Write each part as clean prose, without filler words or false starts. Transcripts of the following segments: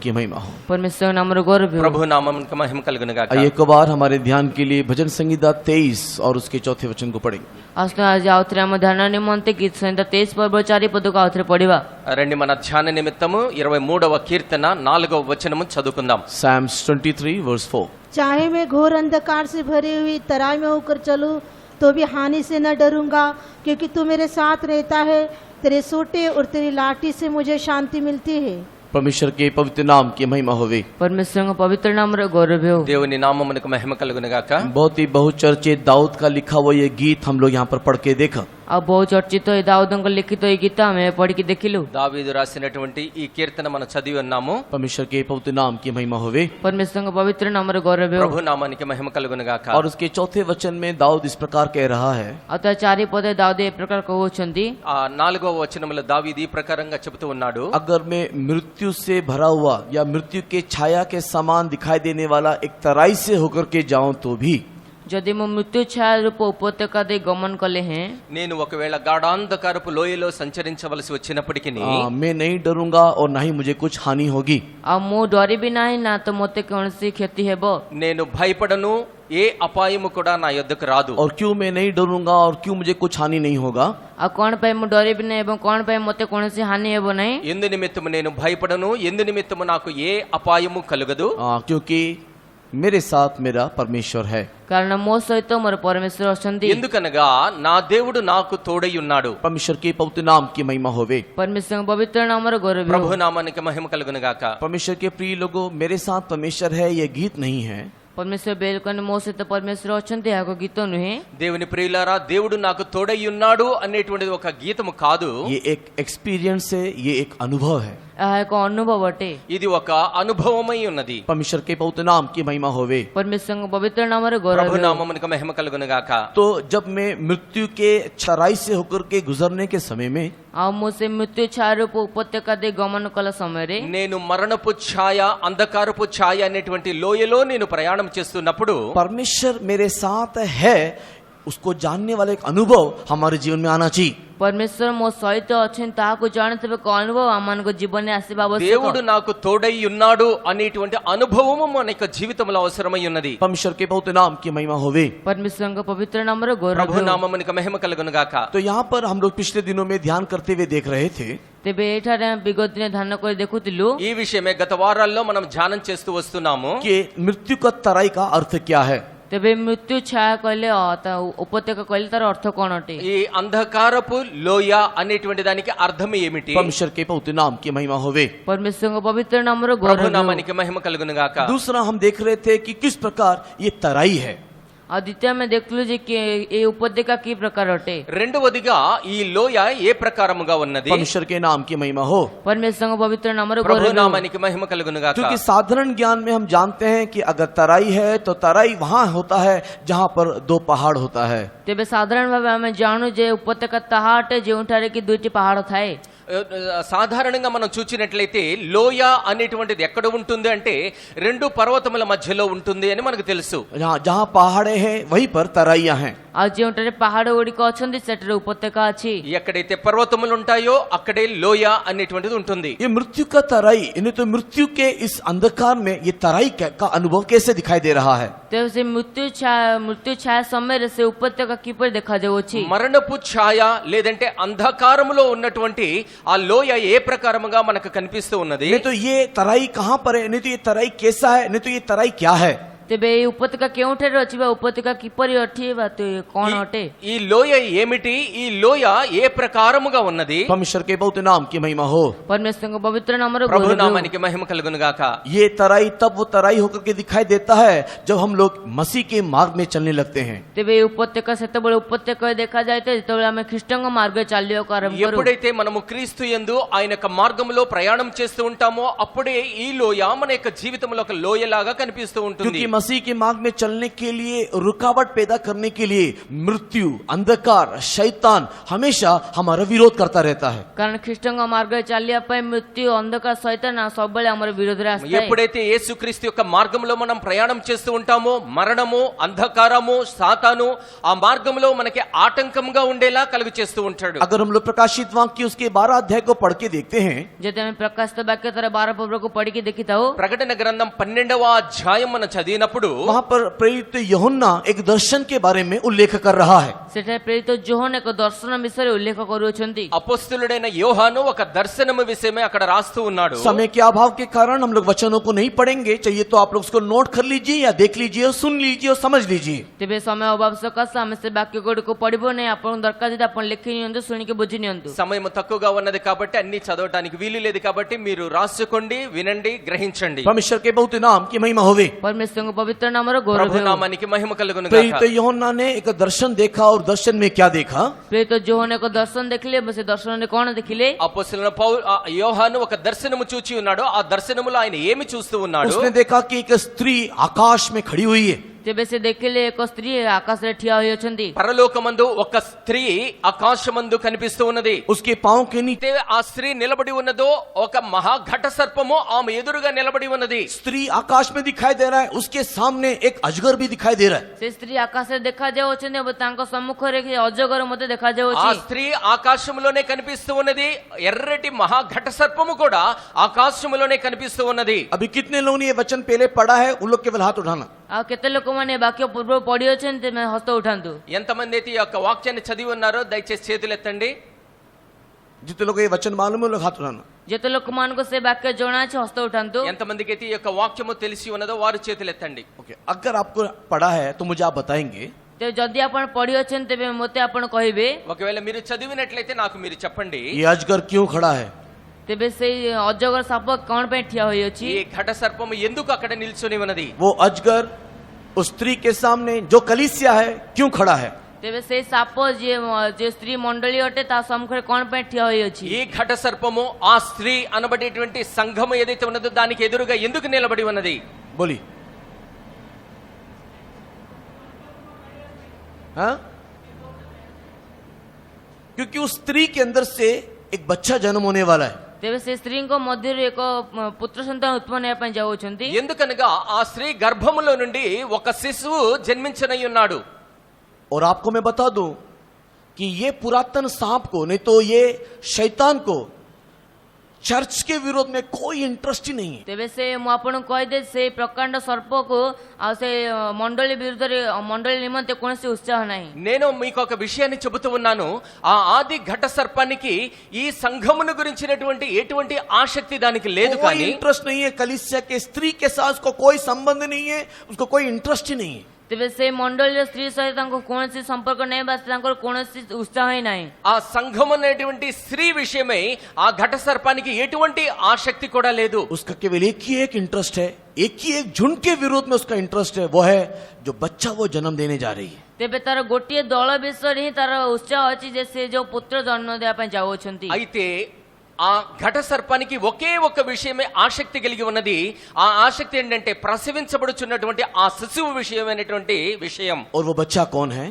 की महिमा हो। परमेश्वर नामर गौरव हो। ప్రభు నామమునకు మహిమ కలుగును గాక। आइए एक बार हमारे ध्यान के लिए भजन संहिता 23 और उसके चौथे वचन को पढ़ेंगे। आस्ते आज आउथरे आम ध्यान निमंते गीत संहिता 23 पर्व 4 पद को आउथरे पढ़िबा। రండి మన ధ్యాన నిమిత్తము 23వ కీర్తన 4వ వచనము చదువుకుందాం। Psalms 23 verse 4। चाहे मैं घोर अंधकार से भरी हुई तराई में होकर चलूं तो भी हानि से न डरूंगा, क्योंकि तू मेरे साथ रहता है। तेरे सोटे और तेरी लाठी से मुझे शांति मिलती है। परमेश्वर के पवित्र नाम की महिमा होवे। परमेश्वर का पवित्र नाम रे गौरव हो। దేవుని నామమునకు మహిమ కలుగును గాక। बहुत ही बहुचर्चित दाऊद का लिखा हुआ ये गीत हम लोग यहाँ पर पढ़ के देखा। अब बहुत चर्चित है दाऊद को लिखित ये गीत हमें पढ़ के देखिलु। దావీదు రాసినటువంటి ఈ కీర్తన మనం చదివి ఉన్నాము। परमेश्वर के पवित्र नाम की महिमा होवे। परमेश्वर का पवित्र नाम रे गौरव हो। ప్రభు నామానికి మహిమ కలుగును గాక। और उसके चौथे वचन में दाऊद इस प्रकार कह रहा है। अतः 4 पद दाऊद ए प्रकार कहउछंती। ఆ 4వ వచనములో దావీదు ఈ ప్రకారంగా చెబుతూ ఉన్నాడు। अगर मैं मृत्यु से भरा हुआ या मृत्यु के छाया के समान दिखाई देने वाला एक तराई से होकर के जाऊं तो भी, यदि मैं मृत्यु छाया रूप उपत्यका दे गमन कले हैं, నేను ఒకవేళ గాఢాంధకారపు లోయలో సంచరించవలసి వచ్చినప్పటికీ मैं नहीं डरूंगा और ना ही मुझे कुछ हानि होगी। अब मु डरी भी नहीं ना तो मोते कौन सी क्षति हेबो। నేను భయపడను, ఏ అపాయము కూడా నా యొద్దకు రాదు। और क्यों मैं नहीं डरूंगा और क्यों मुझे कुछ हानि नहीं होगा? आ कौन पे मु डरी भी नहीं एवं कौन पे मोते कौन सी हानि हेबो नहीं। ఎందు నిమిత్తము నేను భయపడను, ఎందు నిమిత్తము నాకు ఏ అపాయము కలుగదు। क्योंकि मेरे साथ मेरा परमेश्वर है। कारण मो सहित मोर परमेश्वर अछंती। ఎందుకనగా నా దేవుడు నాకు తోడై ఉన్నాడు। परमेश्वर के पवित्र नाम की महिमा होवे। परमेश्वर का पवित्र नाम रे गौरव हो। ప్రభు నామానికి మహిమ కలుగును గాక। परमेश्वर के प्रिय लोगों, मेरे साथ परमेश्वर है ये गीत नहीं है। परमेश्वर बेलकन मो सहित परमेश्वर अछंती आको गीत नुहे। దేవుని ప్రియులారా, దేవుడు నాకు తోడై ఉన్నాడు అనేటువంటిది ఒక గీతము కాదు। ये एक एक्सपीरियंस है, ये एक अनुभव है। एक अनुभव अटे। ఇది ఒక అనుభవమై ఉన్నది। परमेश्वर के पवित्र नाम की महिमा होवे। परमेश्वर का पवित्र नाम रे गौरव ప్రభు हो। నామమునకు మహిమ కలుగును గాక। तो जब मैं मृत्यु के छराई से होकर के गुजरने के समय में, आ मुझे मृत्यु छाया रूप उपत्यका दे गमन कल समय रे, నేను మరణపు ఛాయ, అంధకారపు ఛాయ అనేటువంటి లోయలో నేను ప్రయాణం చేస్తున్నప్పుడు परमेश्वर मेरे साथ है उसको जानने वाला एक अनुभव हमारे जीवन में आना चाहिए। परमेश्वर मो सहित अछन ताको जानते को अनुभव आमन को जीवन में आसीबा आवश्यक। దేవుడు నాకు తోడై ఉన్నాడు అనేటువంటి అనుభవము మన యొక్క జీవితంలో అవసరమై ఉన్నది। परमेश्वर के पवित्र नाम की महिमा होवे। परमेश्वर का पवित्र नाम रे गौरव ప్రభు हो। నామమునకు మహిమ కలుగును గాక। तो यहाँ पर हम लोग पिछले दिनों में ध्यान करते हुए देख रहे थे तेबे एठारे विगत दिन ध्यान कर देखुतिलु। ఈ విషయమే గత వారాల్లో మనం ధ్యానం చేస్తూ వస్తున్నాము। कि मृत्यु का तराई का अर्थ क्या है। तेबे मृत्यु छाया कहले उपत्यका कहले तार अर्थ कोन अटे। ఈ అంధకారపు లోయ అనేటువంటి దానికి అర్థం ఏమిటి? परमेश्वर के पवित्र नाम की महिमा होवे। परमेश्वर का पवित्र नाम रे ప్రభు गौरव हो। నామానికి మహిమ కలుగును గాక। दूसरा हम देख रहे थे कि किस प्रकार ये तराई है। द्वितीय में देखलु जे कि ये उपत्यका की प्रकार अटे। రెండవదిగా ఈ లోయ ఏ ప్రకారముగా ఉన్నది? परमेश्वर के नाम की महिमा हो। परमेश्वर का पवित्र नाम रे ప్రభు गौरव हो। నామానికి మహిమ కలుగును గాక। क्योंकि साधारण ज्ञान में हम जानते हैं कि अगर तराई है तो तराई वहां होता है जहां पर 2 पहाड़ होता है। तेबे साधारण भाव आमे जानु जे उपत्यका ताहाटे जेउठारे की दुईटी पहाड़ थाए। సాధారణంగా మనం చూచినట్లయితే లోయ అనేటువంటిది ఎక్కడ ఉంటుంది అంటే 2 పర్వతముల మధ్యలో ఉంటుంది అని మనకు తెలుసు। जहां पहाड़े हैं वहीं पर तराइयां हैं। आ जेउठारे पहाड़ गुड़िक अछंती सेठरे उपत्यका अछि। ఎక్కడైతే పర్వతములు ఉంటాయో అక్కడే లోయ అనేటువంటిది ఉంటుంది। ये मृत्यु का तराई, इन्हें तो मृत्यु के इस अंधकार में ये तराई का अनुभव कैसे दिखाई दे रहा है। तेबे से मृत्यु छाया समय रे से उपत्यका किपर देखा जाउछि। మరణపు ఛాయ లేదంటే అంధకారములో ఉన్నటువంటి ఆ లోయ ఏ ప్రకారముగా మనకు కనిపిస్తూ ఉన్నది? नहीं तो ये तराई कहां पर है, नहीं तो ये तराई कैसा है, नहीं तो ये तराई क्या है। तेबे ये उपत्यका केउठारे अछि बा उपत्यका किपरि अठी बा तो कोन अटे। ఈ లోయ ఏమిటి? ఈ లోయ ఏ ప్రకారముగా ఉన్నది? परमेश्वर के पवित्र नाम की महिमा हो। परमेश्वर का पवित्र नाम रे ప్రభు गौरव हो। నామానికి మహిమ కలుగును గాక। ये तराई तब वो तराई होकर के दिखाई देता है जब हम लोग मसीह के मार्ग में चलने लगते हैं। तेबे ये उपत्यका सेतबेले उपत्यका देखा जाए तो जेतबेले आमे ख्रिस्टन मार्ग चालियो आरंभ करू। ఎప్పుడైతే మనము క్రీస్తు యందు ఆయన యొక్క మార్గములో ప్రయాణం చేస్తూ ఉంటామో అప్పుడే ఈ లోయ మన యొక్క జీవితంలో ఒక లోయలాగా కనిపిస్తూ ఉంటుంది। क्योंकि मसीह के मार्ग में चलने के लिए रुकावट पैदा करने के लिए मृत्यु, अंधकार, शैतान हमेशा हमारा विरोध करता रहता है। କାରଣ ଖ୍ରୀଷ୍ଟଙ୍କ ମାର୍ଗରେ ଚାଲିବା ପାଇଁ ମୃତ୍ୟୁ ଅନ୍ଧକାର ସୈତାନ ସବୁବେଳେ ଆମର ବିରୋଧରେ ଆସିଥାଏ। ఎప్పుడైతే యేసుక్రీస్తు యొక్క మార్గంలో మనం ప్రయాణం చేస్తూ ఉంటామో మరణము, అంధకారము, సాతాను ఆ మార్గంలో మనకి ఆటంకంగా ఉండేలా కలుగు చేస్తూ ఉంటాడు। अगर हम लोग प्रकाशित वाक्य उसके 12 अध्याय को पढ़ के देखते हैं, ଯଦି ଆମେ ପ୍ରକାଶିତ ବାକ୍ୟ ତାର 12 ପର୍ବକୁ ପଢିକି ଦେଖିଥାଉ, ప్రకటన గ్రంథం 12వ అధ్యాయం మనం చదివినప్పుడు वहां पर प्रेरित यूहन्ना एक दर्शन के बारे में उल्लेख कर रहा है। ସେଠାରେ ପ୍ରେରିତ ଯୋହନ ଏକ ଦର୍ଶନ ବିଷୟରେ ଉଲ୍ଲେଖ କରୁଅଛନ୍ତି। అపోస్తలుడైన యోహాను ఒక దర్శనము విషయమే అక్కడ రాస్తూ ఉన్నాడు। समय के अभाव के कारण हम लोग वचनों को नहीं पढ़ेंगे, चाहिए तो आप लोग उसको नोट कर लीजिए या देख लीजिए और सुन लीजिए और समझ लीजिए। ତେବେ ସମୟ ଅଭାବ ସକାଶେ ଆମେ ସେ ବାକ୍ୟ ଗୁଡ଼ିକୁ ପଢିବୁ ନାହିଁ। ଆପଣଙ୍କୁ ଦରକାର ଯଦି ଆପଣ ଲେଖି ନିଅନ୍ତୁ, ଶୁଣିକି ବୁଝି ନିଅନ୍ତୁ। సమయం తక్కువగా ఉన్నది కాబట్టి అన్ని చదవటానికి వీలు లేదు కాబట్టి మీరు రాసుకోండి, వినండి, గ్రహించండి। परमेश्वर के बहुत नाम की महिमा होवे। परमेश्वरଙ୍କ ପବିତ୍ର ନାମର ଗୌରବ ప్రభు ହେଉ। నామానికి మహిమ కలుగును प्रेरित గాక। यूहन्ना ने एक दर्शन देखा और दर्शन में क्या देखा? ପ୍ରେରିତ ଯୋହନ ଏକ ଦର୍ଶନ ଦେଖିଲେ। ସେ ଦର୍ଶନରେ କଣ ଦେଖିଲେ? అపోస్తలుడైన యోహాను ఒక దర్శనము చూచి ఉన్నాడు। ఆ దర్శనములో ఆయన ఏమి చూస్తూ ఉన్నాడు? उसने देखा कि एक स्त्री आकाश में खड़ी हुई है। ତେବେ ସେ ଦେଖିଲେ ଏକ ସ୍ତ୍ରୀ ଆକାଶରେ ଠିଆ ହୋଇଅଛନ୍ତି। పరలోకమందు ఒక స్త్రీ ఆకాశమందు కనిపిస్తూ ఉన్నది। उसके पांव के नीचे అయితే ఆ స్త్రీ నిలబడి ఉన్నదో ఒక మహా ఘట సర్పము ఆమె ఎదురుగా నిలబడి ఉన్నది। स्त्री आकाश में दिखाई दे रहा है, उसके सामने एक अजगर भी दिखाई दे रहा है। ସେ ସ୍ତ୍ରୀ ଆକାଶରେ ଦେଖାଯାଉଅଛନ୍ତି ଏବଂ ତାଙ୍କ ସମ୍ମୁଖରେ ଅଜଗର ମଧ୍ୟ ఆ ଦେଖାଯାଉଛି। స్త్రీ ఆకాశంలోనే కనిపిస్తూ ఉన్నది। ఎర్రటి మహా ఘట సర్పము కూడా ఆకాశంలోనే కనిపిస్తూ ఉన్నది। अभी कितने लोगों ने ये वचन पहले पढ़ा है? उन लोग केवल हाथ उठाना। ଆଉ କେତେ ଲୋକମାନେ ବାକ୍ୟ ପୂର୍ବରୁ ପଢିଅଛନ୍ତି? ତେବେ ହସ୍ତ ଉଠାନ୍ତୁ। ఎంతమంది అయితే ఈ యొక్క వాక్యాన్ని చదివి ఉన్నారో దయచేసి చేతులు ఎత్తండి। जितने लोग ये वचन मालूम है, उन लोग हाथ उठाना। ଯେତେ ଲୋକମାନଙ୍କୁ ସେ ବାକ୍ୟ ଜଣାଅଛି ହସ୍ତ ଉଠାନ୍ତୁ। ఎంతమందికి అయితే ఈ యొక్క వాక్యము తెలిసి ఉన్నదో వారు చేతులు ఎత్తండి। ओके, अगर आपको पढ़ा है तो मुझे आप बताएंगे। ତେବେ ଯଦି ଆପଣ ପଢିଅଛନ୍ତି ତେବେ ମୋତେ ଆପଣ କହିବେ। ఒకవేళ మీరు చదివినట్లయితే నాకు మీరు చెప్పండి। ये अजगर क्यों खड़ा है? ତେବେ ସେଇ ଅଜଗର ସାପ କଣ ପାଇଁ ଠିଆ ହୋଇଅଛି? ఈ ఘట సర్పము ఎందుకు అక్కడ నిల్చొని ఉన్నది? वो अजगर उस स्त्री के सामने जो कलीसिया है क्यों खड़ा है? ତେବେ ସେଇ ସାପ ଯେ ସ୍ତ୍ରୀ ମଣ୍ଡଳୀ ଅଟେ ତା ସମ୍ମୁଖରେ କଣ ପାଇଁ ଠିଆ ହୋଇଅଛି? ఈ ఘట సర్పము ఆ స్త్రీ అనబడేటువంటి సంఘము ఏదైతే ఉన్నదో దానికి ఎదురుగా ఎందుకు నిలబడి ఉన్నది? बोली हाँ? क्योंकि उस स्त्री के अंदर से एक बच्चा जन्म होने वाला है। ତେବେ ସେ ସ୍ତ୍ରୀଙ୍କ ମଧ୍ୟରୁ ଏକ ପୁତ୍ର ସନ୍ତାନ ଉତ୍ପନ୍ନ ହେବା ପାଇଁ ଯାଉଅଛନ୍ତି। ఎందుకనగా ఆ స్త్రీ గర్భములో నుండి ఒక శిశువు జన్మించనై ఉన్నాడు। और आपको मैं बता दूं कि ये पुरातन सांप को, नहीं तो ये शैतान को चर्च के विरोध में कोई इंटरेस्ट ही नहीं है। ତେବେ ସେ ମୁଁ ଆପଣଙ୍କୁ କହିଦେ ସେ ପ୍ରକାଣ୍ଡ ସର୍ପକୁ ଆଉ ସେ ମଣ୍ଡଳୀ ବିରୁଦ୍ଧରେ ମଣ୍ଡଳୀ ନିମନ୍ତେ କୌଣସି ଉତ୍ସାହ ନାହିଁ। నేను మీకు ఒక విషయాన్ని చెబుతూ ఉన్నాను। ఆ ఆది ఘట సర్పానికి ఈ సంఘమును గురించినటువంటి ఎటువంటి ఆసక్తి దానికి లేదు। कोई కానీ इंटरेस्ट नहीं है कलीसिया के स्त्री के साथ, उसको कोई संबंध नहीं है, उसको कोई इंटरेस्ट ही नहीं है। ତେବେ ସେ ମଣ୍ଡଳୀର ସ୍ତ୍ରୀ ସହିତ ତାଙ୍କୁ କୌଣସି ସମ୍ପର୍କ ନାହିଁ ବା ତାଙ୍କର କୌଣସି ଉତ୍ସାହ ହିଁ ନାହିଁ। ఆ సంఘం అనేటువంటి స్త్రీ విషయమై ఆ ఘట సర్పానికి ఎటువంటి ఆసక్తి కూడా లేదు। उसका केवल एक ही एक इंटरेस्ट है, एक ही एक झुंड के विरोध में उसका इंटरेस्ट है, वो है जो बच्चा वो जन्म देने जा रही है। ତେବେ ତାର ଗୋଟିଏ ଦଳ ବିଷୟରେ ହିଁ ତାର ଉତ୍ସାହ ଅଛି ଯେ ସେ ଯୋଉ ପୁତ୍ର ଜନ୍ମ ଦେବା ପାଇଁ ଯାଉଅଛନ୍ତି। అయితే ఆ ఘట సర్పానికి ఒకే ఒక్క విషయమే ఆసక్తి కలిగి ఉన్నది। ఆ ఆసక్తి ఏంటంటే ప్రసవించబడుచున్నటువంటి ఆ శిశువు విషయమైనటువంటి విషయం। और वो बच्चा कौन है?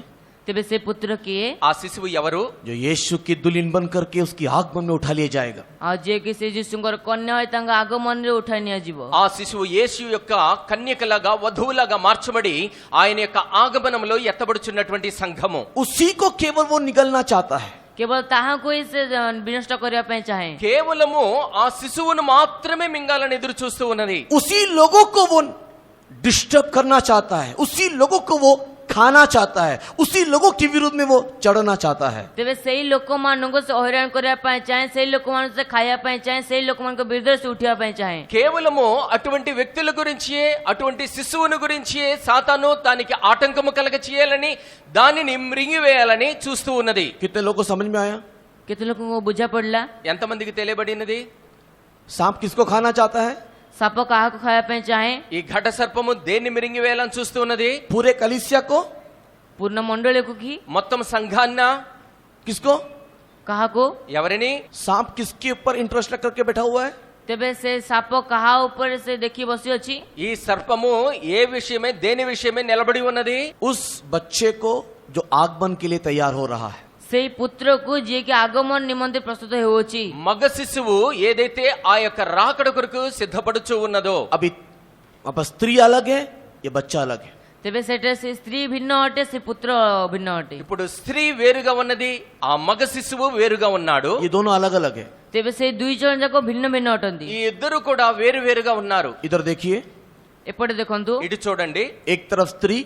ତେବେ ସେ ପୁତ୍ର କିଏ? ఆ శిశువు ఎవరు? जो यीशु की दुल्हन बन करके उसकी आगमन में उठा लिया जाएगा। ଆଉ ଯିଏକି ସେ ଯୀଶୁଙ୍କର କନ୍ୟା ହୋଇ ତାଙ୍କ ଆଗମନରେ ଉଠାଇ ନିଆଯିବ। ఆ శిశువు యేసు యొక్క కన్యకలాగా వధువులాగా మార్చబడి ఆయన యొక్క ఆగమనంలో ఎత్తబడుచున్నటువంటి సంఘము। उसी को केवल वो निगलना चाहता है। କେବଳ ତାହାକୁ ହିଁ ସେ ବିନଷ୍ଟ କରିବା ପାଇଁ ଚାହେଁ। కేవలము ఆ శిశువును మాత్రమే మింగాలని ఎదురు చూస్తూ ఉన్నది। उसी लोगों को वो डिस्टर्ब करना चाहता है, उसी लोगों को वो खाना चाहता है, उसी लोगों के विरुद्ध में वो चढ़ना चाहता है। ତେବେ ସେଇ ଲୋକମାନଙ୍କୁ ସେ ହଇରାଣ କରିବା ପାଇଁ ଚାହେଁ, ସେଇ ଲୋକମାନଙ୍କୁ ସେ ଖାଇବା ପାଇଁ ଚାହେଁ, ସେଇ ଲୋକମାନଙ୍କ ବିରୁଦ୍ଧରେ ସେ ଉଠିବା ପାଇଁ ଚାହେଁ। కేవలము అటువంటి వ్యక్తుల గురించి, అటువంటి శిశువును గురించి సాతాను దానికి ఆటంకము కలగ చేయాలని, దానిని మృంగివేయాలని చూస్తూ ఉన్నది। कितने लोगों को समझ में आया? କେତେ ଲୋକଙ୍କୁ ବୁଝା ପଡିଲା? ఎంతమందికి తెలియబడినది? सांप किसको खाना चाहता है? ସାପ କାହାକୁ ଖାଇବା ପାଇଁ ଚାହେଁ? ఈ ఘట సర్పము దేన్ని మిరింగివేయాలని చూస్తూ ఉన్నది? पूरे कलीसिया को। ପୂର୍ଣ୍ଣ ମଣ୍ଡଳୀକୁ କି? మొత్తం సంఘాన్న? किसको? କାହାକୁ? ఎవరిని? सांप किसके ऊपर इंटरेस्ट रख करके बैठा हुआ है? ତେବେ ସେ ସାପ କାହା ଉପରେ ସେ ଦେଖି ବସିଅଛି? ఈ సర్పము ఏ విషయమే దేని విషయమే నిలబడి ఉన్నది? उस बच्चे को जो आगमन के लिए तैयार हो रहा है। ସେଇ ପୁତ୍ରକୁ ଯିଏକି ଆଗମନ ନିମନ୍ତେ ପ୍ରସ୍ତୁତ ହେଉଅଛି। మగ శిశువు ఏదైతే ఆ యొక్క రాకడ కొరకు సిద్ధపడుచు ఉన్నదో, अभी वहां पर स्त्री अलग है, ये बच्चा अलग है। ତେବେ ସେଟା ସେ ସ୍ତ୍ରୀ ଭିନ୍ନ ଅଟେ, ସେ పుତ୍ର ଭିନ୍ନ ଅଟେ। ఇప్పుడు స్త్రీ వేరుగా ఉన్నది, ఆ మగ శిశువు వేరుగా ఉన్నాడు। ये दोनों अलग अलग है। ତେବେ ସେ ଦୁଇ ଜଣ ଯାକ ଭିନ୍ନ ଭିନ୍ନ ଅଟନ୍ତି। ఈ ఇద్దరు కూడా వేరు వేరుగా ఉన్నారు। इधर देखिए, ଏପଟେ ଦେଖନ୍ତୁ, ఇటు చూడండి, एक तरफ स्त्री,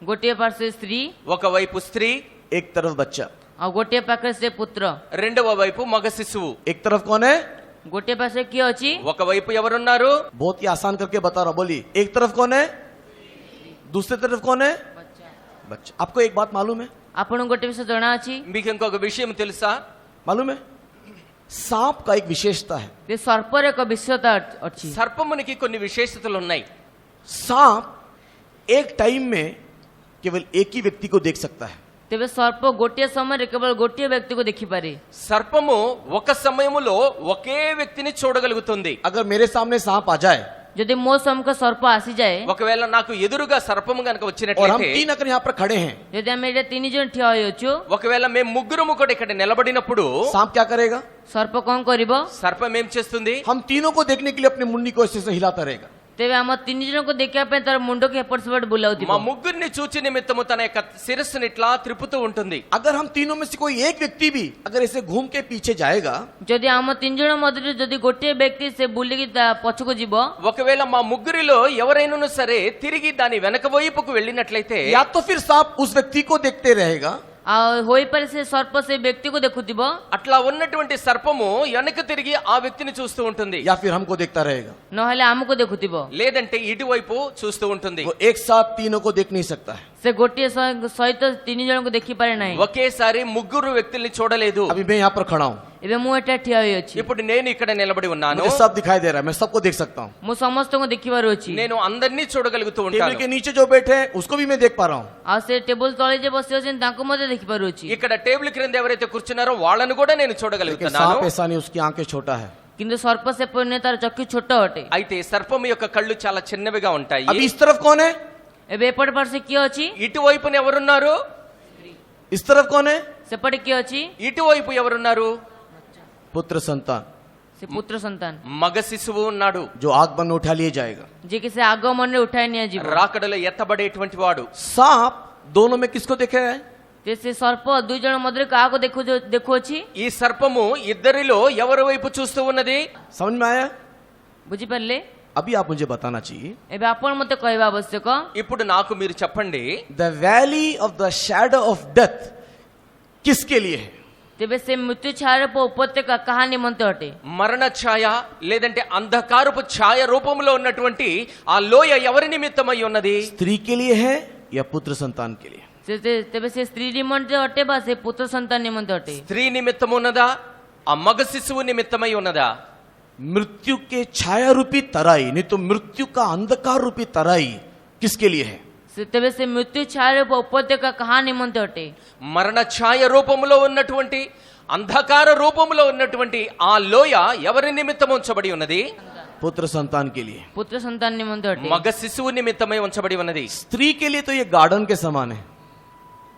ଗୋଟିଏ ପାର୍ଶ୍ୱରେ ସ୍ତ୍ରୀ, ఒకవైపు స్త్రీ, एक तरफ बच्चा। ଆଉ ଗୋଟିଏ ପାଖରେ ସେ పుତ୍ର। రెండవ వైపు మగ శిశువు। एक तरफ कौन है? ଗୋଟିଏ ପାର୍ଶ୍ୱରେ କିଏ ଅଛି? ఒకవైపు ఎవరున్నారు? बहुत ही आसान करके बता रहा, बोलिए। एक तरफ कौन है, दूसरी तरफ कौन है? बच्चा। आपको एक बात मालूम है? ଆପଣଙ୍କୁ ଗୋଟେ ବିଷୟ ଜଣା ଅଛି? మీకు ఇంకొక విషయం తెలుసా? मालूम है? सांप का एक विशेषता है। ଯେ ସର୍ପର ଏକ ବିଷୟତା ଅଛି। సర్పమునికి కొన్ని విశేషతలు ఉన్నాయి। सांप एक टाइम में केवल एक ही व्यक्ति को देख सकता है। ତେବେ ସର୍ପ ଗୋଟିଏ ସମୟରେ କେବଳ ଗୋଟିଏ ବ୍ୟକ୍ତିକୁ ଦେଖିପାରେ। సర్పము ఒక సమయములో ఒకే వ్యక్తిని చూడగలుగుతుంది। अगर मेरे सामने सांप आ जाए ଯଦି ମୋ ସମ୍ମୁଖ ସର୍ପ ଆସିଯାଏ, ఒకవేళ నాకు ఎదురుగా సర్పము గనక और हम వచ్చినట్లయితే, 3 अगर यहाँ पर खड़े हैं, ଯଦି ଆମେ ଏଇଟା ତିନି ଜଣ ଠିଆ ହୋଇଅଛୁ, ఒకవేళ మేము ముగ్గురము కూడా ఇక్కడ నిలబడినప్పుడు सांप क्या करेगा? ସର୍ପ କଣ କରିବ? సర్పం ఏం చేస్తుంది? हम तीनों को देखने के लिए अपनी मुंडी को ऐसे हिलाता रहेगा। ତେବେ ଆମ ତିନି ଜଣଙ୍କୁ ଦେଖିବା ପାଇଁ ତାର ମୁଣ୍ଡକୁ ଏପଟ ସେପଟ ବୁଲାଉଥିବ। మా ముగ్గురిని చూచి నిమిత్తము తన యొక్క శిరస్సుని ఇట్లా త్రిప్పుతూ ఉంటుంది। अगर हम तीनों में से कोई एक व्यक्ति भी अगर ऐसे घूम के पीछे जाएगा, ଯଦି ଆମ ତିନି ଜଣ ମଧ୍ୟରୁ ଯଦି ଗୋଟିଏ ବ୍ୟକ୍ତି ସେ ବୁଲିକି ତା ପଛକୁ ଯିବ, ఒకవేళ మా ముగ్గురిలో ఎవరైనా సరే తిరిగి దాని వెనక వైపుకు వెళ్ళినట్లయితే, या तो फिर सांप उस व्यक्ति को देखते रहेगा, ଆଉ ହୋଇପାରେ ସେ ସର୍ପ ସେ ବ୍ୟକ୍ତିକୁ ଦେଖୁଥିବ, అట్లా ఉన్నటువంటి సర్పము వెనక తిరిగి ఆ వ్యక్తిని చూస్తూ ఉంటుంది, या फिर हमको देखता रहेगा। ନହେଲେ ଆମକୁ ଦେଖୁଥିବ। లేదంటే ఇటువైపు చూస్తూ ఉంటుంది। वो एक साथ तीनों को देख नहीं सकता है। ସେ ଗୋଟିଏ ସହିତ ତିନି ଜଣଙ୍କୁ ଦେଖିପାରେ ନାହିଁ। ఒకేసారి ముగ్గురు వ్యక్తుల్ని చూడలేదు। अभी मैं यहाँ पर खड़ा हूँ, ଏବେ ମୁଁ ଏଟା ଠିଆ ହୋଇଅଛି, ఇప్పుడు నేను ఇక్కడ నిలబడి ఉన్నాను, मुझे सब दिखाई दे रहा है, मैं सबको देख सकता हूँ। ମୁଁ ସମସ୍ତଙ୍କୁ ଦେଖିବାର ଅଛି। నేను అందరినీ చూడగలుగుతూ टेबल ఉంటాను। के नीचे जो बैठे हैं उसको भी मैं देख पा रहा हूँ। ଆଉ ସେ ଟେବୁଲ ତଳେ ଯେ ବସି ଅଛନ୍ତି ତାଙ୍କୁ ମଧ୍ୟ ଦେଖିପାରୁଅଛି। ఇక్కడ టేబుల్ క్రింద ఎవరైతే కూర్చున్నారో వాళ్ళను కూడా నేను लेकिन చూడగలుగుతున్నాను। सांप ऐसा नहीं, उसकी आंखें छोटा है। କିନ୍ତୁ ସର୍ପ ସେ ପରି ତାର ଚକ୍ଷୁ ଛୋଟ ଅଟେ। అయితే సర్పం యొక్క కళ్ళు చాలా చిన్నవిగా ఉంటాయి। अभी इस तरफ कौन है? ଏବେ ଏପଟ ପାର୍ଶ୍ୱରେ କିଏ ଅଛି? ఇటువైపున ఎవరున్నారు? इस तरफ कौन है? ସେପଟେ କିଏ ଅଛି? ఇటువైపు ఎవరున్నారు? पुत्र संतान, ସେ ପୁତ୍ର ସନ୍ତାନ, మగ శిశువు ఉన్నాడు, जो आगमन में उठा लिए जाएगा। ଯିଏକି ସେ ଆଗମନରେ ଉଠାଇ ନିଆଯିବ। రాకడలో ఎత్తబడేటువంటి వాడు। सांप दोनों में किसको देखा है? ଯେ ସେ ସର୍ପ ଦୁଇ ଜଣ ମଧ୍ୟରେ କାହାକୁ ଦେଖୁଅଛି? ఈ సర్పము ఇద్దరిలో ఎవరి వైపు చూస్తూ ఉన్నది? समझ में आया? ବୁଝିପାରିଲେ? अभी आप मुझे बताना चाहिए। ଏବେ ଆପଣ ମତେ କହିବା ଆବଶ୍ୟକ। ఇప్పుడు నాకు మీరు చెప్పండి, the valley of the shadow of death किसके लिए है? ତେବେ ସେ ମୃତ୍ୟୁ ଛାୟାର ଉପତ୍ୟକା କାହା ନିମନ୍ତେ ଅଟେ? మరణ ఛాయ లేదంటే అంధకారపు ఛాయ రూపంలో ఉన్నటువంటి ఆ లోయ ఎవరి నిమిత్తమై ఉన్నది? स्त्री के लिए है या पुत्र संतान के लिए? ତେବେ ସେ ସ୍ତ୍ରୀ ନିମନ୍ତେ ଅଟେ ବା ସେ ପୁତ୍ର ସନ୍ତାନ ନିମନ୍ତେ ଅଟେ? స్త్రీ నిమిత్తం ఉన్నదా? ఆ మగ శిశువు నిమిత్తమై ఉన్నదా? मृत्यु के छाया रूपी तराई, नहीं तो मृत्यु का अंधकार रूपी तराई किसके लिए है? ତେବେ ସେ ମୃତ୍ୟୁ ଛାୟାର ଉପତ୍ୟକା କାହା ନିମନ୍ତେ ଅଟେ? మరణ ఛాయ రూపంలో ఉన్నటువంటి అంధకార రూపంలో ఉన్నటువంటి ఆ లోయ ఎవరి నిమిత్తం ఉంచబడి ఉన్నది? पुत्र संतान के लिए। పుత్ర సంతాన నిమନ୍ତେ ଅଟେ। మగ శిశువు నిమిత్తమై ఉంచబడి ఉన్నది। स्त्री के लिए तो ये गार्डन के समान है,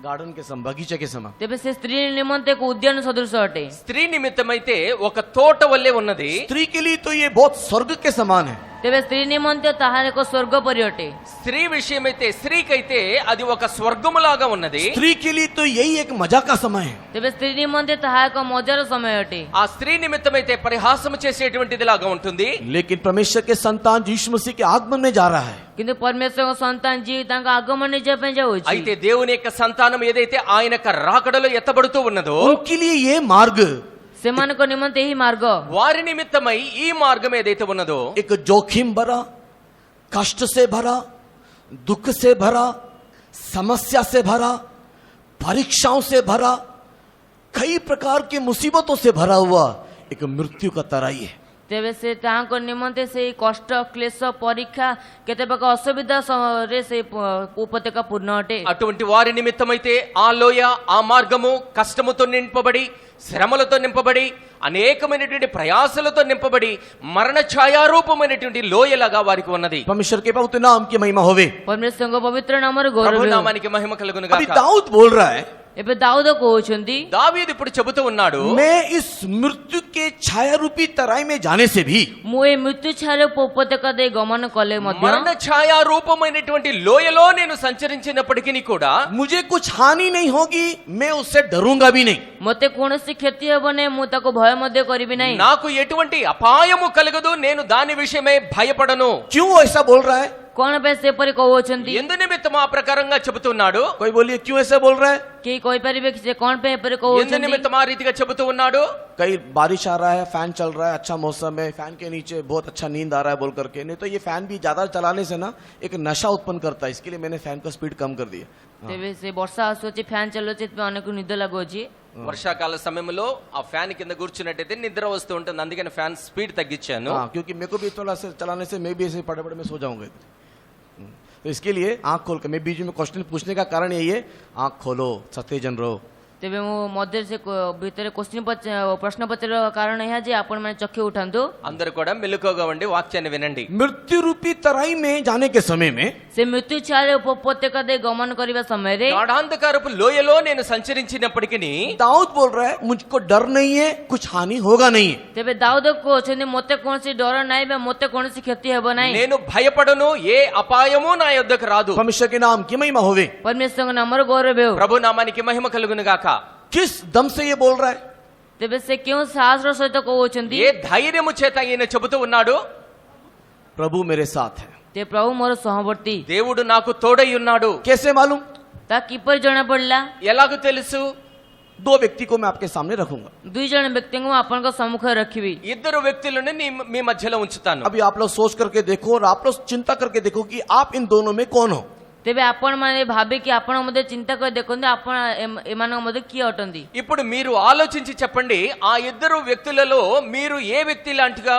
गार्डन के समान, बगीचे के समान। ତେବେ ସେ ସ୍ତ୍ରୀ ନିମନ୍ତେ ଏକ ଉଦ୍ୟାନ ସଦୃଶ ଅଟେ। స్త్రీ నిమిత్తమైతే ఒక తోట వల్లే ఉన్నది। स्त्री के लिए तो ये बहुत स्वर्ग के समान है। ତେବେ ସ୍ତ୍ରୀ ନିମନ୍ତେ ତାହା ଏକ ସ୍ୱର୍ଗ ପରି ଅଟେ। స్త్రీ విషయమైతే స్త్రీకైతే అది ఒక స్వర్గములాగా ఉన్నది। स्त्री के लिए तो यही एक मजा का समय है। ତେବେ ସ୍ତ୍ରୀ ନିମନ୍ତେ ତାହା ଏକ ମଜାର ସମୟ ଅଟେ। ఆ స్త్రీ నిమిత్తమైతే పరిహాసం చేసేటువంటిది లాగా ఉంటుంది। लेकिन परमेश्वर के संतान यीशु मसीह के आगमन में जा रहा है। କିନ୍ତୁ ପରମେଶ୍ୱରଙ୍କ ସନ୍ତାନ ଯିଏ ତାଙ୍କ ଆଗମନରେ ଯିବା ପାଇଁ ଯାଉଛି, అయితే దేవుని యొక్క సంతానం ఏదైతే ఆయన యొక్క రాకడలో ఎత్తబడుతూ ఉన్నదో उनके लिए ये मार्ग ସେମାନଙ୍କ ନିମନ୍ତେ ଏହି ମାର୍ଗ, వారి నిమిత్తమై ఈ మార్గం ఏదైతే ఉన్నదో एक जोखिम भरा, कष्ट से भरा, दुख से भरा, समस्या से भरा, परीक्षाओं से भरा, कई प्रकार की मुसीबतों से भरा हुआ एक मृत्यु का तराई है। ତେବେ ସେ ତାହାଙ୍କ ନିମନ୍ତେ ସେଇ କଷ୍ଟ କ୍ଲେଶ ପରୀକ୍ଷା କେତେକ ଅସୁବିଧା ରେ ସେ ଉପତ୍ୟକା ପୂର୍ଣ୍ଣ ଅଟେ। అటువంటి వారి నిమిత్తమైతే ఆ లోయ ఆ మార్గము కష్టముతో నింపబడి శ్రమలతో నింపబడి అనేకమైనటువంటి ప్రయాసలతో నింపబడి మరణ ఛాయారూపమైనటువంటి లోయలాగా వారికి ఉన్నది। परमेश्वर के पवित्र नाम की महिमा होवे। परमेश्वरଙ୍କ ପବିତ୍ର ନାମର ଗୌରବ ప్రభు ହେଉ। నామానికి మహిమ కలుగును अभी గాక। दाऊद बोल रहा है, ଏବେ ଦାଉଦ କହୁଛନ୍ତି దావీదు ఇప్పుడు చెబుతూ ఉన్నాడు, मैं इस मृत्यु के छाया रूपी तराई में जाने से भी ମୁଁ ଏ ମୃତ୍ୟୁ ଛାୟାର ଉପତ୍ୟକା ଦେଇ ଗମନ କଲେ ମଧ୍ୟ మరణ ఛాయారూపమైనటువంటి లోయలో నేను సంచరించినప్పటికీ కూడా मुझे कुछ हानि नहीं होगी, मैं उससे डरूंगा भी नहीं। ମୋତେ କୌଣସି କ୍ଷତି ହେବ ନାହିଁ, ମୁଁ ତାକୁ ଭୟ ମଧ୍ୟ କରିବି ନାହିଁ। నాకు ఎటువంటి అపాయము కలగదు, నేను దాని విషయమై భయపడను। क्यों ऐसा बोल रहा है? କଣ ପାଇଁ ସେପରି କହୁଅଛନ୍ତି? ఎందు నిమిత్తం ఆ ప్రకారంగా చెబుతున్నాడు? कोई बोलिए क्यों ऐसा बोल रहा है? କେହି କହିପାରିବେ କି ସେ କଣ ପାଇଁ ଏପରି ఎందు କହୁଅଛନ୍ତି? నిమిత్తం ఆ రీతిగా చెబుతూ ఉన్నాడు? कई बारिश आ रहा है, फैन चल रहा है, अच्छा मौसम है, फैन के नीचे बहुत अच्छा नींद आ रहा है बोल करके। नहीं तो ये फैन भी ज्यादा चलाने से ना एक नशा उत्पन्न करता है, इसके लिए मैंने फैन का स्पीड कम कर दिया। ତେବେ ସେ ବର୍ଷା ଆସୁଅଛି, ଫ୍ୟାନ୍ ଚାଲୁଅଛି, ସେଥିପାଇଁ ଅନେକ ନିଦ ଲାଗୁଅଛି। వర్షాకాల సమయంలో ఆ ఫ్యాన్ కింద కూర్చున్నట్టయితే నిద్ర వస్తూ ఉంటుంది, అందుకని ఫ్యాన్ స్పీడ్ తగ్గించాను। हाँ, क्योंकि मेरे को भी थोड़ा से चलाने से मैं भी ऐसे पड़े पड़े में सो जाऊंगा। तो इसके लिए आंख खोल कर, मैं बीच में क्वेश्चन पूछने का कारण यही है, आंख खोलो, सत्य जन रहो। ତେବେ ମୁଁ ମଧ୍ୟରେ ସେ ଭିତରେ ପ୍ରଶ୍ନ ପଚାରିବାର କାରଣ ଏହା ଯେ ଆପଣମାନେ ଚକ୍ଷୁ ଉଠାନ୍ତୁ। అందరూ కూడా మెలకువగా ఉండి వాక్యాన్ని వినండి। मृत्यु रूपी तराई में जाने के समय में ସେ ମୃତ୍ୟୁ ଛାୟାର ଉପତ୍ୟକା ଦେଇ ଗମନ କରିବା ସମୟରେ గాఢాంధకారపు లోయలో నేను సంచరించినప్పటికీ दाऊद बोल रहा है, मुझको डर नहीं है, कुछ हानि होगा नहीं है। ତେବେ ଦାଉଦ କହୁଛନ୍ତି ମୋତେ କୌଣସି ଡର ନାହିଁ ବା ମୋତେ କୌଣସି କ୍ଷତି ହେବ ନାହିଁ। నేను భయపడను, ఏ అపాయము నా యొద్దకు రాదు। परमेश्वर के नाम की महिमा होवे। ପରମେଶ୍ୱରଙ୍କ ନାମର ଗୌରବ ହେଉ। ప్రభు నామానికి మహిమ కలుగును గాక। किस दम से ये बोल रहा है? ତେବେ ସେ କେଉଁ ସାହସର ସହିତ କହୁଛନ୍ତି? ఏ ధైర్యము చేత ఈయన చెబుతూ ఉన్నాడు? प्रभु मेरे साथ है। તે ପ୍ରଭୁ ମୋର ସହବର୍ତ୍ତୀ। దేవుడు నాకు తోడై ఉన్నాడు। कैसे मालूम? ତା କିପରି ଜଣା ପଡିଲା? ఎలాగో తెలుసు? दो व्यक्ति को मैं आपके सामने रखूंगा। ଦୁଇ ଜଣ ବ୍ୟକ୍ତିଙ୍କୁ ମୁଁ ଆପଣଙ୍କ ସମ୍ମୁଖରେ ରଖିବି। ఇద్దరు వ్యక్తులను మీ మధ్యలో ఉంచుతాను। अभी आप लोग सोच करके देखो और आप लोग चिंता करके देखो कि आप इन दोनों में कौन हो। ତେବେ ଆପଣମାନେ ଭାବିକି ଆପଣ ମଧ୍ୟ ଚିନ୍ତା କରି ଦେଖନ୍ତୁ ଆପଣ ଏମାନଙ୍କ ମଧ୍ୟ କିଏ ଅଟନ୍ତି। ఇప్పుడు మీరు ఆలోచించి చెప్పండి, ఆ ఇద్దరు వ్యక్తులలో మీరు ఏ వ్యక్తి లాంటిగా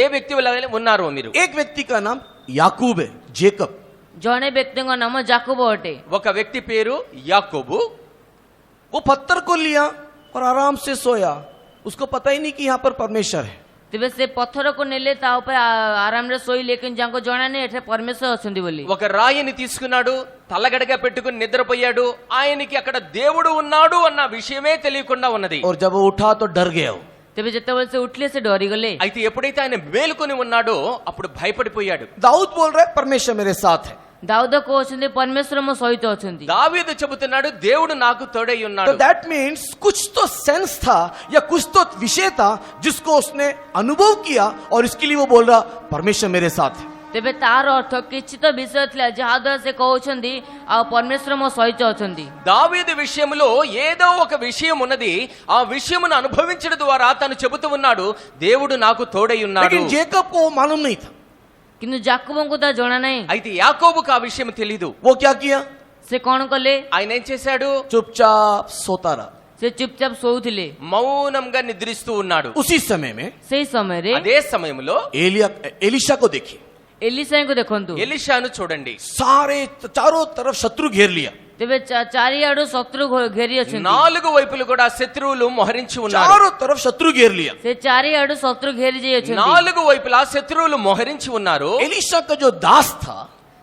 ఏ వ్యక్తి ఉన్నారు? మీరు एक व्यक्ति का नाम याकूब है, जेकब। ଜଣେ ବ୍ୟକ୍ତିଙ୍କ ନାମ ଜାକୁବ ଅଟେ। ఒక వ్యక్తి పేరు యాకోబు। वो पत्थर को लिया और आराम से सोया, उसको पता ही नहीं कि यहाँ पर परमेश्वर है। ତେବେ ସେ ପଥରକୁ ନେଲେ ତା ଉପରେ ଆରାମରେ ଶୋଇଲେ, କିନ୍ତୁ ଯାଙ୍କୁ ଜଣା ନାହିଁ ଏଠାରେ ପରମେଶ୍ୱର ଅଛନ୍ତି ବୋଲି। ఒక రాయిని తీసుకున్నాడు, తలగడగా పెట్టుకుని నిద్రపోయాడు। ఆయనకి అక్కడ దేవుడు ఉన్నాడు అన్న విషయమే తెలియకుండా ఉన్నది। और जब वो उठा तो डर गया वो। ତେବେ ଯେତେବେଳେ ସେ ଉଠିଲେ ସେ ଡରିଗଲେ। అయితే ఎప్పుడైతే ఆయన మేలుకొని ఉన్నాడో అప్పుడు భయపడిపోయాడు। दाऊद बोल रहा है, परमेश्वर मेरे साथ है। ଦାଉଦ କହୁଛନ୍ତି ପରମେଶ୍ୱର ମୋ ସହିତ ଅଛନ୍ତି। దావీదు చెబుతున్నాడు, దేవుడు నాకు తోడై तो ఉన్నాడు। दैट मीन्स कुछ तो सेंस था या कुछ तो विषय था जिसको उसने अनुभव किया और इसके लिए वो बोल रहा परमेश्वर मेरे साथ है। ତେବେ ତାର ଅର୍ଥ କିଛି ତ ବିଷୟ ଥିଲା ଯାହା ଦ୍ୱାରା ସେ କହୁଛନ୍ତି ଆଉ ପରମେଶ୍ୱର ମୋ ସହିତ ଅଛନ୍ତି। దావీదు విషయంలో ఏదో ఒక విషయం ఉన్నది, ఆ విషయమును అనుభవించడం ద్వారా తను చెబుతూ ఉన్నాడు, దేవుడు నాకు తోడై ఉన్నాడు। लेकिन जेकब को वो मालूम नहीं था। କିନ୍ତୁ ଜାକୁବଙ୍କୁ ତା ଜଣା ନାହିଁ। అయితే యాకోబుకు ఆ విషయం తెలీదు। वो क्या किया? ସେ କଣ କଲେ? ఆయన ఏం చేశాడు? चुपचाप सोता रहा। ସେ ଚୁପଚାପ ଶୋଉଥିଲେ। మౌనంగా నిద్రిస్తూ ఉన్నాడు। उसी समय में ସେଇ ସମୟରେ అదే సమయంలో एलिशा को देखिए, ଏଲିସାଙ୍କୁ ଦେଖନ୍ତୁ। ఎలీషాను చూడండి। सारे चारों तरफ शत्रु घेर लिया। ତେବେ ଚାରିଆଡୁ ଶତ୍ରୁ ଘେରି ଅଛନ୍ତି। నాలుగు వైపులు కూడా శత్రువులు మోహరించి ఉన్నారు। चारों तरफ शत्रु घेर लिया। ସେ ଚାରିଆଡୁ ଶତ୍ରୁ ଘେରି ଯାଇଅଛନ୍ତି। నాలుగు వైపులా శత్రువులు మోహరించి ఉన్నారు। एलिशा का जो दास था,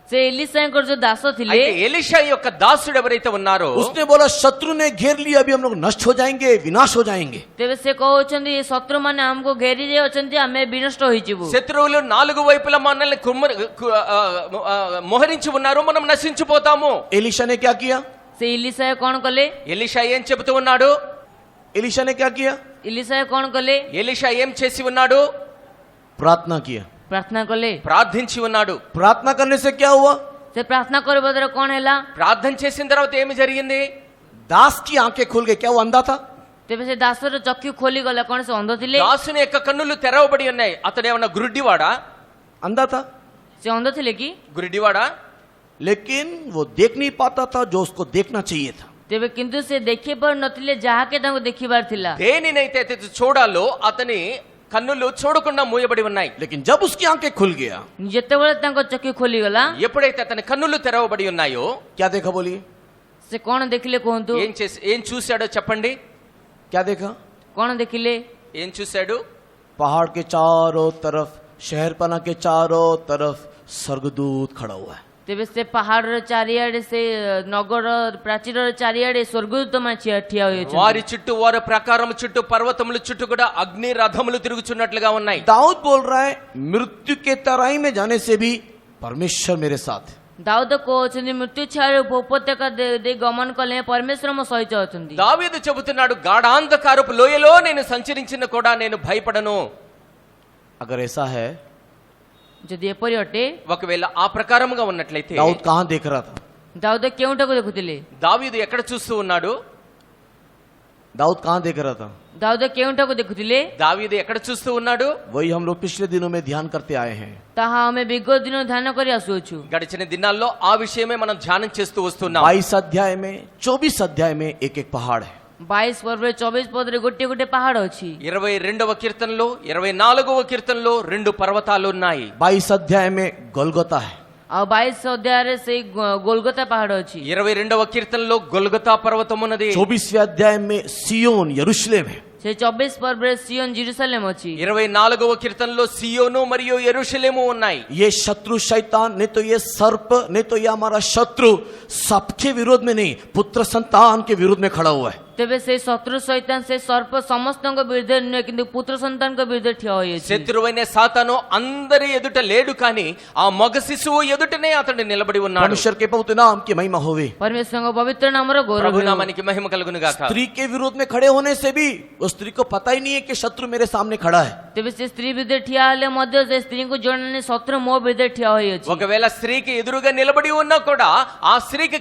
ସେ ଏଲିସାଙ୍କର ଯୋଉ ଦାସ ଥିଲେ అయితే ఎలీషా యొక్క దాసుడు ఎవరైతే ఉన్నారో उसने बोला शत्रु ने घेर लिया, अभी हम लोग नष्ट हो जाएंगे, विनाश हो जाएंगे। ତେବେ ସେ କହୁଛନ୍ତି ଶତ୍ରୁମାନେ ଆମକୁ ଘେରି ଯାଇଅଛନ୍ତି, ଆମେ ବିନଷ୍ଟ ହୋଇଯିବୁ। శత్రువులు నాలుగు వైపులా మనల్ని మోహరించి ఉన్నారు, మనం నశించిపోతాము। एलिशा ने क्या किया? ସେ ଇଲିଶା କଣ କଲେ? ఎలీషా ఏం చెబుతూ ఉన్నాడు? एलिशा ने क्या किया? ଇଲିଶା କଣ କଲେ? ఎలీషా ఏం చేసి ఉన్నాడు? प्रार्थना किया। ପ୍ରାର୍ଥନା କଲେ। ప్రార్థించి ఉన్నాడు। प्रार्थना करने से क्या हुआ? ସେ ପ୍ରାର୍ଥନା କରିବା ଦ୍ୱାରା କଣ ହେଲା? ప్రార్థన చేసిన తర్వాత ఏమి జరిగింది? दास की आंखें खुल गई। क्या वो अंधा था? ତେବେ ସେ ଦାସର ଚକ୍ଷୁ ଖୋଲିଗଲା। କଣ ସେ ଅନ୍ଧ ଥିଲେ? దాసుని యొక్క కన్నులు తెరవబడి ఉన్నాయి। అతడు ఏమన్నా గురుడివాడా? अंधा था, ସେ ଅନ୍ଧ ଥିଲେ କି? గురుడివాడా? लेकिन वो देख नहीं पाता था जो उसको देखना चाहिए था। ତେବେ କିନ୍ତୁ ସେ ଦେଖି ପାରୁନଥିଲେ ଯାହାକି ତାଙ୍କୁ ଦେଖିବାର ଥିଲା। దేనినైతే అతడు చూడాలో అతని కన్నులు చూడకుండా మూయబడి ఉన్నాయి. लेकिन जब उसकी आंखें खुल गया, ଯେତେବେଳେ ତାଙ୍କ ଚକ୍ଷୁ ଖୋଲିଗଲା ఎప్పుడైతే అతని కన్నులు తెరవబడి ఉన్నాయో क्या देखा बोलिए? ସେ କଣ ଦେଖିଲେ କୁହନ୍ତୁ? ఏం చూశాడో చెప్పండి. क्या देखा? କଣ ଦେଖିଲେ? ఏం చూశాడు? पहाड़ के चारों तरफ, शहरपना के चारों तरफ स्वर्गदूत खड़ा हुआ है. ତେବେ ସେ ପାହାଡର ଚାରିଆଡେ ସେ ନଗର ପ୍ରାଚୀରର ଚାରିଆଡେ ସ୍ୱର୍ଗଦୂତ ମାନେ ଠିଆ ହୋଇଅଛନ୍ତି. వారి చుట్టూ వారి ప్రాకారం చుట్టూ పర్వతముల చుట్టూ కూడా అగ్ని రథములు తిరుగుచున్నట్లుగా ఉన్నాయి. दाऊद बोल रहा है, मृत्यु के तराई में जाने से भी परमेश्वर मेरे साथ है. ଦାଉଦ କହୁଛନ୍ତି ମୃତ୍ୟୁ ଛାୟା ଉପତ୍ୟକା ଦେଇ ଗମନ କଲେ ପରମେଶ୍ୱର ମୋ ସହିତ ଅଛନ୍ତି. దావీదు చెబుతున్నాడు, గాఢాంధకారపు లోయలో నేను సంచరించిన కూడా నేను భయపడను. अगर ऐसा है, ଯଦି ଏପରି ଅଟେ, ఒకవేళ ఆ ప్రకారముగా ఉన్నట్లయితే दाऊद कहां देख रहा था? ଦାଉଦ କେଉଁଟାକୁ ଦେଖୁଥିଲେ? దావీదు ఎక్కడ చూస్తూ ఉన్నాడు? दाऊद कहां देख रहा था? ଦାଉଦ କେଉଁଟାକୁ ଦେଖୁଥିଲେ? దావీదు ఎక్కడ చూస్తూ ఉన్నాడు? वही हम लोग पिछले दिनों में ध्यान करते आए हैं. ତାହା ଆମେ ବିଗତ ଦିନ ଧ୍ୟାନ କରି ଆସୁଅଛୁ. గడిచిన దినాల్లో ఆ విషయమే మనం ధ్యానం చేస్తూ వస్తున్నాం. 22 अध्याय में, 24 अध्याय में एक एक पहाड़ है. 22 ପର୍ବରେ 24 ପଦରେ ଗୋଟିଏ ଗୋଟିଏ ପାହାଡ ଅଛି. 22వ కీర్తనలో 24వ కీర్తనలో 2 పర్వతాలు ఉన్నాయి. 22 अध्याय में गोलगोता है. ଆଉ 22 ଅଧ୍ୟାୟରେ ସେଇ ଗୋଲଗତା ପାହାଡ ଅଛି. 22వ కీర్తనలో గొల్గొతా పర్వతం ఉన్నది. 24वें अध्याय में सियोन यरूशलेम है. ସେ 24 ପର୍ବରେ ସିయోନ ଜେରୁସାଲେମ ଅଛି. 24వ కీర్తనలో సియోను మరియు యెరూషలేము ఉన్నాయి. ये शत्रु शैतान, नहीं तो ये सर्प, नहीं तो ये हमारा शत्रु सबके विरोध में नहीं, पुत्र संतान के विरोध में खड़ा हुआ है. ତେବେ ସେ ଶତ୍ରୁ ସୈତାନ ସେ ସର୍ପ ସମସ୍ତଙ୍କ ବିରୁଦ୍ଧରେ ନୁହେଁ, କିନ୍ତୁ ପୁତ୍ର ସନ୍ତାନଙ୍କ ବିରୁଦ୍ଧରେ ଠିଆ ହୋଇଅଛି. శత్రువైన సాతాను అందరి ఎదుట లేడు, కానీ ఆ మగ శిశువు ఎదుటనే అతడు నిలబడి ఉన్నాడు. परमेश्वर के पवित्र नाम की महिमा होवे. ପରମେଶ୍ୱରଙ୍କ ପବିତ୍ର ନାମର ଗୌରବ ప్రభు ହେଉ. నామానికి మహిమ కలుగును గాక. स्त्री के विरोध में खड़े होने से भी उस स्त्री को पता ही नहीं है कि शत्रु मेरे सामने खड़ा है. ତେବେ ସେ ସ୍ତ୍ରୀ ବିରୁଦ୍ଧରେ ଠିଆ ହେଲେ ମଧ୍ୟ ସେ ସ୍ତ୍ରୀଙ୍କୁ ଜଣାନି ଶତ୍ରୁ ମୋ ବିରୁଦ୍ଧରେ ଠିଆ ହୋଇଅଛି. ఒకవేళ స్త్రీకి ఎదురుగా నిలబడి ఉన్నా కూడా ఆ స్త్రీకి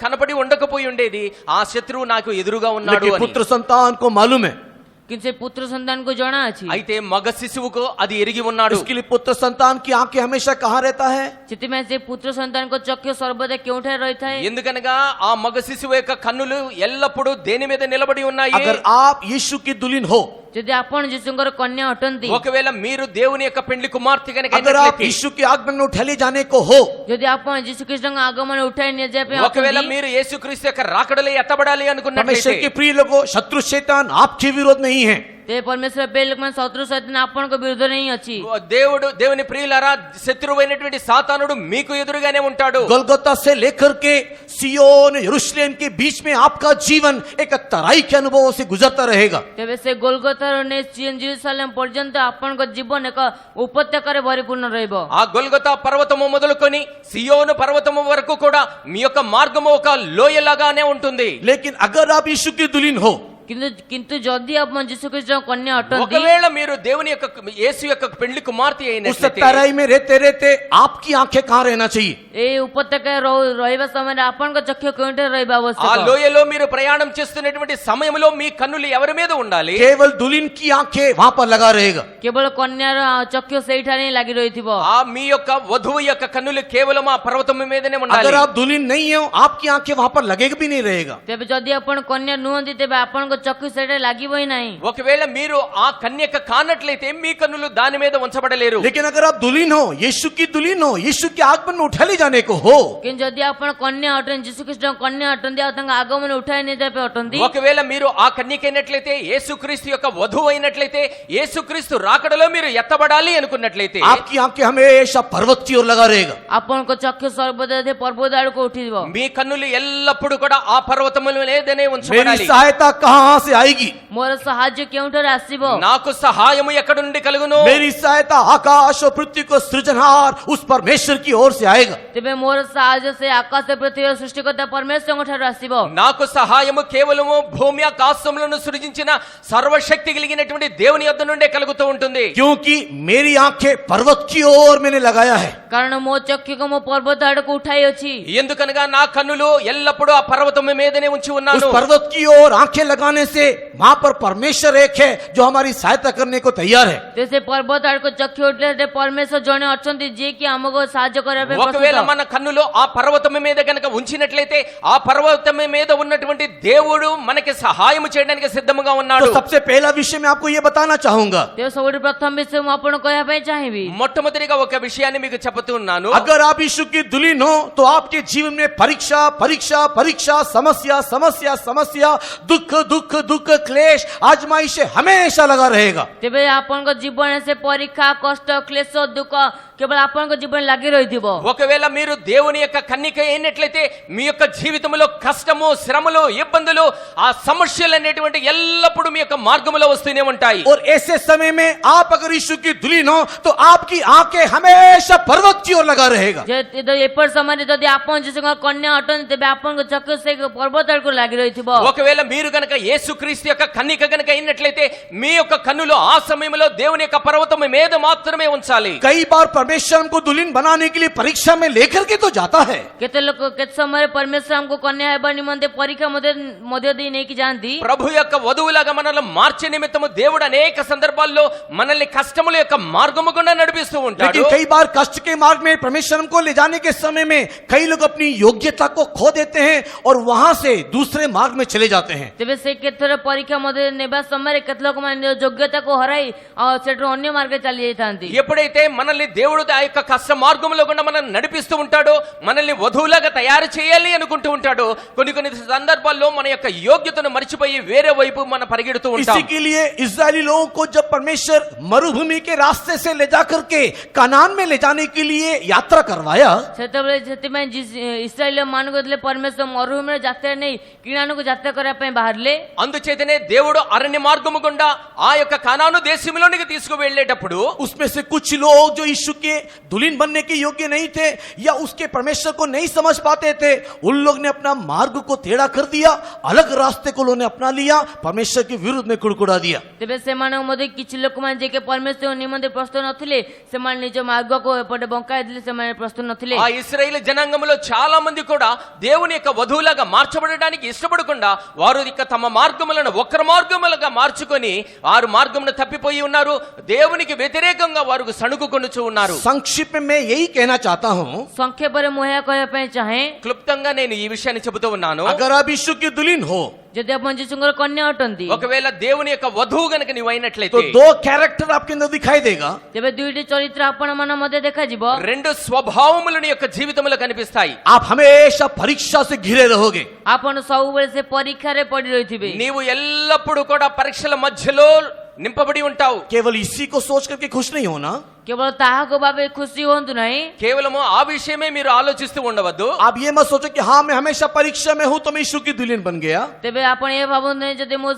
కనపడి ఉండకపోయి ఉండేది, ఆ శత్రువు నాకు ఎదురుగా ఉన్నాడు लेकिन అని. पुत्र संतान को मालूम है. କିନ୍ତୁ ସେ పుତ୍ର ସନ୍ତାନକୁ ଜଣା ଅଛି. అయితే మగ శిశువుకు అది ఎరిగి ఉన్నాడు. इसके लिए पुत्र संतान की आंखें हमेशा कहाँ रहता है? ସେଥିପାଇଁ ସେ పుତ୍ର ସନ୍ତାନଙ୍କ ଚକ୍ଷୁ ସର୍ବଦା କେଉଁଠାରେ ରହିଥାଏ? ఎందుకనగా ఆ మగ శిశువు యొక్క కన్నులు ఎల్లప్పుడూ దేని మీద నిలబడి ఉన్నాయి? अगर आप यीशु की दुल्हन हो, ଯଦି ଆପଣ ଯୀଶୁଙ୍କର କନ୍ୟା ଅଟନ୍ତି, ఒకవేళ మీరు దేవుని యొక్క పెండ్లి కుమార్తె కనుక अगर आप అయినట్లయితే, यीशु के आगमन में उठाले जाने को हो, ଯଦି ଆପଣ ଯୀଶୁଖ୍ରୀଷ୍ଟଙ୍କ ଆଗମନ ଉଠାଇ ନିଆଯିବା ପାଇଁ ఒకవేళ ଅଟନ୍ତି, మీరు యేసుక్రీస్తు యొక్క రాకడలో ఎత్తబడాలి परमेश्वर అనుకున్నట్లయితే, के प्रिय लोगों, शत्रु शैतान आपके विरोध में ही है. ତେବେ ପରମେଶ୍ୱର ପ୍ରିୟ ଲୋକମାନେ ଶତ୍ରୁ ସୈତାନ ଆପଣଙ୍କ ବିରୁଦ୍ଧରେ ହିଁ ଅଛି. దేవుని ప్రియులారా, శత్రువైనటువంటి సాతానుడు మీకు ఎదురుగానే ఉంటాడు. गोलगोता से लेकर के सियोन यरूशलेम के बीच में आपका जीवन एक तराई के अनुभव से गुजरता रहेगा. ତେବେ ସେ ଗୋଲଗଥାରୁ ନେଇ ସିୟୋନ ଜେରୁସାଲେମ ପର୍ଯ୍ୟନ୍ତ ଆପଣଙ୍କ ଜୀବନ ଏକ ଉପତ୍ୟକାରେ ପରିପୂର୍ଣ୍ଣ ରହିବ. ఆ గొల్గొతా పర్వతము మొదలుకొని సియోను పర్వతము వరకు కూడా మీ యొక్క మార్గము ఒక లోయలాగానే ఉంటుంది. लेकिन अगर आप यीशु की दुल्हन हो, କିନ୍ତୁ ଯଦି ଆପଣ ଯୀଶୁଖ୍ରୀଷ୍ଟଙ୍କ କନ୍ୟା ଅଟନ୍ତି, ఒకవేళ మీరు దేవుని యొక్క యేసు యొక్క పెండ్లి కుమార్తె उस అయినట్లయితే, तराई में रहते रहते आपकी आंखें कहाँ रहना चाहिए? এই ଉପତ୍ୟକାରେ ରହିବା ସମୟରେ ଆପଣଙ୍କ ଚକ୍ଷୁ କେଉଁଠାରେ ରହିବା ఆ ଆବଶ୍ୟକ? లోయలో మీరు ప్రయాణం చేస్తున్నటువంటి సమయంలో మీ కన్నులు ఎవరి మీద ఉండాలి? केवल दुल्हन की आंखें वहां पर लगा रहेगा. କେବଳ କନ୍ୟାର ଚକ୍ଷୁ ସେଇଠାରେ ହିଁ ଲାଗି ରହିଥିବ. ఆ మీ యొక్క వధువు యొక్క కన్నులు కేవలం ఆ పర్వతం మీదనే ఉండాలి. अगर आप दुल्हन नहीं हो, आपकी आंखें वहां पर लगेगा भी नहीं रहेगा. ତେବେ ଯଦି ଆପଣ କନ୍ୟା ନୁହନ୍ତି, ତେବେ ଆପଣଙ୍କ ଚକ୍ଷୁ ସେଇଠାରେ ଲାଗିବ ହିଁ ନାହିଁ. ఒకవేళ మీరు ఆ కన్యక కానట్లయితే మీ కన్నులు దాని మీద ఉంచబడలేరు. लेकिन अगर आप दुल्हन हो, यीशु की दुल्हन हो, यीशु के आगमन में उठा ले जाने को हो, କିନ୍ତୁ ଯଦି ଆପଣ କନ୍ୟା ଅଟନ୍ତି, ଯୀଶୁଖ୍ରୀଷ୍ଟଙ୍କ କନ୍ୟା ଅଟନ୍ତି, ଆଉ ତାଙ୍କ ଆଗମନ ଉଠାଇ ନିଆଯିବା ପାଇଁ ଅଟନ୍ତି, ఒకవేళ మీరు ఆ కన్యకైనట్లయితే, యేసుక్రీస్తు యొక్క వధువు అయినట్లయితే, యేసుక్రీస్తు రాకడలో మీరు ఎత్తబడాలి అనుకున్నట్లయితే, आपकी आंखें हमेशा पर्वत की ओर लगा रहेगा. ଆପଣଙ୍କ ଚକ୍ଷୁ ସର୍ବଦା ପର୍ବତ ଆଡକୁ ଉଠିଯିବ. మీ కన్నులు ఎల్లప్పుడూ కూడా ఆ పర్వతముల మీదనే मेरी ఉంచబడాలి. सहायता कहाँ से आएगी? ମୋର ସାହାଯ୍ୟ କେଉଁଠାରୁ ଆସିବ? నాకు సహాయము ఎక్కడ నుండి కలుగును? मेरी सहायता आकाश और पृथ्वी को सृजनहार उस परमेश्वर की ओर से आएगा. ତେବେ ମୋର ସାହାଯ୍ୟ ସେ ଆକାଶ ପୃଥିବୀର ସୃଷ୍ଟିକର୍ତ୍ତା పరమేశ్వరଙ୍କ ଠାରୁ ଆସିବ. నాకు సహాయము కేవలము భూమి ఆకాశములను సృజించిన సర్వశక్తి కలిగినటువంటి దేవుని యొద్ద నుండే కలుగుతూ ఉంటుంది. क्योंकि मेरी आंखें पर्वत की ओर मैंने लगाया है. କାରଣ ମୋ ଚକ୍ଷୁକୁ ମୋ ପର୍ବତ ଆଡକୁ ଉଠାଇ ଅଛି. ఎందుకనగా నా కన్నులు ఎల్లప్పుడూ ఆ పర్వతం మీదనే ఉంచి उस ఉన్నాను. पर्वत की ओर आंखें लगाने जाने से वहां पर परमेश्वर एक है जो हमारी सहायता करने को तैयार है। त्यसै पर्वत आडको चक्की उठ्ले परमेश्वर जणे अछन्ति जे कि आमको साहाय्य गरे ఒకవేళ మన కన్నులో ఆ పర్వతం మీద గనక ఉంచినట్లయితే ఆ పర్వతం మీద ఉన్నటువంటి దేవుడు మనకి సహాయం చేయడానికి సిద్ధంగా ఉన్నాడు। तो सबसे पहला विषय मैं आपको ये बताना चाहूंगा, त्यो सबैठु प्रथम विषय म आपन कहया पई चाहिबी। మొట్టమొదటిగా ఒక విషయాన్ని మీకు చెబుతున్నాను। अगर आप यीशु की दुल्हन हो तो आपके जीवन में परीक्षा परीक्षा परीक्षा, समस्या समस्या समस्या, दुख दुख दुख, क्लेश, आजमाइश हमेशा लगा रहेगा। तेबे आपनको जीवन से परीक्षा कष्ट क्लेश दुख केवल आपनको जीवन लागि रहिथिबो। ఒకవేళ మీరు దేవుని యొక్క కన్నిక అయినట్లయితే మీ యొక్క జీవితంలో కష్టము శ్రమలు ఇబ్బందులు ఆ సమస్యలు అనేటువంటి ఎల్లప్పుడూ మీ యొక్క మార్గంలో వస్తూనే ఉంటాయి। और ऐसे समय में आप अगर यीशु की दुल्हन हो तो आपकी आंखें हमेशा पर्वत की ओर लगा रहेगा। जे एपर समय जदि आपन जिसको कन्या अटन तेबे आपनको चक्क से पर्वत आडको लागि रहिथिबो। ఒకవేళ మీరు గనక యేసుక్రీస్తు యొక్క కన్నిక గనక అయినట్లయితే మీ యొక్క కన్నులు ఆ సమయంలో దేవుని యొక్క పర్వతం మీద మాత్రమే ఉంచాలి। कई बार परमेश्वर हमको दुल्हन बनाने के लिए परीक्षा में लेकर के तो जाता है, केते लोक केते समय परमेश्वर हमको कन्या हेबा निमंते परीक्षा मध्य दी नेकी जानती। ప్రభు యొక్క వధువులాగా మనల్ని మార్చే నిమిత్తము దేవుడు అనేక సందర్భాల్లో మనల్ని కష్టముల యొక్క మార్గము గుండా నడిపిస్తూ ఉంటాడు। लेकिन कई बार कष्ट के मार्ग में परमेश्वर हमको ले जाने के समय में कई लोग अपनी योग्यता को खो देते हैं और वहां से दूसरे मार्ग में चले जाते हैं। तेबे से केतර परीक्षा मध्य नेबा समय केते लोक मन योग्यता को हराई सेठु अन्य मार्ग चली जातांती। ఎప్పుడైతే మనల్ని దేవుడు ఆ యొక్క కష్ట మార్గంలో గుండా మనల్ని నడిపిస్తూ ఉంటాడో మనల్ని వధువులాగా తయారు చేయాలి అనుకుంటూ ఉంటాడో కొన్ని కొన్ని సందర్భాల్లో మన యొక్క యోగ్యతను మర్చిపోయి వేరే వైపు మనం పరిగెడుతూ ఉంటాం। इसी के लिए इस्राएली लोगों को जब परमेश्वर मरुभूमि के रास्ते से ले जा करके कनान में ले जाने के लिए यात्रा करवाया, सेतबेले सेतिमै इस्राएल मानुगदले परमेश्वर मरुभूमि रे यात्रा नै किनानको यात्रा करा पई बाहरले। అందుచేతనే దేవుడు అరణ్య మార్గము గుండా ఆ యొక్క కనాను దేశంలోనికి తీసుకువెళ్ళేటప్పుడు उसमें से कुछ लोग जो यीशु के दुल्हन बनने के योग्य नहीं थे या उसके परमेश्वर को नहीं समझ पाते थे, उन लोग ने अपना मार्ग को टेढ़ा कर दिया, अलग रास्ते को उन्होंने अपना लिया, परमेश्वर के विरुद्ध में कुड़कुड़ा दिया। तेबे सेमानक मध्ये किछि लोक मान जे के परमेश्वर निमंते प्रस्तुत नथिले सेमान निज मार्ग को एपटे बंकाय दिले सेमान प्रस्तुत नथिले। ఆ ఇశ్రాయేలు జనాంగంలో చాలా మంది కూడా దేవుని యొక్క వధువులాగా మార్చబడడానికి ఇష్టపడకుండా వారు ఇక తమ మార్గములను వక్ర మార్గములుగా మార్చుకొని వారు మార్గమును తప్పిపోయి ఉన్నారు। దేవునికి వ్యతిరేకంగా వారు సణుగుకొనుచు ఉన్నారు। संक्षिप्त में मैं यही कहना चाहता हूँ, संक्षेप रे मोया कहया पई चाहे క్లుప్తంగా నేను ఈ విషయాన్ని చెబుతూ ఉన్నాను। अगर आप यीशु की दुल्हन हो जदि आपण जिसुंगर कन्या अटंती ఒకవేళ దేవుని యొక్క వధువు గనుక నీవు तो అయినట్లయితే दो कैरेक्टर आपके अंदर दिखाई देगा। तेबे दुईटी चरित्र आपण मन मध्ये देखा जिवो। రెండు స్వభావములు నీ యొక్క జీవితంలో కనిపిస్తాయి। आप हमेशा परीक्षा से घिरे रहोगे। आपण सबुबेले से परीक्षा रे पड़ी रहिथिबे। నీవు ఎల్లప్పుడూ కూడా పరీక్షల మధ్యలో నింపబడి ఉంటావు। केवल इसी को सोच करके खुश नहीं होना, केवल ताहाको बाबे खुशी होंतु नहीं। కేవలము ఆ విషయమే మీరు ఆలోచిస్తూ ఉండవద్దు। आप ये मत सोचो कि हाँ मैं हमेशा परीक्षा में हूं तो मैं यीशु की दुल्हन बन गया। तेबे आपण ए भाबन नहीं जदि मो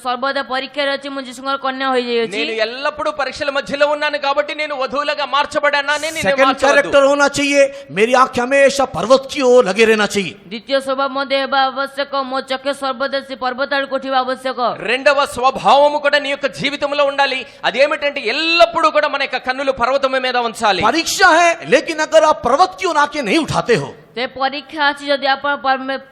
सर्वदा परीक्षा रे अछि मु जिसुंगर कन्या होई जाई अछि। నేను ఎల్లప్పుడూ పరీక్షల మధ్యలో ఉన్నాను కాబట్టి నేను వధువులుగా మార్చబడానని నేను सेकंड మార్చవద్దు। कैरेक्टर होना चाहिए, मेरी आंखें हमेशा पर्वत की ओर लगे रहना चाहिए। द्वितीय स्वभाव मध्ये हेबा आवश्यक मो चक्के सर्वदा से पर्वत आड़ कोठिबा आवश्यक। రెండవ స్వభావము కూడా నీ యొక్క జీవితంలో ఉండాలి। అదేమిటంటే ఎల్లప్పుడూ కూడా మన యొక్క కన్నులు పర్వతం మీద ఉంచాలి। परीक्षा है, लेकिन अगर आप पर्वत की ओर आंखें नहीं उठाते हो, ते परीक्षा अछि जदि आपण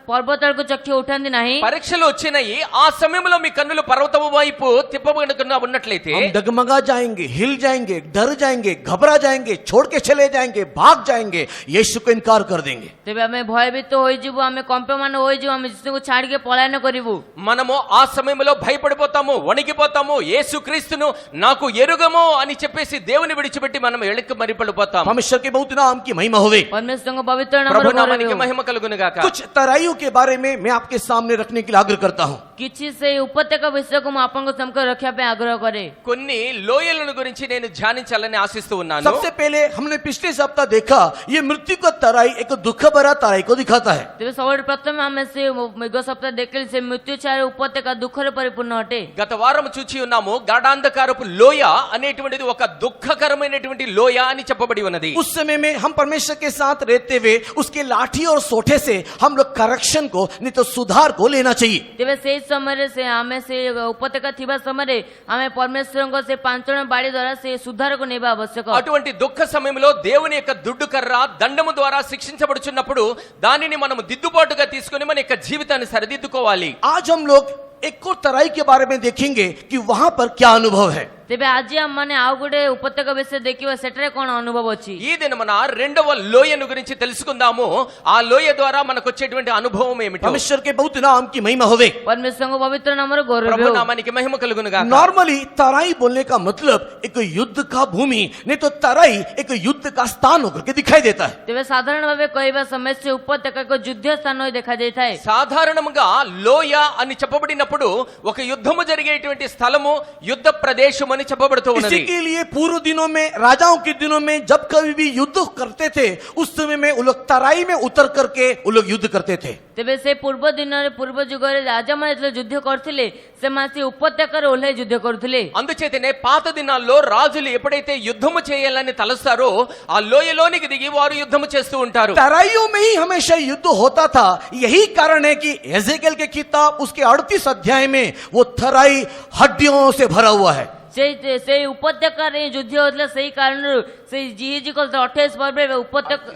पर्वत आड़ को चक्के उठांदी नाही। పరీక్షలు వచ్చినాయి ఆ సమయంలో మీ కన్నులు పర్వతము వైపు తిప్పబడుకున్నా ఉన్నట్లయితే हम डगमगा जाएंगे, हिल जाएंगे, डर जाएंगे, घबरा जाएंगे, छोड़ के चले जाएंगे, भाग जाएंगे, यीशु को इनकार कर देंगे। तेबे आमे भयभीत होई जिवु, आमे कंपमान होई जिवु, आमे जिसको छाड़ के पलायन करिवु। మనము ఆ సమయంలో భయపడిపోతాము, వణికిపోతాము, యేసుక్రీస్తును నాకు ఎరుగము అని చెప్పేసి దేవుని విడిచిపెట్టి మనం ఎళ్ళకి మరిపడిపోతాం। परमेश्वर के बहुत नाम की महिमा होवे। परमेश्वर को पवित्र नाम ప్రభు रे నామానికి गौरव। మహిమ కలుగును గాక। कुछ तराइयों के बारे में मैं आपके सामने रखने के लिए आग्रह करता हूँ। किछि से उपत्यका विषय को आपण को समक रखिया पे आग्रह करे। కొన్ని లోయలను గురించి నేను ధ్యానించాలని ఆశిస్తూ ఉన్నాను। सबसे पहले हमने पिछले सप्ताह देखा, ये मृत्यु का तराई एक दुख भरा तराई को दिखाता है। तेबे सबसे प्रथम हमें से मेघ सप्ताह देखल से मृत्यु छाया उपत्यका दुख रे परिपूर्ण हटे। గత వారం చూచి ఉన్నాము గాఢాంధకారపు లోయ అనేటువంటిది ఒక దుఃఖకరమైనటువంటి లోయ అని చెప్పబడి ఉన్నది। उस समय में हम परमेश्वर के साथ रहते हुए उसके लाठी और सोठे से हम लोग करेक्शन को नहीं तो सुधार को लेना चाहिए। तेबे से समय रे से हमें से उपत्यका थिबा समय रे हमें परमेश्वर को से पांचण बाड़ी द्वारा से सुधार को नेबा आवश्यक। అటువంటి దుఃఖ సమయంలో దేవుని యొక్క దుడ్డు కర్ర దండము ద్వారా శిక్షించబడుచున్నప్పుడు దానిని మనం దిద్దుబాటుగా తీసుకొని మన యొక్క జీవితాన్ని సరిదిద్దుకోవాలి। आज हम लोग एक और तराई के बारे में देखेंगे कि वहां पर क्या अनुभव है। ତେବେ ଆଜି ଆମମାନେ ଆଉ ଗୋଟେ ଉପତ୍ୟକା ବିଷୟ ଦେଖିବା, ସେଠାରେ କଣ ଅନୁଭବ ଅଛି। ఈ దినమున రెండవ లోయను గురించి తెలుసుకుందాము. ఆ లోయ ద్వారా మనకు వచ్చేటువంటి అనుభవం ఏమిటి? परमेश्वर के बहुत नाम की महिमा होवे। परमेश्वरଙ୍କ ପବିତ୍ର ନାମର ଗୌରବ ప్రభు ହେଉ। నామానికి మహిమ కలుగును గాక. नॉर्मली तराई बोलने का मतलब एक युद्ध का भूमि, नहीं तो तराई एक युद्ध का स्थान होकर के दिखाई देता है। ତେବେ ସାଧାରଣ ଭାବେ କହିବା ସମୟରେ ସେ ଉପତ୍ୟକା ଏକ ଯୁଦ୍ଧ ସ୍ଥାନ ହୋଇ ଦେଖାଯାଇଥାଏ। సాధారణంగా లోయ అని చెప్పబడినప్పుడు ఒక యుద్ధము జరిగేటువంటి స్థలము, యుద్ధ ప్రదేశం అని చెప్పబడుతూ ఉన్నది. इसी के लिए पूर्व दिनों में, राजाओं के दिनों में जब कभी भी युद्ध करते थे, उस समय में वो लोग तराई में उतर करके वो लोग युद्ध करते थे। ତେବେ ସେ ପୂର୍ବ ଦିନରେ, ପୂର୍ବ ଯୁଗରେ ରାଜାମାନେ ଯେତେବେଳେ ଯୁଦ୍ଧ କରୁଥିଲେ, ସେମାନେ ସେ ଉପତ୍ୟକାରେ ଓହ୍ଲାଇ ଯୁଦ୍ଧ କରୁଥିଲେ। అందుచేతనే పాత దినాల్లో రాజులు ఎప్పుడైతే యుద్ధము చేయాలని తలస్తారో ఆ లోయలోనికి దిగి వారు యుద్ధము చేస్తూ ఉంటారు. तराइयों में ही हमेशा युद्ध होता था। यही कारण है कि एजेकेल के किताब उसके 38 अध्याय में वो तराई हड्डियों से भरा हुआ है। ସେଇ ଉପତ୍ୟକାରେ ଯୁଦ୍ଧ ହେଉଥିଲା। ସେଇ କାରଣରୁ ସେଇ ଜିହିଜିକଲ 28 ପର୍ବରେ ଉପତ୍ୟକା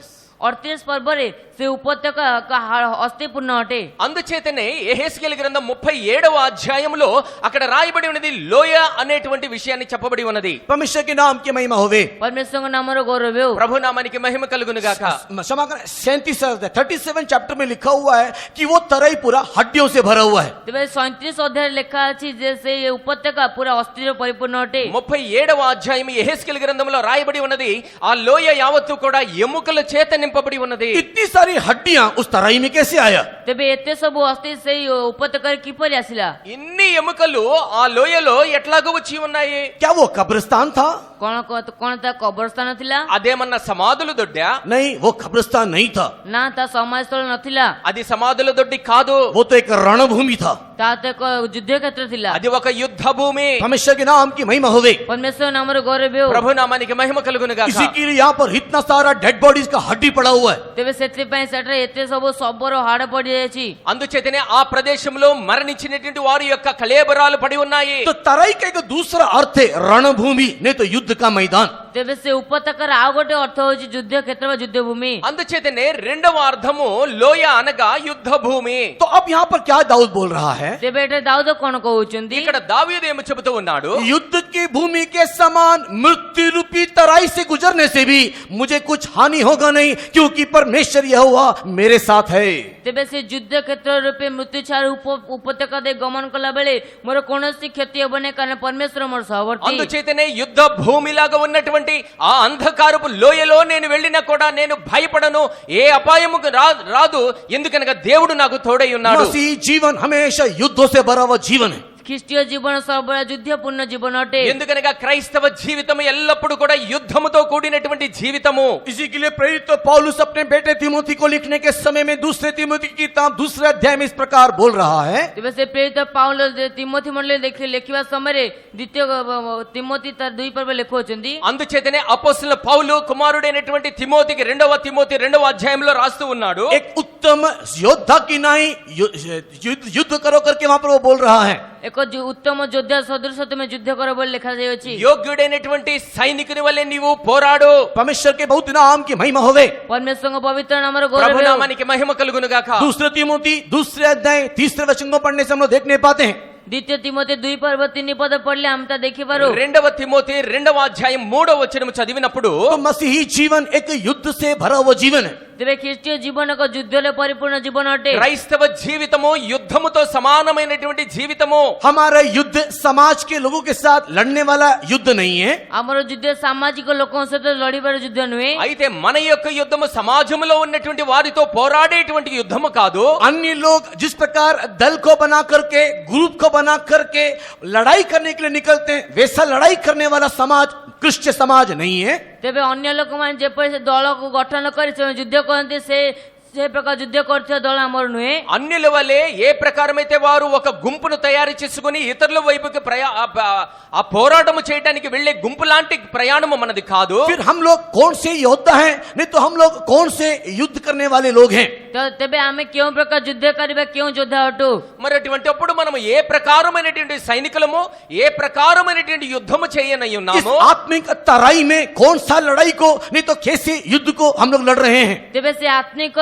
38 ପର୍ବରେ ସେ ଉପତ୍ୟକା ଅସ୍ଥିପୂର୍ଣ୍ଣ ଅଟେ। అందుచేతనే యెహెజ్కేలు గ్రంథం 37వ అధ్యాయంలో అక్కడ రాయబడి ఉన్నది లోయ అనేటువంటి విషయాన్ని చెప్పబడి ఉన్నది. परमेश्वर के नाम की महिमा होवे। परमेश्वरଙ୍କ नामର ଗୌରବ ହେଉ। ప్రభు నామానికి మహిమ కలుగును గాక. क्षमा करें, 37 चैप्टर में लिखा हुआ है कि वो तराई पूरा हड्डियों से भरा हुआ है। ତେବେ 37 ଅଧ୍ୟାୟରେ ଲେଖା ଅଛି ଯେ ସେ ଉପତ୍ୟକା ପୁରା ଅସ୍ଥିର ପରିପୂର୍ଣ୍ଣ ଅଟେ। 37వ అధ్యాయం యెహెజ్కేలు గ్రంథంలో రాయబడి ఉన్నది ఆ లోయ యావత్తు కూడా ఎముకల చేత నింపబడి ఉన్నది. इतनी सारी हड्डियां उस तराई में कैसे आया? ତେବେ ଏତେ ସବୁ ଅସ୍ଥି ସେଇ ଉପତ୍ୟକାରେ କିପରି ଆସିଲା? ఇన్ని ఎముకలు ఆ లోయలో ఎట్లాగో వచ్చి ఉన్నాయి? क्या वो कब्रिस्तान था? କଣ ତା କବରସ୍ଥାନ ଥିଲା? అదేమన్నా సమాధుల దొడ్డా? नहीं, वो कब्रिस्तान नहीं था। ନା ତା ସମାଜସ୍ଥଳ ନଥିଲା। అది సమాధుల దొడ్డి కాదు. वो तो एक रणभूमि था। ତା ତ ଏକ ଯୁଦ୍ଧ କ୍ଷେତ୍ର ଥିଲା। అది ఒక యుద్ధ భూమి. परमेश्वर के नाम की महिमा होवे। परमेश्वर नामର ଗୌରବ ହେଉ। ప్రభు నామానికి మహిమ కలుగును గాక. इसी के लिए यहाँ पर इतना सारा डेड बॉडीज का हड्डी पड़ा हुआ है। ତେବେ ସେଥିପାଇଁ ସେଠାରେ ଏତେ ସବୁ ଶବର ହାଡ଼ ପଡିଯାଇଛି। అందుచేతనే ఆ ప్రదేశంలో మరణించినటువంటి వారి యొక్క కళేబరాలు పడి ఉన్నాయి. तो तराई का एक दूसरा अर्थ है रणभूमि, नहीं तो युद्ध का मैदान। ତେବେ ସେ ଉପତ୍ୟକାର ଆଉ ଗୋଟେ ଅର୍ଥ ହେଉଛି ଯୁଦ୍ଧ କ୍ଷେତ୍ର ବା ଯୁଦ୍ଧ ଭୂମି। అందుచేతనే రెండవ అర్థము లోయ అనగా యుద్ధ భూమి. तो अब यहाँ पर क्या दाऊद बोल रहा है? ତେବେ ଏଠାରେ ଦାଉଦ କଣ କହୁଛନ୍ତି? ఇక్కడ దావీదు ఏమి చెబుతూ ఉన్నాడు? युद्ध की भूमि के समान मृत्यु रूपी तराई से गुजरने से भी मुझे कुछ हानि होगा नहीं, क्योंकि परमेश्वर यहोवा मेरे साथ है। ତେବେ ସେ ଯୁଦ୍ଧ କ୍ଷେତ୍ର ରୂପେ ମୃତ୍ୟୁଛାର ଉପତ୍ୟକା ଦେଇ ଗମନ କଲା ବେଳେ ମୋର କୌଣସି କ୍ଷତି ହେବ ନାହିଁ, କାରଣ ପରମେଶ୍ୱର ମୋର ସହବର୍ତ୍ତୀ। అందుచేతనే యుద్ధ భూమిలాగా ఉన్నటువంటి ఆ అంధకారపు లోయలో నేను వెళ్ళినా కూడా నేను భయపడను, ఏ అపాయము రాదు, ఎందుకనగా దేవుడు నాకు తోడై ఉన్నాడు. मसीह जीवन हमेशा युद्धों से भरा हुआ जीवन है। ଖ୍ରୀଷ୍ଟୀୟ ଜୀବନ ସର୍ବଦା ଯୁଦ୍ଧପୂର୍ଣ୍ଣ ଜୀବନ ଅଟେ। ఎందుకనగా క్రైస్తవ జీవితం ఎల్లప్పుడూ కూడా యుద్ధముతో కూడినటువంటి జీవితము. इसी के लिए प्रेरित पौलुस अपने बेटे तिमोथी को लिखने के समय में दूसरे तिमोथी की किताब 2 अध्याय में इस प्रकार बोल रहा है। ତେବେ ସେ ପ୍ରେରିତ ପାଉଲ ତିମୋଥୀ ମଣ୍ଡଳୀ ଲେଖିବା ସମୟରେ ଦ୍ୱିତୀୟ ତିମୋଥୀ ତାର 2 ପର୍ବ ଲେଖୁଛନ୍ତି। అందుచేతనే అపోస్తలుల పౌలు కుమారుడైనటువంటి తిమోతికి 2వ తిమోతి 2వ అధ్యాయంలో రాస్తూ ఉన్నాడు. एक उत्तम योद्धा की नाई युद्ध करो करके वहां पर वो बोल रहा है। ଏକ ଉତ୍ତମ ଯୋଦ୍ଧା ସଦୃଶ ତୁମେ ଯୁଦ୍ଧ କର ବୋଲି ଲେଖାଯାଇଅଛି। యోగ్యుడైనటువంటి సైనికుని వలె నీవు పోరాడు. परमेश्वर के बहुत नाम की महिमा होवे। ପରମେଶ୍ୱରଙ୍କ ପବିତ୍ର ନାମର ଗୌରବ ప్రభు ହେଉ। నామానికి మహిమ కలుగును గాక. 2 तिमोथी 2 अध्याय 3 वचन को पढ़ने से हम लोग देख नहीं पाते हैं। ଦ୍ୱିତୀୟ ତିମୋଥୀ 2 ପର୍ବ 3 ପଦ ପଢିଲେ ଆମେ ତା ଦେଖିପାରୁ। 2వ తిమోతి 2వ అధ్యాయం 3వ వచనం చదివినప్పుడు तो मसीही जीवन एक युद्ध से भरा हुआ जीवन है। ତେବେ ଖ୍ରୀଷ୍ଟୀୟ ଜୀବନ ଏକ ଯୁଦ୍ଧରେ ପରିପୂର୍ଣ୍ଣ ଜୀବନ ଅଟେ। క్రైస్తవ జీవితము యుద్ధముతో సమానమైనటువంటి జీవితము. हमारा युद्ध समाज के लोगों के साथ लड़ने वाला युद्ध नहीं है। ଆମର ଯୁଦ୍ଧ ସାମାଜିକ ଲୋକଙ୍କ ସହିତ ଲଢିବାର ଯୁଦ୍ଧ ନୁହେଁ। అయితే మన యొక్క యుద్ధము సమాజంలో ఉన్నటువంటి వారితో పోరాడేటువంటి యుద్ధము కాదు. अन्य लोग जिस प्रकार दल को बना करके, ग्रुप को बना करके लड़ाई करने के लिए निकलते हैं, वैसा लड़ाई करने वाला समाज क्रिश्चियन समाज नहीं है। ତେବେ ଅନ୍ୟ ଲୋକମାନେ ଯେପରି ସେ ଦଳକୁ ଗଠନ କରି ସେମାନେ ଯୁଦ୍ଧ କରନ୍ତି, ସେ ప్రకార యుద్ధ କରୁଥିବା ଦଳ ଆମର ନୁହେଁ। అన్యుల వలె ఏ ప్రకారమైతే వారు ఒక గుంపును తయారు చేసుకుని ఇతరుల వైపుకి ఆ పోరాటము చేయడానికి వెళ్లే గుంపు లాంటి ప్రయాణము మనది కాదు। फिर हम लोग कौन से योद्धा हैं? नहीं तो हम लोग कौन से युद्ध करने वाले लोग हैं? ତେବେ ଆମେ କେଉଁ ପ୍ରକାର ଯୁଦ୍ଧ କରିବା, କେଉଁ ଯୋଦ୍ଧା ଅଟୁ? మరి అటువంటి అప్పుడు మనం ఏ ప్రకారమైనటువంటి సైనికులము, ఏ ప్రకారమైనటువంటి యుద్ధము చేయనై इस ఉన్నాము? आत्मिक तराई में कौन सा लड़ाई को, नहीं तो कैसे युद्ध को हम लोग लड़ रहे हैं? ତେବେ ସେ ଆତ୍ମିକ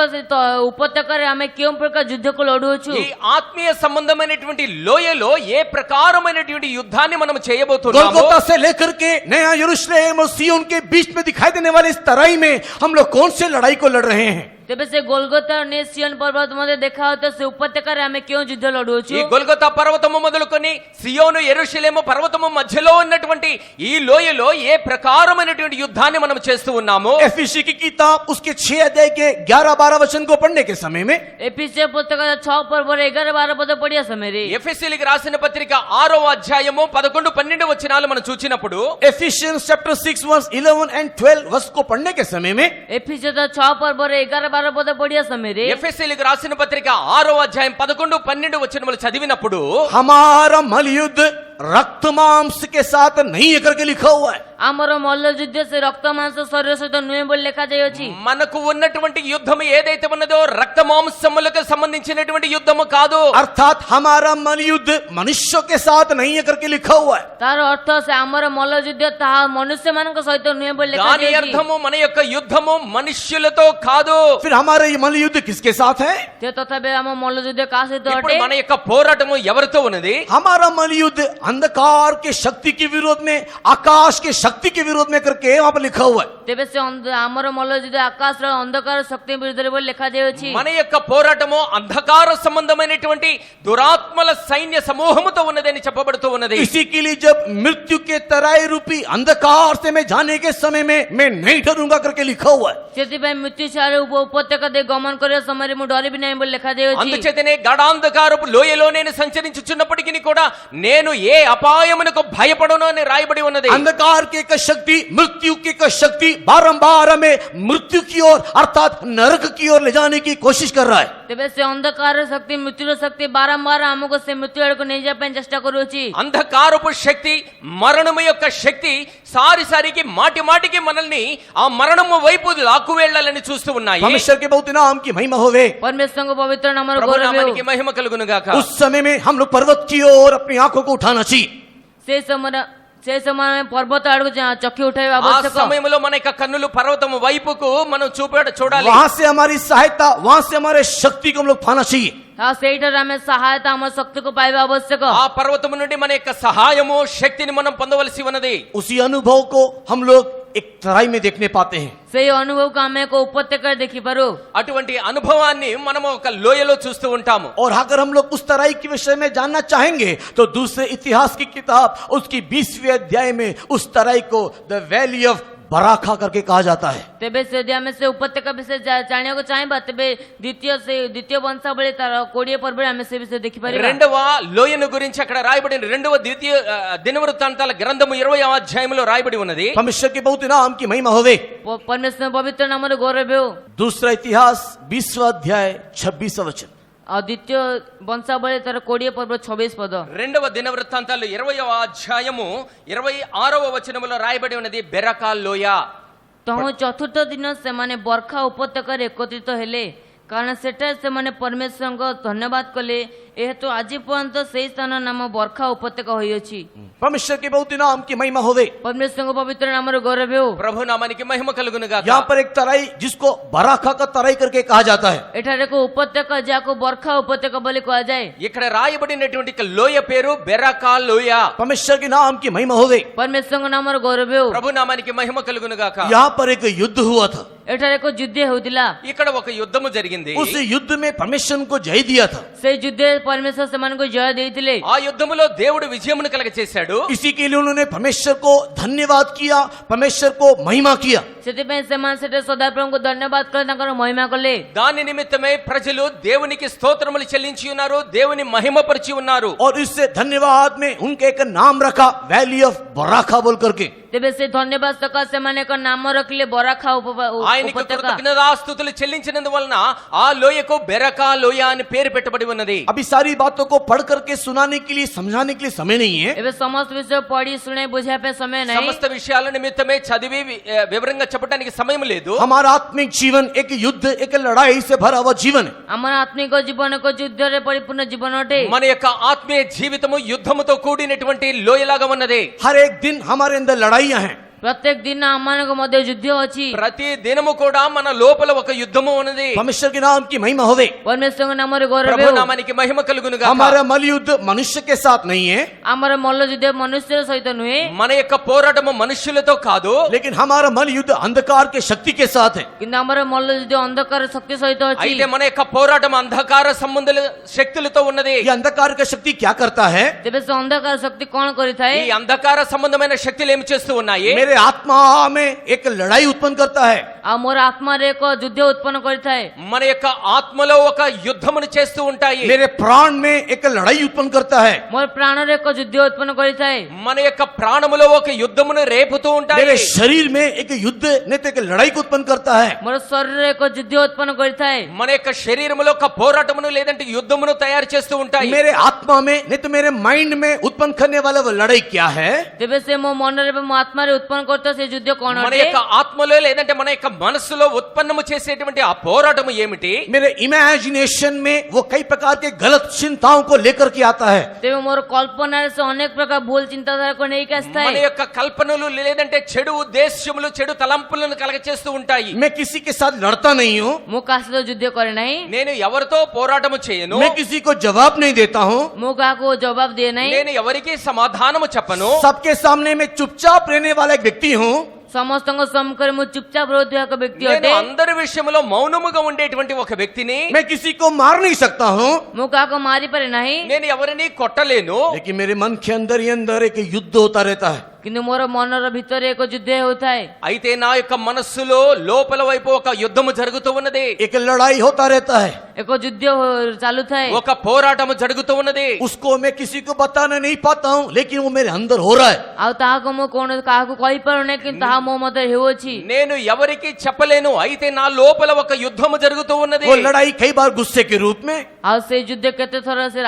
ଉପତ୍ୟକାରେ ଆମେ କେଉଁ ପ୍ରକାର ଯୁଦ୍ଧକୁ ଲଢୁଅଛୁ? ఈ ఆత్మీయ సంబంధమైనటువంటి లోయలో ఏ ప్రకారమైనటువంటి యుద్ధాన్ని మనం చేయబోతున్నాము? गोलगोता से लेकर के नया यरूशलेम और सिय्योन के बीच में दिखाई देने वाले इस तराई में हम लोग कौन से लड़ाई को लड़ रहे हैं? ତେବେ ସେ ଗୋଲଗୋତା ନେ ସିୟନ ପର୍ବତ ମଧ୍ୟ ଦେଖାଉଥିବା ସେ ଉପତ୍ୟକାରେ ଆମେ କେଉଁ ଯୁଦ୍ଧ ଲଢୁଅଛୁ? ఈ గొల్గొతా పర్వతము మొదలుకొని సియోను యెరూషలేము పర్వతము మధ్యలో ఉన్నటువంటి ఈ లోయలో ఏ ప్రకారమైనటువంటి యుద్ధాన్ని మనం చేస్తూ ఉన్నాము? एफिसी की किताब उसके 6 अध्याय के 11-12 वचन को पढ़ने के समय में ଏଫିସିୟ ପୁସ୍ତକ 6 ପର୍ବର 11-12 ପଦ ପଢିବା ସମୟରେ ఎఫెసీయులకు రాసిన పత్రిక 6వ అధ్యాయము 11-12 వచనాలు మనం చూచినప్పుడు Ephesians chapter 6 verse 11 and 12 वर्ष को पढ़ने के समय में ଏଫିସିୟ 6 ପର୍ବର 11-12 పଦ ପଢିବା ସମୟରେ ఎఫెసీయులకు రాసిన పత్రిక 6వ అధ్యాయం 11-12 వచనములు చదివినప్పుడు हमारा मलयुद्ध रक्त मांस के साथ नहीं है करके लिखा हुआ है। ଆମର ମଲ୍ଲଯୁଦ୍ଧ ସେ ରକ୍ତ ମାଂସ ଶରୀର ସହିତ ନୁହେଁ ବୋଲି ଲେଖାଯାଇଅଛି। మనకు ఉన్నటువంటి యుద్ధము ఏదైతే ఉన్నదో రక్త మాంసములకు సంబంధించినటువంటి యుద్ధము కాదు। अर्थात हमारा मलयुद्ध मनुष्यों के साथ नहीं है करके लिखा हुआ है। ତାର ଅର୍ଥ ସେ ଆମର ମଲ୍ଲଯୁଦ୍ଧ ତାହା ମନୁଷ୍ୟମାନଙ୍କ ସହିତ ନୁହେଁ ବୋଲି దాని ଲେଖାଯାଇଛି। అర్థము మన యొక్క యుద్ధము మనుష్యులతో కాదు। फिर हमारा ये मलयुद्ध किसके साथ है? ते तथापि ଆମ ମଲ୍ଲଯୁଦ୍ଧ କାହା ସହିତ ఇప్పుడు ଅଟେ? మన యొక్క పోరాటము ఎవరితో ఉన్నది? हमारा मलयुद्ध अंधकार के शक्ति के विरोध में, आकाश के शक्ति के विरोध में करके वहां पर लिखा हुआ है। ତେବେ ସେ ଆମର ମଲ୍ଲଯୁଦ୍ଧ ଆକାଶର ଅନ୍ଧକାର ଶକ୍ତି ବିରୁଦ୍ଧରେ ବୋଲି ଲେଖାଯାଇଅଛି। మన యొక్క పోరాటము అంధకార సంబంధమైనటువంటి దురాత్మల సైన్య సమూహముతో ఉన్నదని చెప్పబడుతూ ఉన్నది। इसी के लिए जब मृत्यु के तराई रूपी अंधकार से मैं जाने के समय में मैं नहीं डरूंगा करके लिखा हुआ है। ସେଥିପାଇଁ ମୃତ୍ୟୁଛାୟାର ଉପତ୍ୟକା ଦେଇ ଗମନ କରିବା ସମୟରେ ମୁଁ ଡରିବି ନାହିଁ ବୋଲି ଲେଖାଯାଇଅଛି। అందుచేతనే గాఢాంధకారపు లోయలో నేను సంచరించుచున్నప్పటికీ కూడా నేను ఏ అపాయమునకు భయపడను అని రాయబడి ఉన్నది। अंधकार की एक शक्ति, मृत्यु की एक शक्ति बारंबार हमें मृत्यु की ओर अर्थात नरक की ओर ले जाने की कोशिश कर रहा है। ତେବେ ସେ ଅନ୍ଧକାର ଶକ୍ତି, ମୃତ୍ୟୁର ଶକ୍ତି ବାରମ୍ବାର ଆମକୁ ସେ ମୃତ୍ୟୁ ଆଡକୁ ନେଇଯିବା ପାଇଁ ଚେଷ୍ଟା କରୁଅଛି। అంధకారపు శక్తి, మరణము యొక్క శక్తి సారికి మాటి మాటికి మనల్ని ఆ మరణము వైపు లాక్కు వెళ్ళాలని చూస్తూ ఉన్నాయి। परमेश्वर के बहुत नाम की महिमा होवे। परमेश्वरଙ୍କ ପବିତ୍ର ନାମର ప్రభు ଗୌରବ నామానికి ହେଉ। మహిమ కలుగును గాక। उस समय में हम लोग पर्वत की ओर अपनी आंखों को उठाना चाहिए। ସେ ସମୟରେ ପର୍ବତ ଆଡକୁ ଚକ୍ଷୁ ଉଠାଇବା ఆ ଆବଶ୍ୟକ। సమయంలో మన యొక్క కన్నులు పర్వతము వైపుకు మనం చూడాలి। वहां से हमारी सहायता, वहां से हमारे शक्ति को हम लोग पाना चाहिए। ସେଇଠାରେ ଆମେ ସହାୟତା ଆମର ଶକ୍ତିକୁ ପାଇବା ଆବଶ୍ୟକ। ఆ పర్వతము నుండి మన యొక్క సహాయము, శక్తిని మనం పొందవలసి ఉన్నది। उसी अनुभव को हम लोग एक तराई में देखने पाते हैं। ସେଇ ଅନୁଭବକୁ ଆମେ ଏକ ଉପତ୍ୟକାରେ ଦେଖିପାରୁ। అటువంటి అనుభవాన్ని మనము ఒక లోయలో చూస్తూ ఉంటాము। और अगर हम लोग उस तराई के विषय में जानना चाहेंगे तो दूसरे इतिहास की किताब उसकी 20वें अध्याय में उस तराई को द वैली ऑफ बराखा करके कहा जाता है। ତେବେ ଯଦି ଆମେ ସେ ଉପତ୍ୟକା ବିଷୟରେ ଜାଣିବାକୁ ଚାହିଁବା ତେବେ ଦ୍ୱିତୀୟ ବଂଶାବଳୀ ତାର 20 ପର୍ବରେ ଆମେ ସେ ବିଷୟରେ ଦେଖିପାରିବା। రెండవ లోయను గురించి అక్కడ రాయబడిన రెండవ ద్వితీయ దినవృత్తాంతాల గ్రంథము 20వ అధ్యాయంలో రాయబడి ఉన్నది। परमेश्वर के बहुत नाम की महिमा होवे। परमेश्वर पवित्र नामର गौरव ହେଉ। दूसरा इतिहास 20वां अध्याय 26वां वचन। ଆଉ ଦ୍ୱିତୀୟ ବଂଶାବଳୀ ତାର 20 ପର୍ବ 26 పଦ। రెండవ దినవృత్తాంతాలు 20వ అధ్యాయము 26వ వచనములో రాయబడి ఉన్నది బెరకా లోయ। ତହୁଁ ଚତୁର୍ଥ ଦିନ ସେମାନେ ବର୍ଖା ଉପତ୍ୟକାରେ ଏକତ୍ରିତ ହେଲେ, କାରଣ ସେଠାରେ ସେମାନେ ପରମେଶ୍ୱରଙ୍କ ଧନ୍ୟବାଦ କଲେ। ଏହେତୁ ଆଜି ପର୍ଯ୍ୟନ୍ତ ସେହି ସ୍ଥାନ ନାମ ବର୍ଖା ଉପତ୍ୟକା ହୋଇଅଛି। परमेश्वर के बहुत नाम की महिमा होवे। परमेश्वरଙ୍କ पवित्र नामର गौरव ହେଉ। ప్రభు నామానికి మహిమ కలుగును గాక। यहाँ पर एक तराई जिसको बराखा का तराई करके कहा जाता है। ଏଠାରେ ଏକ ଉପତ୍ୟକା ଯାହାକୁ ବର୍ଖା ଉପତ୍ୟକା ବୋଲି କୁହାଯାଏ। ఇక్కడ రాయబడినటువంటి లోయ పేరు బెరకా లోయ। परमेश्वर के नाम की महिमा होवे। परमेश्वरଙ୍କ नामର गौरव ହେଉ। ప్రభు నామానికి మహిమ కలుగును గాక। यहाँ पर एक युद्ध हुआ था। ଏଠାରେ ଏକ ଯୁଦ୍ଧ ହେଉଥିଲା। ఇక్కడ ఒక యుద్ధము జరిగింది। उस युद्ध में परमेश्वर को जय दिया था। ସେଇ ଯୁଦ୍ଧରେ ପରମେଶ୍ୱର ସେମାନଙ୍କୁ ଜୟ ଦେଇଥିଲେ। ఆ యుద్ధములో దేవుడు విజయమును కలగచేశాడు। इसी के लिए उन्होंने परमेश्वर को धन्यवाद किया, परमेश्वर को महिमा किया। ସେଥିପାଇଁ ସେମାନେ ସେଠାରେ ସଦାପ୍ରଭୁଙ୍କୁ ଧନ୍ୟବାଦ କଲେ, ତାଙ୍କର ମହିମା କଲେ। దాని నిమిత్తమే ప్రజలు దేవునికి స్తోత్రములు చెల్లించి ఉన్నారు, దేవుని మహిమపరిచి ఉన్నారు। और इससे धन्यवाद में उनके एक नाम रखा वैली ऑफ बराखा बोल करके। ତେବେ ସେ ଧନ୍ୟବାଦ ସକାଶେ ସେମାନେ ଏକ ନାମ ରଖିଲେ ବରାଖା ఆయనకు ଉପତ୍ୟକା। కృతజ్ఞతాస్తుతులు చెల్లించినందువలన ఆ లోయకు బెరకా లోయ అని పేరు పెట్టబడి ఉన్నది. अभी सारी बातों को पढ़ करके सुनाने के लिए समझाने के लिए समय नहीं है। ଏବେ ସମସ୍ତ ବିଷୟ ପଢି ଶୁଣେ ବୁଝିବା ପାଇଁ ସମୟ ନାହିଁ। సమస్త విషయాల నిమిత్తమే చదివి వివరంగా చెప్పడానికి సమయం లేదు. हमारा आत्मिक जीवन एक युद्ध, एक लड़ाई से भरा हुआ जीवन है। ଆମର ଆତ୍ମିକ ଜୀବନ ଏକ ଯୁଦ୍ଧରେ ପରିପୂର୍ଣ୍ଣ ଜୀବନ ଅଟେ। మన యొక్క ఆత్మీయ జీవితము యుద్ధముతో కూడినటువంటి లోయలాగా ఉన్నది. हर एक दिन हमारे अंदर लड़ाइयां हैं। ପ୍ରତ୍ୟେକ ଦିନ ଆମମାନଙ୍କ ମଧ୍ୟ ଯୁଦ୍ଧ ଅଛି। ప్రతి దినము కూడా మన లోపల ఒక యుద్ధము ఉన్నది. परमेश्वर के नाम की महिमा होवे। ପରମେଶ୍ୱରଙ୍କ ନାମରେ ଗୌରବ ప్రభు ହେଉ। నామానికి మహిమ కలుగును గాక. हमारा मल युद्ध मनुष्य के साथ नहीं है, ଆମର ମଲ୍ଲ ଯୁଦ୍ଧ ମନୁଷ୍ୟ ସହିତ ନୁହେଁ, మన యొక్క పోరాటము మనుష్యులతో కాదు, लेकिन हमारा मल युद्ध अंधकार के शक्ति के साथ है। କିନ୍ତୁ ଆମର ମଲ୍ଲ ଯୁଦ୍ଧ ଅନ୍ଧକାର ଶକ୍ତି ସହିତ ଅଛି। అయితే మన యొక్క పోరాటం అంధకార సంబంధుల శక్తులతో ఉన్నది. ये अंधकार का शक्ति क्या करता है? ତେବେ ସେ ଅନ୍ଧକାର శక్తి କଣ କରିଥାଏ? ఈ అంధకార సంబంధమైన శక్తులు ఏమి చేస్తూ ఉన్నాయి? मेरे आत्मा में एक लड़ाई उत्पन्न करता है। ଆଉ ମୋର ଆତ୍ମାରେ ଏକ ଯୁଦ୍ଧ ଉତ୍ପନ୍ନ କରିଥାଏ। మన యొక్క ఆత్మలో ఒక యుద్ధమును చేస్తూ ఉంటాయి. मेरे प्राण में एक लड़ाई उत्पन्न करता है। ମୋର ପ୍ରାଣରେ ଏକ ଯୁଦ୍ଧ ଉତ୍ପନ୍ନ କରିଥାଏ। మన యొక్క ప్రాణములో ఒక యుద్ధమును రేపుతూ ఉంటాయి. मेरे शरीर में एक युद्ध नहीं तो एक लड़ाई को उत्पन्न करता है। ମୋର ଶରୀରରେ ଏକ ଯୁଦ୍ଧ ଉତ୍ପन्न କରିଥାଏ। మన యొక్క శరీరములో ఒక పోరాటమును లేదంటే యుద్ధమును తయారు చేస్తూ ఉంటాయి. मेरे आत्मा में नहीं तो मेरे माइंड में उत्पन्न करने वाला वो लड़ाई क्या है? ତେବେ ସେ ମୋ ମନରେ ବା ମୋ ଆତ୍ମାରେ ଉତ୍ପନ୍ନ କରୁଥିବା ସେ ଯୁଦ୍ଧ କଣ మన ଅଟେ? యొక్క ఆత్మలో లేదంటే మన యొక్క మనసులో ఉత్పన్నము చేసేటువంటి ఆ పోరాటము ఏమిటి? मेरे इमेजिनेशन में वो कई प्रकार के गलत चिंताओं को लेकर के आता है। ତେବେ ମୋର କଳ୍ପନାରେ ସେ ଅନେକ ପ୍ରକାର ଭୁଲ ଚିନ୍ତାଧାରାକୁ ନେଇକି మన ଆସିଥାଏ। యొక్క కల్పనలు లేదంటే చెడు ఉద్దేశ్యములు చెడు తలంపులను కలగచేస్తూ ఉంటాయి. मैं किसी के साथ लड़ता नहीं हूँ, ମୁଁ କାହା ସହିତ ଯୁଦ୍ଧ କରେ ନାହିଁ। నేను ఎవరితో పోరాటము చేయను. मैं किसी को जवाब नहीं देता हूँ, ମୁଁ କାହାକୁ ଜବାବ ଦିଏ ନାହିଁ। నేను ఎవరికి సమాధానము చెప్పను. सबके सामने मैं चुपचाप रहने वाला एक व्यक्ति हूँ। ସମସ୍ତଙ୍କ ସମ୍ମୁଖରେ ମୁଁ ଚୁପଚାପ ରହୁଥିବା ଏକ ବ୍ୟକ୍ତି నేను ଅଟେ। అందరి విషయంలో మౌనముగా ఉండేటువంటి ఒక వ్యక్తిని. मैं किसी को मार नहीं सकता हूँ, ମୁଁ କାହାକୁ ମାରିପାରେ ନାହିଁ। నేను ఎవరిని కొట్టలేను. लेकिन मेरे मन के अंदर ही अंदर एक युद्ध होता रहता है। କିନ୍ତୁ ମୋର ମନର ଭିତରେ ଏକ ଯୁଦ୍ଧ ହେଉଥାଏ। అయితే నా యొక్క మనస్సులో లోపల వైపు ఒక యుద్ధము జరుగుతూ ఉన్నది. एक लड़ाई होता रहता है। ଏକ ଯୁଦ୍ଧ ଚାଲୁଥାଏ। ఒక పోరాటము జరుగుతూ ఉన్నది. उसको मैं किसी को बताना नहीं पाता हूँ, लेकिन वो मेरे अंदर हो रहा है। ଆଉ ତାହାକୁ ମୁଁ କୌଣସି କାହାକୁ କହିପାରୁନାହିଁ, କିନ୍ତୁ ତାହା ମୋ ମଧ୍ୟରେ ହେଉଅଛି। నేను ఎవరికి చెప్పలేను. అయితే నా లోపల ఒక యుద్ధము జరుగుతూ ఉన్నది. वो लड़ाई कई बार गुस्से के रूप में, ଆଉ ସେ ଯୁଦ୍ଧ କେତେ ଥର ସେ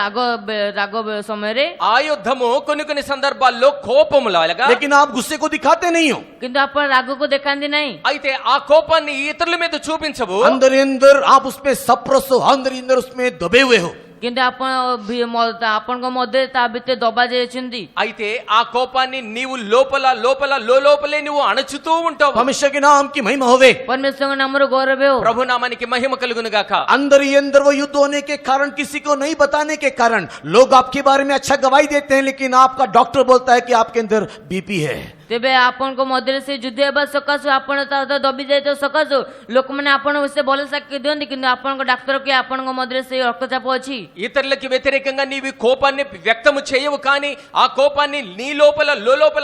ରାଗ ସମୟରେ, ఆ యుద్ధము కొన్ని సందర్భాల్లో కోపము లాగా. लेकिन आप गुस्से को दिखाते नहीं हो। କିନ୍ତୁ ଆପଣ ରାଗକୁ ଦେଖାନ୍ତି ନାହିଁ। అయితే ఆ కోపాన్ని ఇతరుల మీద చూపించవు. अंदर ही अंदर आप उसमें सप्रेस हो, अंदर ही अंदर उसमें दबे हुए हो। କିନ୍ତୁ ଆପଣ ଆପଣଙ୍କ ମଧ୍ୟରେ ତା ଭିତରେ ଦବା ଯାଇଛନ୍ତି। అయితే ఆ కోపాన్ని నీవు లోపలే నువ్వు అణచుతూ ఉంటావు. परमेश्वर के नाम की महिमा होवे। परमेश्वर नामର गौरव हो। ప్రభు నామానికి మహిమ కలుగును గాక. अंदर ही अंदर वो युद्ध होने के कारण, किसी को नहीं बताने के कारण लोग आपके बारे में अच्छा गवाही देते हैं, लेकिन आपका डॉक्टर बोलता है कि आपके अंदर बीपी है। ତେବେ ଆପଣଙ୍କ ମଧ୍ୟରେ ସେ ଯୁଦ୍ଧ ହେବା ସକାଶୁ ଆପଣ ତା ଦବି ଯାଇଥିବା ସକାଶୁ ଲୋକମାନେ ଆପଣଙ୍କ ବିଷୟରେ ଭଲ ସାକ୍ଷୀ ଦିଅନ୍ତି, କିନ୍ତୁ ଆପଣଙ୍କ ଡାକ୍ତର କି ଆପଣଙ୍କ ମଧ୍ୟରେ ସେ ରକ୍ତଚାପ ଅଛି। ఇతరులకి వ్యతిరేకంగా నీవు కోపాన్ని వ్యక్తము చేయవు, కానీ ఆ కోపాన్ని నీ లోపల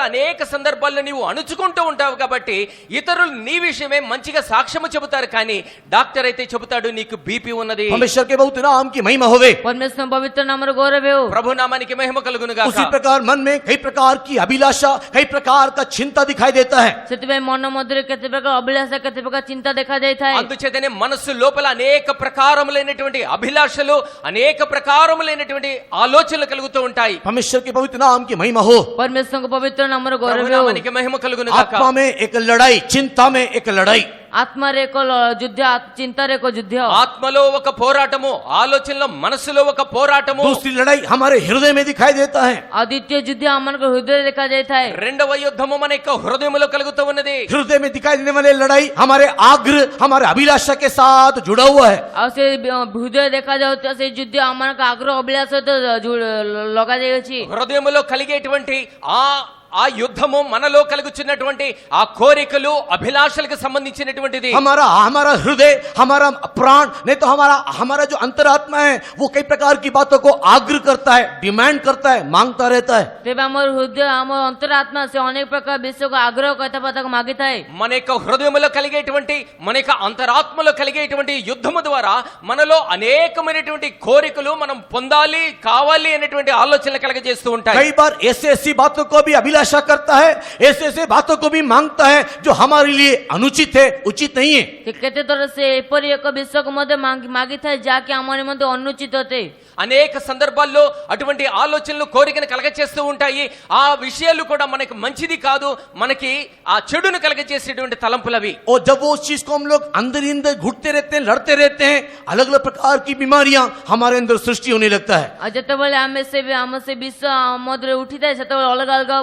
అనేక సందర్భాల్లో నీవు అణుచుకుంటూ ఉంటావు. కాబట్టి ఇతరులు నీ విషయమే మంచిగా సాక్ష్యము చెబుతారు, కానీ డాక్టర్ అయితే చెబుతాడు నీకు బీపీ ఉన్నది. परमेश्वर के बहुत नाम की महिमा होवे। परमेश्वर पवित्र नामର गौरव हो। ప్రభు నామానికి మహిమ కలుగును గాక. उसी प्रकार मन में कई प्रकार की अभिलाषा, कई प्रकार का चिंता दिखाई देता है। ସେଥିପାଇଁ ମନ ମଧ୍ୟରେ କେତେ ପ୍ରକାର ଅଭିଳାଷା, କେତେ ପ୍ରକାର ଚିନ୍ତା ଦେଖା ଯାଇଥାଏ। అందుచేతనే మనస్సు లోపల అనేక ప్రకారములైనటువంటి అభిలాషలు, అనేక ప్రకారములైనటువంటి ఆలోచనలు కలుగుతూ ఉంటాయి. परमेश्वर के पवित्र नाम की महिमा हो। परमेश्वर पवित्र नामର ప్రభు गौरव हो। నామానికి మహిమ కలుగును గాక. आत्मा में एक लड़ाई, चिंता में एक लड़ाई। ఆత్మରେ ଏକ ଯୁଦ୍ଧ, ଚିନ୍ତାରେ ଏକ ଯୁଦ୍ଧ। ఆత్మలో ఒక పోరాటము, ఆలోచనలో మనసులో ఒక పోరాటము. दूसरी लड़ाई हमारे हृदय में दिखाई देता है। ଆଉ ଦ୍ୱିତୀୟ ଯୁଦ୍ଧ ଆମମାନଙ୍କ ହୃଦୟରେ ଦେଖା ଯାଇଥାଏ। రెండవ యుద్ధము మన యొక్క హృదయములో కలుగుతూ ఉన్నది. हृदय में दिखाई देने वाली लड़ाई हमारे आग्रह, हमारे अभिलाषा के साथ जुड़ा हुआ है। ଆଉ ସେ ହୃଦୟ ଦେଖାଯାଉଥିବା ସେ ଯୁଦ୍ଧ ଆମମାନଙ୍କ ଆଗ୍ରହ ଅଭିଳାଷ ସହିତ ଲଗାଯାଇଅଛି। హృదయములో కలిగేటువంటి ఆ యుద్ధము మనలో కలుగుచున్నటువంటి ఆ కోరికలు, అభిలాషలకు సంబంధించినటువంటిది. हमारा हृदय, हमारा प्राण नहीं तो हमारा जो अंतरात्मा है वो कई प्रकार की बातों को आग्रह करता है, डिमांड करता है, मांगता रहता है। ତେବେ ଆମର ହୃଦୟ, ଆମ ଅନ୍ତରାତ୍ମା ସେ ଅନେକ ପ୍ରକାର ବିଷୟକୁ ଆଗ୍ରହ କଥାବାର୍ତ୍ତାକୁ ମାଗିଥାଏ। మన యొక్క హృదయములో కలిగేటువంటి, మన యొక్క అంతరాత్మలో కలిగేటువంటి యుద్ధము ద్వారా మనలో అనేకమైనటువంటి కోరికలు మనం పొందాలి, కావాలి అనేటువంటి ఆలోచనలు కలగజేస్తూ ఉంటాయి. कई बार ऐसी बातों को भी अभिलाषा अभिलाषा करता है, ऐसे ऐसे बातों को भी मांगता है जो हमारे लिए अनुचित है, उचित नहीं है। ସେ କେତେ ଥର ସେ ଏପରି ଏକ ବିଷୟକୁ ମଧ୍ୟ ମାଗିଥାଏ ଯାହାକି ଆମ ନିମନ୍ତେ ଅନୁଚିତ ଅଟେ। అనేక సందర్భాల్లో అటువంటి ఆలోచనలు కోరికను కలగచేస్తూ ఉంటాయి. ఆ విషయాలు కూడా మనకి మంచిది కాదు, మనకి ఆ చెడును కలగచేసేటువంటి తలంపులవి. और जब वो उस चीज को हम लोग अंदर ही अंदर घुटते रहते हैं, लड़ते रहते हैं, अलग अलग प्रकार की बीमारियां हमारे अंदर सृष्टि होने लगता है। ଆଉ ଯେତେବେଳେ ଆମ ସେ ବିଷୟ ଆମ ମଧ୍ୟରେ ଉଠିଥାଏ ସେତେବେଳେ ଅଲଗା ଅଲଗା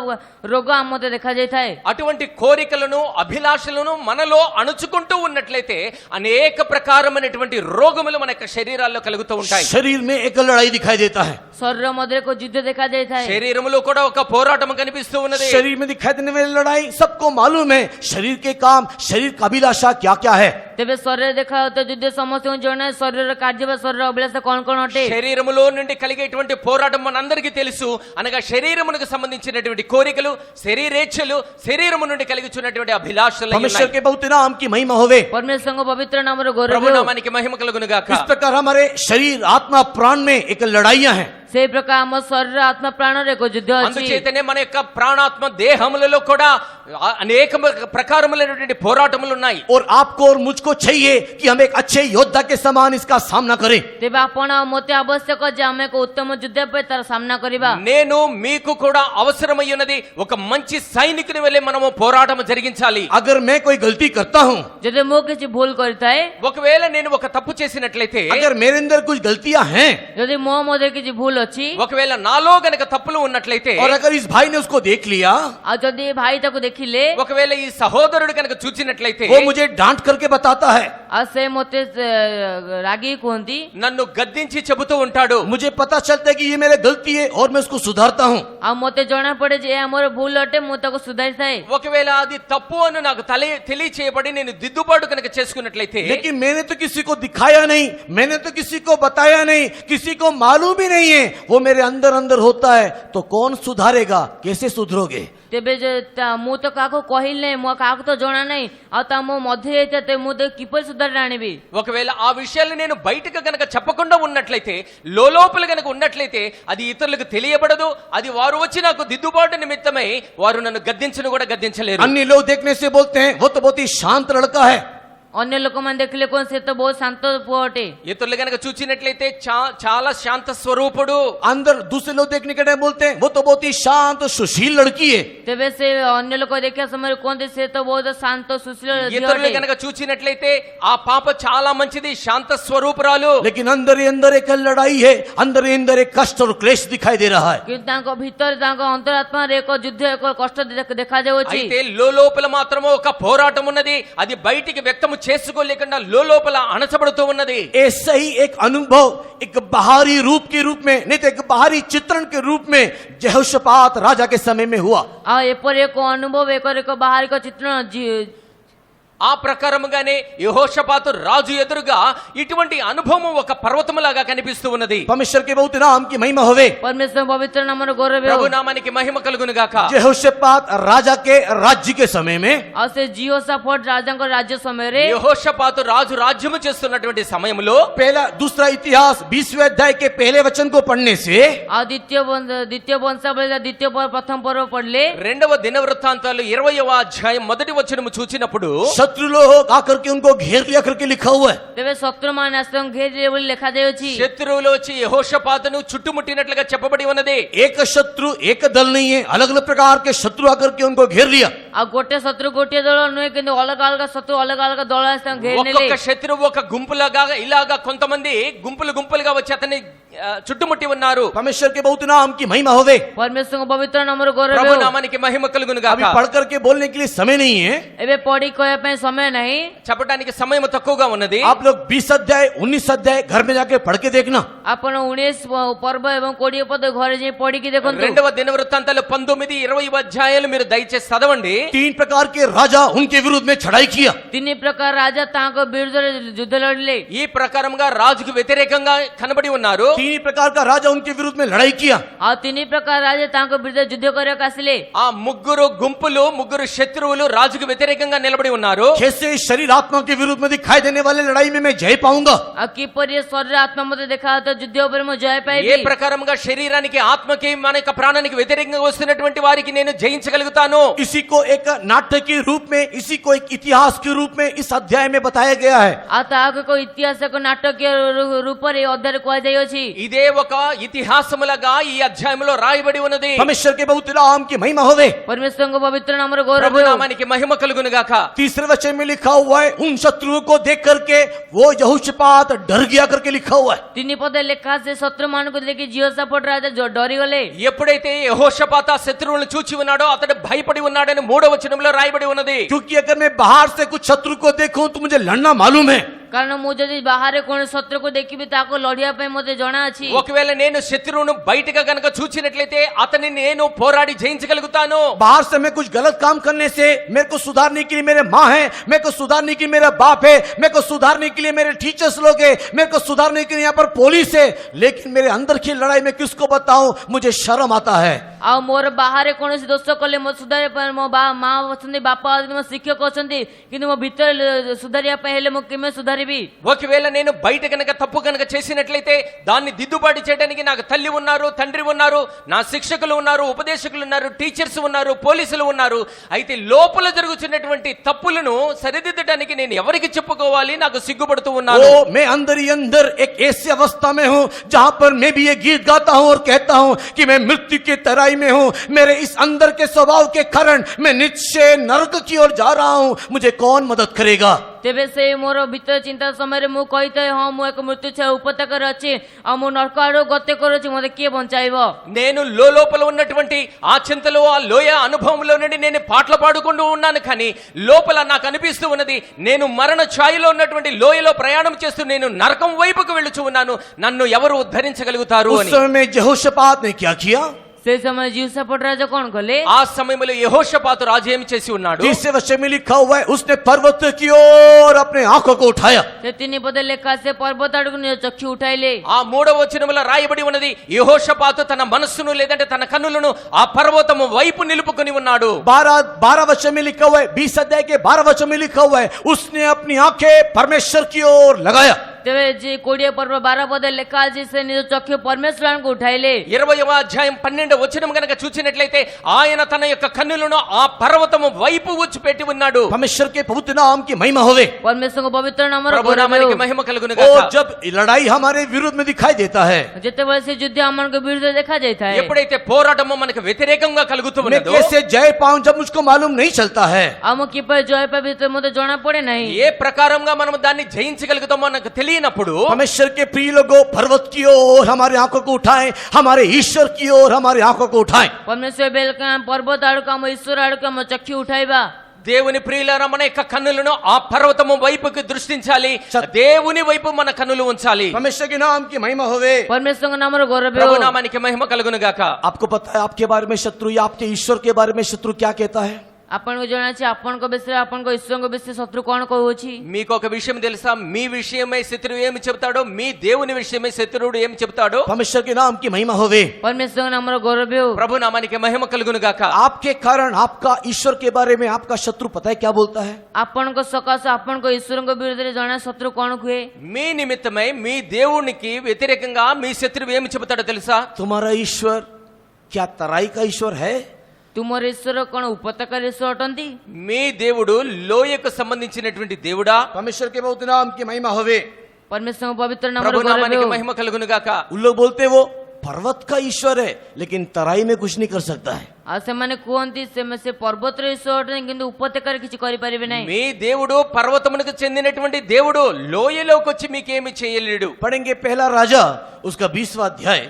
ରୋଗ ଆମ ମଧ୍ୟରେ ଦେଖାଯାଇଥାଏ। అటువంటి కోరికలను అభిలాషలను మనలో అణుచుకుంటూ ఉన్నట్లయితే అనేక ప్రకారమైనటువంటి రోగములు మన యొక్క శరీరాల్లో కలుగుతూ ఉంటాయి. शरीर में एक लड़ाई दिखाई देता है, ଶରୀର ମଧ୍ୟରେ ଏକ ଯୁଦ୍ଧ ଦେଖାଯାଇଥାଏ। శరీరములో కూడా ఒక పోరాటం కనిపిస్తూ ఉన్నది. शरीर में दिखाई देने वाली लड़ाई सबको मालूम है। शरीर के काम, शरीर का अभिलाषा क्या क्या है। ତେବେ ଶରୀରରେ ଦେଖାଯାଉଥିବା ଯୁଦ୍ଧ ସମସ୍ତଙ୍କୁ ଜଣା। ଶରୀରର କାର୍ଯ୍ୟ ବା ଶରୀର ଅଭିଳାଷ କଣ କଣ ଅଟେ? శరీరములో నుండి కలిగేటువంటి పోరాటం మనందరికీ తెలుసు. అనగా శరీరమునకు సంబంధించినటువంటి కోరికలు, శరీరేచ్ఛలు, శరీరము నుండి కలిగిచున్నటువంటి అభిలాషలు परमेश्वर के बहुत नाम की महिमा होवे। ପରମେଶ୍ୱରଙ୍କ ପବିତ୍ର ନାମର ଗୌରବ ప్రభు ହେଉ। నామానికి మహిమ కలుగును గాక. इस प्रकार हमारे शरीर, आत्मा, प्राण में एक लड़ाइयां हैं। ସେଇ ପ୍ରକାର ଆମ ଶରୀର ଆତ୍ମା ପ୍ରାଣରେ ଏକ ଯୁଦ୍ଧ ଅଛି। అందుచేతనే మన యొక్క ప్రాణాత్మ దేహములలో కూడా అనేక ప్రకారములైనటువంటి పోరాటములు ఉన్నాయి. और आपको और मुझको चाहिए कि हम एक अच्छे योद्धा के समान इसका सामना करें। ତେବେ ଆପଣ ଆଉ ମୋତେ ଆବଶ୍ୟକ ଯେ ଆମେ ଏକ ଉତ୍ତମ ଯୁଦ୍ଧ ପାଇଁ ତାର ସାମ୍ନା କରିବା। నేను మీకు కూడా అవసరమై ఉన్నది ఒక మంచి సైనికుని వలె మనము పోరాటం జరిగించాలి. अगर मैं कोई गलती करता हूं, ଯଦି ମୁଁ କିଛି ଭୁଲ କରିଥାଏ, ఒకవేళ నేను ఒక తప్పు చేసినట్లయితే, अगर मेरे अंदर कुछ गलतियां हैं, ଯଦି ମୋ ମଧ୍ୟରେ କିଛି ଭୁଲ ଅଛି, ఒకవేళ నాలో గనక తప్పులు ఉన్నట్లయితే, और अगर इस भाई ने उसको देख लिया, ଆଉ ଯଦି ଏ ଭାଇ ତାକୁ ଦେଖିଲେ, ఒకవేళ ఈ సహోదరుడు కనుక చూచినట్లయితే, वो मुझे डांट करके बताता है, ଆଉ ସେ ମୋତେ ରାଗି କୁହନ୍ତି, నన్ను గద్దించి చెబుతూ ఉంటాడు. मुझे पता चलता है कि ये मेरी गलती है और मैं उसको सुधारता हूं। ଆଉ ମୋତେ ଜଣା ପଡେ ଯେ ଏହା ମୋର ଭୁଲ ଅଟେ, ମୁଁ ତାକୁ ସୁଧାରିଥାଏ। ఒకవేళ అది తప్పు అని నాకు తెలియచేయబడి నేను దిద్దుబాటు కనుక చేసుకున్నట్లయితే, लेकिन मैंने तो किसी को दिखाया नहीं, मैंने तो किसी को बताया नहीं, किसी को मालूम ही नहीं है, वो मेरे अंदर अंदर होता है, तो कौन सुधारेगा? कैसे सुधरोगे? ତେବେ ମୁଁ ତ କାହାକୁ କହିଲି ନାହିଁ, ମୁଁ କାହାକୁ ତ ଜଣା ନାହିଁ, ଆଉ ତା ମୋ ମଧ୍ୟରେ ହେଇଥାଏ, ମୁଁ ତ କିପରି ସୁଧାରି ଆଣିବି? ఒకవేళ ఆ విషయాలు నేను బయటకు గనక చెప్పకుండా ఉన్నట్లయితే, లోపల గనక ఉన్నట్లయితే అది ఇతరులకు తెలియబడదు. అది వారు వచ్చి నాకు దిద్దుబాటు నిమిత్తమై వారు నన్ను గద్దించను కూడా గద్దించలేరు. अन्य लोग देखने से बोलते हैं वो तो बहुत ही शांत लड़का है, ଅନ୍ୟ ଲୋକମାନେ ଦେଖିଲେ କଣ ସେ ତ ବହୁତ ଶାନ୍ତ ପୁଅ ଅଟେ। ఇతరులు గనక చూచినట్లయితే చాలా శాంత స్వరూపుడు. अंदर दूसरे लोग देखने के टाइम बोलते हैं वो तो बहुत ही शांत सुशील लड़की है। ତେବେ ସେ ଅନ୍ୟ ଲୋକ ଦେଖିବା ସମୟରେ କୁହନ୍ତି ସେ ତ ବହୁତ ଶାନ୍ତ ସୁଶୀଳ ଝିଅ ఇతరులు ଅଟେ। గనక చూచినట్లయితే ఆ పాప చాలా మంచిది, శాంత స్వరూపురాలు. लेकिन अंदर ही अंदर एक लड़ाई है, अंदर ही अंदर एक कष्ट और क्लेश दिखाई दे रहा है। କିନ୍ତୁ ତାଙ୍କ ଭିତରେ ତାଙ୍କ ଅନ୍ତରାତ୍ମାରେ ଏକ ଯୁଦ୍ଧ, ଏକ କଷ୍ଟ ଦେଖାଯାଉଛି। అయితే లోపల మాత్రము ఒక పోరాటం ఉన్నది. అది బయటికి వ్యక్తము చేసుకోలేకుండా లోపల అణచబడుతూ ఉన్నది. ऐसा ही एक अनुभव एक बाहरी रूप के रूप में, नहीं तो एक बाहरी चित्रण के रूप में यहोशापात राजा के समय में हुआ। ଆଉ ଏପରି ଏକ ଅନୁଭବ, ଏକ ବାହାରିକ ଚିତ୍ରଣ ఆ ప్రకారముగానే యెహోషాపాతు రాజు ఎదురుగా ఇటువంటి అనుభవం ఒక పర్వతములాగా కనిపిస్తూ ఉన్నది. परमेश्वर के बहुत नाम की महिमा होवे। परमेश्वर पवित्र नामର ଗୌରବ ହେଉ। ప్రభు నామానికి మహిమ కలుగును గాక. यहोशापात राजा के राज्य के समय में, ଆଉ ସେ ଜିହୋଶାଫାଟ ରାଜାଙ୍କ ରାଜ୍ୟ ସମୟରେ, యెహోషాపాతు రాజు రాజ్యము చేస్తున్నటువంటి సమయంలో पहला दूसरा इतिहास 20वें अध्याय के पहले वचन को पढ़ने से ଆଉ ଦ୍ୱିତୀୟ ବଂଶାବଳୀ ପ୍ରଥମ ପର୍ବ ପଢିଲେ, రెండవ దినవృత్తాంతాలు 20వ అధ్యాయం మొదటి వచనము చూచినప్పుడు शत्रु लोग आकर के उनको घेर लिया करके लिखा हुआ है। ତେବେ ଶତ୍ରୁମାନେ ଆସି ତାଙ୍କୁ ଘେରିଲେ ବୋଲି ଲେଖାଯାଇଅଛି। శత్రువులు వచ్చి యెహోషాపాతును చుట్టుముట్టినట్లుగా చెప్పబడి ఉన్నది. एक शत्रु एक दल नहीं है, अलग अलग प्रकार के शत्रु आकर के उनको घेर लिया। ଆଉ ଗୋଟେ ଶତ୍ରୁ ଗୋଟିଏ ଦଳ ନୁହେଁ, କିନ୍ତୁ ଅଲଗା ଅଲଗା ଶତ୍ରୁ ଅଲଗା ଅଲଗା ଦଳ ଆସି ତାଙ୍କୁ ଘେରି ନେଲେ। ఒక్కొక్క శత్రువు ఒక గుంపులాగా ఇలాగా కొంతమంది గుంపులుగా వచ్చి అతన్ని చుట్టుముట్టి ఉన్నారు. परमेश्वर के बहुत नाम की महिमा होवे। परमेश्वरଙ୍କ पवित्र नामର ଗୌରବ ప్రభు ହେଉ। నామానికి మహిమ కలుగును अभी గాక. पढ़ करके बोलने के लिए समय नहीं है। ଏବେ ପଢି କହିବା ପାଇଁ ସମୟ ନାହିଁ। చెప్పడానికి సమయం తక్కువగా ఉన్నది. आप लोग 20 अध्याय 19 अध्याय घर में जाके पढ़ के देखना। ଆପଣ 19 ପର୍ବ ଏବଂ 20 ପଦ ଘରେ ଯାଇ ପଢିକି ଦେଖନ୍ତୁ। రెండవ దినవృత్తాంతాలు 19, 20 అధ్యాయాలు మీరు దయచేసి చదవండి. तीन प्रकार के राजा उनके विरुद्ध में चढ़ाई किया। తిని ప్రకారం రాజా తాంకో విరుద్ధ యుద్ధ లడలే ఈ ప్రకారంగా రాజుకు వ్యతిరేకంగా కనబడి ఉన్నారు। तीन प्रकार का राजा उनके विरुद्ध में लड़ाई किया। ఆ తిని ప్రకారం రాజా తాంకో విరుద్ధ యుద్ధ କରିବାକୁ ଆସିଲେ। ఆ ముగ్గురు గుంపులు ముగ్గురు శత్రువులు రాజుకు వ్యతిరేకంగా నిలబడి ఉన్నారు। कैसे शरीर आत्मा के विरुद्ध में दिखाई देने वाले लड़ाई में मैं जय पाऊंगा। ଆଉ କିପରି ଶରୀର ଆତ୍ମା ମତେ ଦେଖା ତ ଯୁద్ధ ଉପରେ ମୁଁ ଜୟ ఏ ପାଇବି। ప్రకారంగా శరీరానికి ఆత్మకి మన యొక్క ప్రాణానికి వ్యతిరేకంగా వస్తున్నటువంటి వారికి నేను జయించగలుగుతాను। इसी को एक नाटक के रूप में, इसी को एक इतिहास के रूप में इस अध्याय में बताया गया है। ଆଉ ତାହାକୁ ଇତିହାସକ ନାଟକୀୟ ରୂପରେ ଅଧ୍ୟାୟରେ କୁହାଯାଇଅଛି। ఇదే ఒక ఇతిహాసములుగా ఈ అధ్యాయంలో రాయబడి ఉన్నది। परमेश्वर के पवित्र नाम की महिमा होवे। ପରମେଶ୍ୱରଙ୍କ ପବିତ୍ର ନାମର ଗୌରବ ప్రభు ହେଉ। నామానికి మహిమ కలుగును గాక। तीसरे वचन में लिखा हुआ है, उन शत्रुओं को देख करके वो यहोशापात डर गया करके लिखा हुआ है। ତିନି ପଦ ଲେଖା ସେ ଶତ୍ରୁ ମାନଙ୍କୁ ଦେଖି ଜିହୋଶାପାତ రాజా ଡରିଗଲେ। ఎప్పుడైతే యెహోషాపాత శత్రువులను చూచి ఉన్నాడో అతడు భయపడి ఉన్నాడని 3వ వచనంలో రాయబడి ఉన్నది। क्योंकि अगर मैं बाहर से कुछ शत्रु को देखूं तो मुझे लड़ना मालूम है। କାରଣ ମୁଁ ଯଦି ବାହାରେ କୌଣସି ଶତ୍ରୁକୁ ଦେଖିବି ତାକୁ ଲଢିବା ପାଇଁ ମୋତେ ଜଣା ଅଛି। ఒకవేళ నేను శత్రువును బయటగా గనక చూచినట్లయితే అతన్ని నేను పోరాడి జయించగలుగుతాను। बाहर से मैं कुछ गलत काम करने से मेरे को सुधारने के लिए मेरे माँ है, मेरे को सुधारने के लिए मेरा बाप है, मेरे को सुधारने के लिए मेरे टीचर्स लोग है, मेरे को सुधारने के लिए यहाँ पर पुलिस है, लेकिन मेरे अंदर की लड़ाई में किसको बताऊं, मुझे शर्म आता है। ଆଉ ମୋର ବାହାରେ କୌଣସି ଦୋଷ କଲେ ମୋ ସୁଧାରିବା ପାଇଁ ମୋ ମା ଅଛନ୍ତି, ବାପା ଅଛନ୍ତି, ମୋ ଶିକ୍ଷକ ଅଛନ୍ତି, କିନ୍ତୁ ମୋ ଭିତରେ ସୁଧାରିବା ପାଇଁ ହେଲେ ମୁଁ କେମିତି ସୁଧାରିବି। ఒకవేళ నేను బయట గనక తప్పు గనక చేసినట్లయితే దాన్ని దిద్దుబాటు చేయడానికి నాకు తల్లి ఉన్నారు, తండ్రి ఉన్నారు, నా శిక్షకులు ఉన్నారు, ఉపదేశకులు ఉన్నారు, టీచర్స్ ఉన్నారు, పోలీసులు ఉన్నారు। అయితే లోపల జరుగుతున్నటువంటి తప్పులను సరిదిద్దడానికి నేను ఎవరికి చెప్పుకోవాలి, నాకు సిగ్గుపడుతూ ఉన్నాను। ओ मैं अंदर ही अंदर एक ऐसी अवस्था में हूँ जहाँ पर मैं भी ये गीत गाता हूँ और कहता हूँ कि मैं मृत्यु की तराई में हूँ। मेरे इस अंदर के स्वभाव के कारण मैं निश्चय नरक की ओर जा रहा हूँ, मुझे कौन मदद करेगा। ତେବେ ସେ ମୋର ଭିତରେ ଚିନ୍ତା ସମୟରେ ମୁଁ କହିଥାଏ, ହଁ ମୁଁ ଏକ ମୃତ୍ୟୁ ଛାୟା ଉପତ୍ୟକାରେ ଅଛି, ଆଉ ମୁଁ ନର୍କ ଆଡକୁ ଗତି କରୁଛି, ମୋତେ କିଏ ବଞ୍ଚାଇବ। నేను లోపల ఉన్నటువంటి ఆ చింతలో ఆ లోయ అనుభవంలో నుండి నేను పాటలు పాడుకుంటూ ఉన్నాను, కానీ లోపల నాకు అనిపిస్తూ ఉన్నది నేను మరణ ఛాయలో ఉన్నటువంటి లోయలో ప్రయాణం చేస్తూ నేను నరకం వైపుకు వెళుచూ ఉన్నాను, నన్ను ఎవరు ఉద్ధరించగలుగుతారు उस అని। समय में यहोशापात ने क्या किया? ସେ ସମୟ ଜିହୋଶାପାତ ରାଜା କଣ କଲେ? ఆ సమయంలో యెహోషాపాతు రాజు ఏమి చేసి ఉన్నాడు? तीसरे वचन में लिखा हुआ है, उसने पर्वत की ओर अपने आंखों को उठाया। ସେ ତିନି ପଦ ଲେଖା ସେ పర్వత ଆଡକୁ ନିଜ ଚକ୍ଷୁ ଉଠାଇଲେ। ఆ 3వ వచనములో రాయబడి ఉన్నది, యెహోషాపాతు తన మనస్సును లేదంటే తన కన్నులను ఆ పర్వతము వైపు నిలుపుకొని ఉన్నాడు। 12 वचन में लिखा हुआ है, 20 अध्याय के 12 वचन में लिखा हुआ है, उसने अपनी आंखें परमेश्वर की ओर लगाया। ତେବେ ଯେ 20 ପର୍ବ 12 ପଦ ଲେଖା ଅଛି, ସେ ନିଜ ଚକ୍ଷୁ పరమేశ్వరునికి ఉఠాయిలే। 20వ అధ్యాయం 12వ వచనం గనక చూసినట్లయితే ఆయన తన యొక్క కన్నులను ఆ పర్వతము వైపు వచ్చి పెట్టి ఉన్నాడు। परमेश्वर के पवित्र नाम की महिमा होवे। ପରମେଶ୍ୱରଙ୍କ ପବିତ୍ର ନାମର ప్రభు ଗୌରବ నామానికి ହେଉ। మహిమ కలుగును और గాక। जब लड़ाई हमारे विरुद्ध में दिखाई देता है, ଯେତେବେଳେ ସେ ଯୁଦ୍ଧ ଆମମାନଙ୍କ ବିରୁଦ୍ଧରେ ଦେଖାଯାଇଥାଏ, ఎప్పుడైతే పోరాటము మనకు వ్యతిరేకంగా కలుగుతూ मैं ఉన్నదో, कैसे जय पाऊं जब मुझको मालूम नहीं चलता है। ଆଉ ମୁଁ କିପରି ଜୟ ପାଇବି ମୋତେ ଜଣା ପଡେ ନାହିଁ। ఏ ప్రకారంగా మనం దాన్ని జయించగలుగుతామో మనకు తెలియనప్పుడు परमेश्वर के प्रिय लोगों, पर्वत की ओर हमारे आंखों को उठाएं, हमारे ईश्वर की ओर हमारे आंखों को उठाएं। ପରମେଶ୍ୱର ବେଲକା ପର୍ବତ ଆଡକୁ ଆମ ଈଶ୍ୱର ଆଡକୁ ଆମ ଚକ୍ଷୁ ఉఠాయిବା। దేవుని ప్రియులారా, మన యొక్క కన్నులను ఆ పర్వతము వైపుకి దృష్టించాలి, దేవుని వైపు మన కన్నులు ఉంచాలి। परमेश्वर के नाम की महिमा होवे। ପରମେଶ୍ୱରଙ୍କ ନାମର ଗୌରବ ప్రభు ହେଉ। నామానికి మహిమ కలుగును గాక। आपको पता है आपके बारे में शत्रु या आपके ईश्वर के बारे में शत्रु क्या कहता है? ଆପଣଙ୍କୁ ଜଣାଅଛି ଆପଣଙ୍କ ବିଷୟରେ ଆପଣଙ୍କ ଈଶ୍ୱରଙ୍କ ବିଷୟରେ ଶତ୍ରୁ କଣ କହୁଅଛି? మీకు ఒక విషయం తెలుసా? మీ విషయమై శత్రువు ఏమి చెప్తాడో, మీ దేవుని విషయమై శత్రువుడు ఏమి చెప్తాడో? परमेश्वर के नाम की महिमा होवे। ପରମେଶ୍ୱରଙ୍କ ନାମର ଗୌରବ ହେଉ। ప్రభు నామానికి మహిమ కలుగును గాక। आपके कारण आपका ईश्वर के बारे में आपका शत्रु पता है क्या बोलता है? ଆପଣଙ୍କ ସକାଶେ ଆପଣଙ୍କ ଈଶ୍ୱରଙ୍କ ବିରୁଦ୍ଧରେ ଜଣା ଶତ୍ରୁ କଣ କୁହେ? మీ నిమిత్తమై మీ దేవునికి వ్యతిరేకంగా మీ శత్రువు ఏమి చెబుతాడో తెలుసా? तुम्हारा ईश्वर क्या तराई का ईश्वर है? ତୁମର ଈଶ୍ୱର କଣ ଉପତ୍ୟକାର ଈଶ୍ୱର ଅଟନ୍ତି? మీ దేవుడు లోయకు సంబంధించినటువంటి దేవుడా? परमेश्वर के बहुत नाम की महिमा होवे। ପରମେଶ୍ୱରଙ୍କ ପବିତ୍ର ନାମର ప్రభు ଗୌରବ నామానికి ହେଉ। మహిమ కలుగును గాక। उन लोग बोलते वो पर्वत का ईश्वर है, लेकिन तराई में कुछ नहीं कर सकता है। ଆଉ ସେମାନେ କୁହନ୍ତି ସେ ପର୍ବତର ଈଶ୍ୱର ଅଟନ୍ତି, କିନ୍ତୁ ଉପତ୍ୟକାରେ କିଛି କରିପାରିବେ ନାହିଁ। మీ దేవుడు పర్వతమునకు చెందినటువంటి దేవుడు లోయలోకి వచ్చి మీకేమి చేయలేడు। पढ़ेंगे पहला राजा उसका 20वां अध्याय।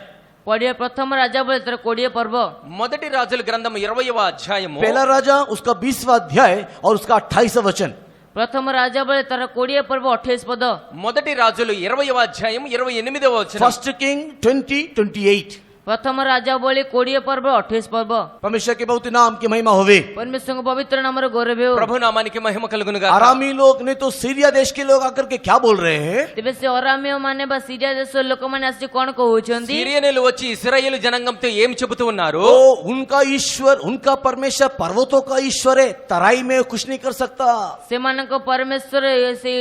ପଢିବା ପ୍ରଥମ ରାଜା ବୋଲେ ତାର 20 ପର୍ବ। మొదటి రాజుల గ్రంథం 20వ అధ్యాయము। पहला राजा उसका 20वां अध्याय और उसका 28वां वचन। ପ୍ରଥମ ରାଜା ବୋଲେ ତାର 20 ପର୍ବ 28 పଦ। మొదటి రాజులు 20వ అధ్యాయం 28వ వచనం। First king 20:28। प्रथम राजावली 20 पर्व 28 पर्व परमेश्वर के बहुत नाम की महिमा होवे। परमेश्वर को पवित्र नामर गौरव हो ప్రభు నామానికి మహిమ కలుగునుగా आरामी लोग ने तो सीरिया देश के लोग आकर के क्या बोल रहे हैं? तेबे से अरामीय माने बा सीरिया देश लोक माने आसी कोन कहउछंती సిరియనులు వచ్చి ఇశ్రాయేలు జనాంగంతో ఏం చెబుతూ ఉన్నారు? तो उनका ईश्वर, उनका परमेश्वर पर्वतों का ईश्वर है, तराई में कुछ नहीं कर सकता। सेमानक परमेश्वर से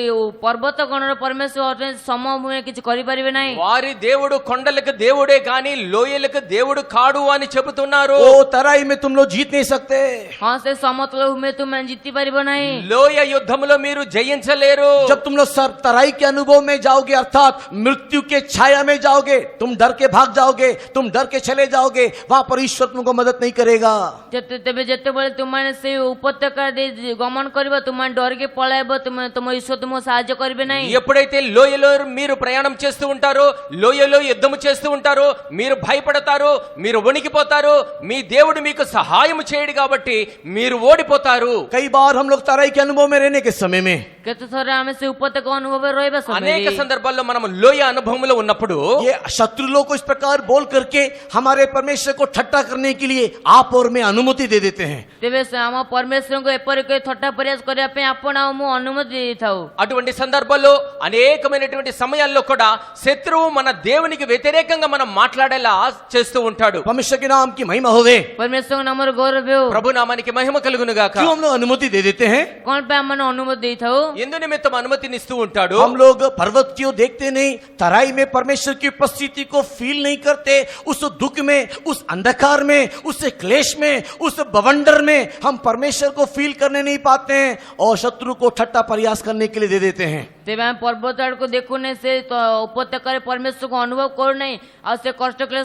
पर्वत गणर परमेश्वर अटे समूह किछ करि परिबे नाही। వారి దేవుడు కొండలకు దేవుడే గాని లోయలకు దేవుడు కాడు అని చెబుతున్నారు. ओ तराई में तुम लोग जीत नहीं सकते। हां से समतल में तुम जीति परिबे नाही। లోయ యుద్ధములో మీరు జయించలేరు. जब तुम लोग सब तराई के अनुभव में जाओगे, अर्थात मृत्यु के छाया में जाओगे, तुम डर के भाग जाओगे, तुम डर के चले जाओगे, वहां पर ईश्वर तुमको मदद नहीं करेगा। तेबे जते बेले तुम माने से उपत्यका दे गमन करबो, तुम डर के पळायबो, तुम ईश्वर तुम सहाय्य करबे नाही। ఎప్పుడైతే లోయలో మీరు ప్రయాణం చేస్తూ ఉంటారో, లోయలో యుద్ధం చేస్తూ ఉంటారో, మీరు భయపడతారు, మీరు వణికిపోతారు, మీ దేవుడు మీకు సహాయం చేయడు కాబట్టి మీరు ఓడిపోతారు. कई बार हम लोग तराई के अनुभव में रहने के समय में केते थोरे आमे से उपत्यका अनुभव रहबे అనేక समय సందర్భాల్లో మనం లోయ అనుభవంలో ఉన్నప్పుడు ये शत्रु लोग को इस प्रकार बोल करके हमारे परमेश्वर को ठट्टा करने के लिए आप और मैं अनुमति दे देते हैं। तेबे से हम परमेश्वर को एपरि के थट्टा प्रयास करिया पे आपण मु अनुमति देथाउ। అటువంటి సందర్భాల్లో అనేకమైనటువంటి సమయాల్లో కూడా శత్రువు మన దేవునికి వ్యతిరేకంగా మనం మాట్లాడేలా చేస్తూ ఉంటాడు. परमेश्वर के नाम की महिमा होवे। परमेश्वर को नम्र गौरव हो ప్రభు నామానికి మహిమ కలుగును గాక. क्यों हम लोग अनुमति दे देते हैं? कौन पे हमन अनुमति देथाउ? ఎందు నిమిత్తం అనుమతినిస్తూ ఉంటాడు? हम लोग पर्वत क्यों देखते नहीं, तराई में परमेश्वर की उपस्थिति को फील नहीं करते, उस दुख में, उस अंधकार में, उस क्लेश में, उस बवंडर में हम परमेश्वर को फील करने नहीं पाते हैं और शत्रु को ठट्टा प्रयास करने के लिए दे देते हैं। तेबे हम पर्वत आड़ को देखुने से तो उपत्यका रे परमेश्वर को अनुभव करू नहीं आ से कष्ट के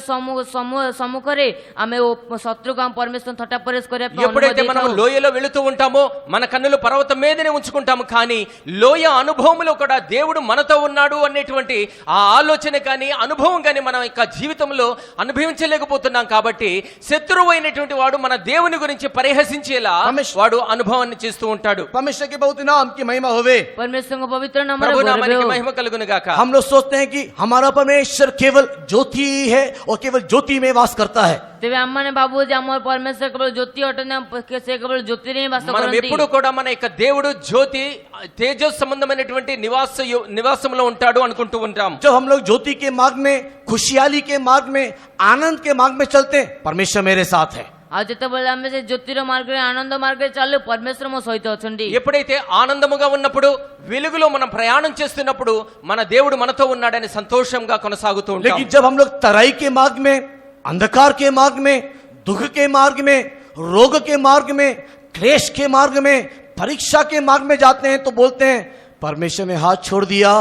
सम्मुख रे आमे शत्रु को हम परमेश्वर थट्टा प्रयास करिया पे ఎప్పుడైతే अनुमति మనం देथाउ। లోయలో వెళుతూ ఉంటామో మన కన్నులు పర్వతం మీదనే ఉంచుకుంటాము, కానీ లోయ అనుభవంలో కూడా దేవుడు మనతో ఉన్నాడు అనేటువంటి ఆ ఆలోచన కానీ అనుభవం కానీ మన యొక్క జీవితంలో అనుభవించలేకపోతున్నాం. కాబట్టి శత్రువు అయినటువంటి వాడు మన దేవుని గురించి పరిహసించేలా వాడు అనుభవాన్ని చేస్తూ ఉంటాడు. परमेश्वर के बहुत नाम की महिमा होवे। परमेश्वर को पवित्र नाम रे ప్రభు गौरव నామానికి हो। మహిమ కలుగును గాక. हम लोग सोचते हैं कि हमारा परमेश्वर केवल ज्योति ही है और केवल ज्योति में वास करता है। तेबे हमने बाबू जे हमर परमेश्वर केवल ज्योति अटने से केवल ज्योति रे वास మనం करंती। ఎప్పుడు కూడా మన యొక్క దేవుడు జ్యోతి తేజస్ సంబంధమైనటువంటి నివాసంలో ఉంటాడు అనుకుంటూ ఉంటాం. जब हम लोग ज्योति के मार्ग में, खुशहाली के मार्ग में, आनंद के मार्ग में चलते हैं, परमेश्वर मेरे साथ है। आ जते बेले हमें से ज्योतिर मार्ग रे आनंद मार्ग रे चालू परमेश्वर मो सहित अछंडी। ఎప్పుడైతే ఆనందముగా ఉన్నప్పుడు, వెలుగులో మనం ప్రయాణం చేస్తున్నప్పుడు మన దేవుడు మనతో ఉన్నాడని సంతోషంగా కొనసాగుతూ ఉంటాం. लेकिन जब हम लोग तराई के मार्ग में, अंधकार के मार्ग में, दुख के मार्ग में, रोग के मार्ग में, क्लेश के मार्ग में, परीक्षा के मार्ग में जाते हैं तो बोलते हैं परमेश्वर ने हाथ छोड़ दिया,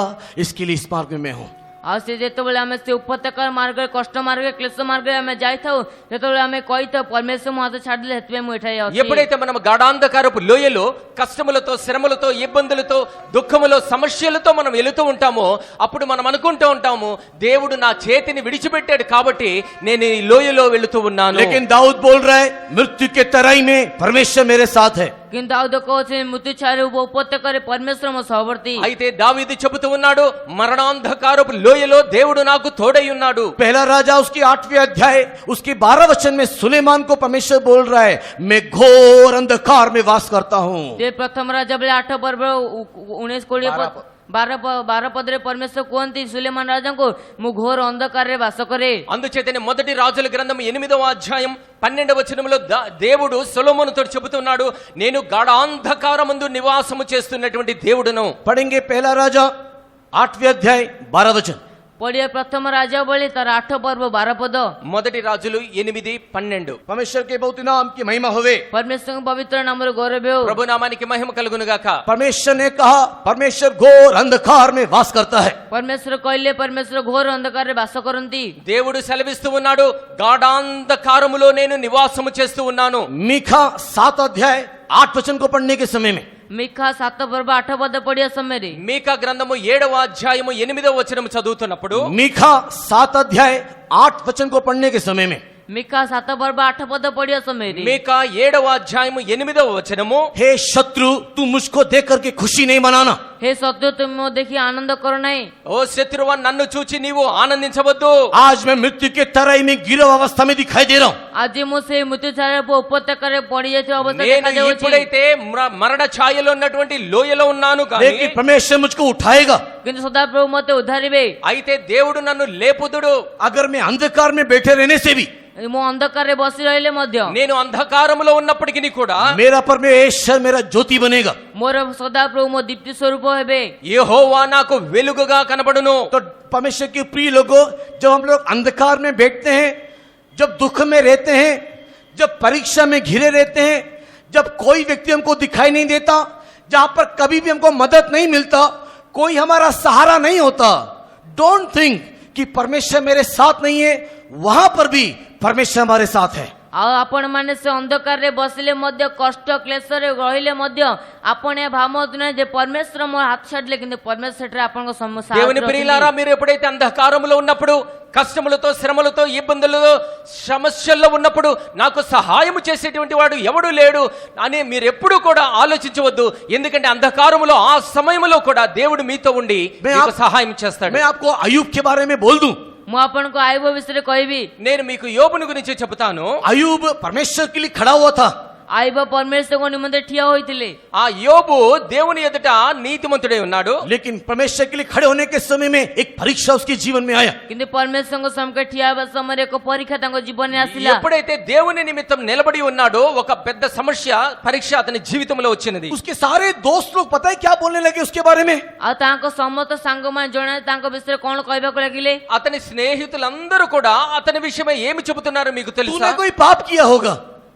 इसके लिए इस मार्ग में मैं हूं। आ से जते बेले हमें से उपत्यका मार्ग रे कष्ट मार्ग रे क्लेश मार्ग रे हमें जाइथाउ जते बेले हमें कहिथाउ परमेश्वर मो हाथ छाड़ दे हेतु मैं उठाई अछि। ఎప్పుడైతే మనం గాఢాంధకారపు లోయలో కష్టములతో, శ్రమలతో, ఇబ్బందులతో, దుఃఖములో, సమస్యలతో మనం వెళుతూ ఉంటామో అప్పుడు మనం అనుకుంటూ ఉంటాము దేవుడు నా చేతిని విడిచిపెట్టాడు కాబట్టి నేను ఈ లోయలో వెళుతూ ఉన్నాను. लेकिन दाऊद बोल रहा है मृत्यु के तराई में परमेश्वर मेरे साथ है। किंतु दाऊद को से मृत्यु छारे उपत्यका रे परमेश्वर मो सहवर्ती। అయితే దావీదు చెబుతూ ఉన్నాడు మరణాంధకారపు లోయలో దేవుడు నాకు తోడై ఉన్నాడు. पहला राजा उसके 8वें अध्याय उसके 12 वचन में सुलेमान को परमेश्वर बोल रहा है मैं घोर अंधकार में वास करता हूं। जे प्रथम राजा बेले 8 पर्व 19 कोड़ी 12 पद रे परमेश्वर कोंती सुलेमान राजा को मु घोर अंधकार रे वास करे। అందుచేతనే మొదటి రాజుల గ్రంథం 8వ అధ్యాయం 12వ వచనంలో దేవుడు సొలొమోనుతో చెబుతున్నాడు నేను గాఢాంధకారమందు నివాసము చేస్తున్నటువంటి దేవుడును. पढ़ेंगे पहला राजा 8वें अध्याय 12 वचन। पढ़िए प्रथम राजा बोले तार 8 पर्व 12 पद। మొదటి రాజులు 8:12. परमेश्वर के बहुत नाम की महिमा होवे। परमेश्वर के पवित्र नाम रे गौरव हो। ప్రభు నామానికి మహిమ కలుగును గాక. परमेश्वर ने कहा परमेश्वर घोर अंधकार में वास करता है। परमेश्वर कहले परमेश्वर घोर अंधकार रे वास करंती। దేవుడు సెలవిస్తూ ఉన్నాడు గాఢాంధకారములో నేను నివాసము చేస్తూ ఉన్నాను. मीखा 7 अध्याय 8 वचन को पढ़ने के समय में मीखा 7 पर्व 8 पद पढ़िया समय रे మీకా గ్రంథము 7వ అధ్యాయము 8వ వచనం చదువుతున్నప్పుడు मीखा 7 अध्याय 8 वचन को पढ़ने के समय में మికా 7 पर्व 8 पद पढ़ियो समय మీకా 7వ అధ్యాయము 8వ వచనము, हे शत्रु तू मुझको देख करके खुशी नहीं मनाना, हे सत्य तुम मो देखी आनंद करो नहीं। ఓ శత్రువా నన్ను చూచి నీవు ఆనందించవద్దు. आज मैं मृत्यु के तराई में गिरा हुआ अवस्था में दिखाई दे रहा हूँ। आज मो से मृत्यु छाया उपत्यकारे पड़ी जाए अवस्था నేను देखा जाउछि। ఇప్పుడైతే మరణ ఛాయలో ఉన్నటువంటి లోయలో ఉన్నాను కానీ लेकिन परमेश्वर मुझको उठाएगा। किंतु सदाप्रभु मते उद्धारिबे। అయితే దేవుడు నన్ను లేపుదుడు. अगर मैं अंधकार में बैठे रहने से भी, मो अंधकार रे बसी रहिले मध्य నేను అంధకారములో ఉన్నప్పటికీ కూడా मेरा परमेश्वर मेरा ज्योति बनेगा। मोर सदाप्रभु मो दीप्ति स्वरूप हेबे। యెహోవా నాకు వెలుగుగా కనబడును. तो परमेश्वर के प्रिय लोगों, जब हम लोग अंधकार में बैठते हैं, जब दुख में रहते हैं, जब परीक्षा में घिरे रहते हैं, जब कोई व्यक्ति हमको दिखाई नहीं देता, जहां पर कभी भी हमको मदद नहीं मिलता, कोई हमारा सहारा नहीं होता, डोंट थिंक कि परमेश्वर मेरे साथ नहीं है। वहां पर भी परमेश्वर हमारे साथ है। आपण माने से अंधकार रे बसले मध्य कष्ट क्लेश रे रहिले मध्य आपण भावत न जे परमेश्वर मोर हाथ छाडले किंतु परमेश्वर रे आपण को समस्या దేవుని ప్రియులారా, మీరు ఎప్పుడైతే అంధకారములో ఉన్నప్పుడు, కష్టములతో శ్రమలతో ఇబ్బందులతో సమస్యల్లో ఉన్నప్పుడు నాకు సహాయం చేసేటువంటి వాడు ఎవడు లేడు అని మీరు ఎప్పుడు కూడా ఆలోచించవద్దు. ఎందుకంటే అంధకారములో ఆ సమయంలో కూడా దేవుడు మీతో ఉండి మీకు సహాయం చేస్తాడు. मैं आपको अय्यूब के बारे में बोल दूं। मु आपण को आयुब विषय कहबी। నేను మీకు యోబుని గురించి చెబుతాను. अय्यूब परमेश्वर के लिए खड़ा हुआ था। आयुब परमेश्वर को निमित्त ठिया होइतिले। ఆ యోబు దేవుని ఎదుట నీతిమంతుడై ఉన్నాడు. लेकिन परमेश्वर के लिए खड़े होने के समय में एक परीक्षा उसके जीवन में आया। किंतु परमेश्वर को समके ठिया बस समय एको परीक्षा तंगो जीवन में आसिला। ఎప్పుడైతే దేవుని నిమిత్తం నిలబడి ఉన్నాడో ఒక పెద్ద సమస్య పరీక్ష అతని జీవితంలో వచ్చినది. उसके सारे दोस्त लोग पता है क्या बोलने लगे उसके बारे में? आ तांको समस्त सांग मान जणे तांको विषय कोन कहबाको लागिले। అతని స్నేహితులందరూ కూడా అతని విషయమై ఏమి చెబుతున్నారు మీకు తెలుసా? तूने कोई पाप किया होगा,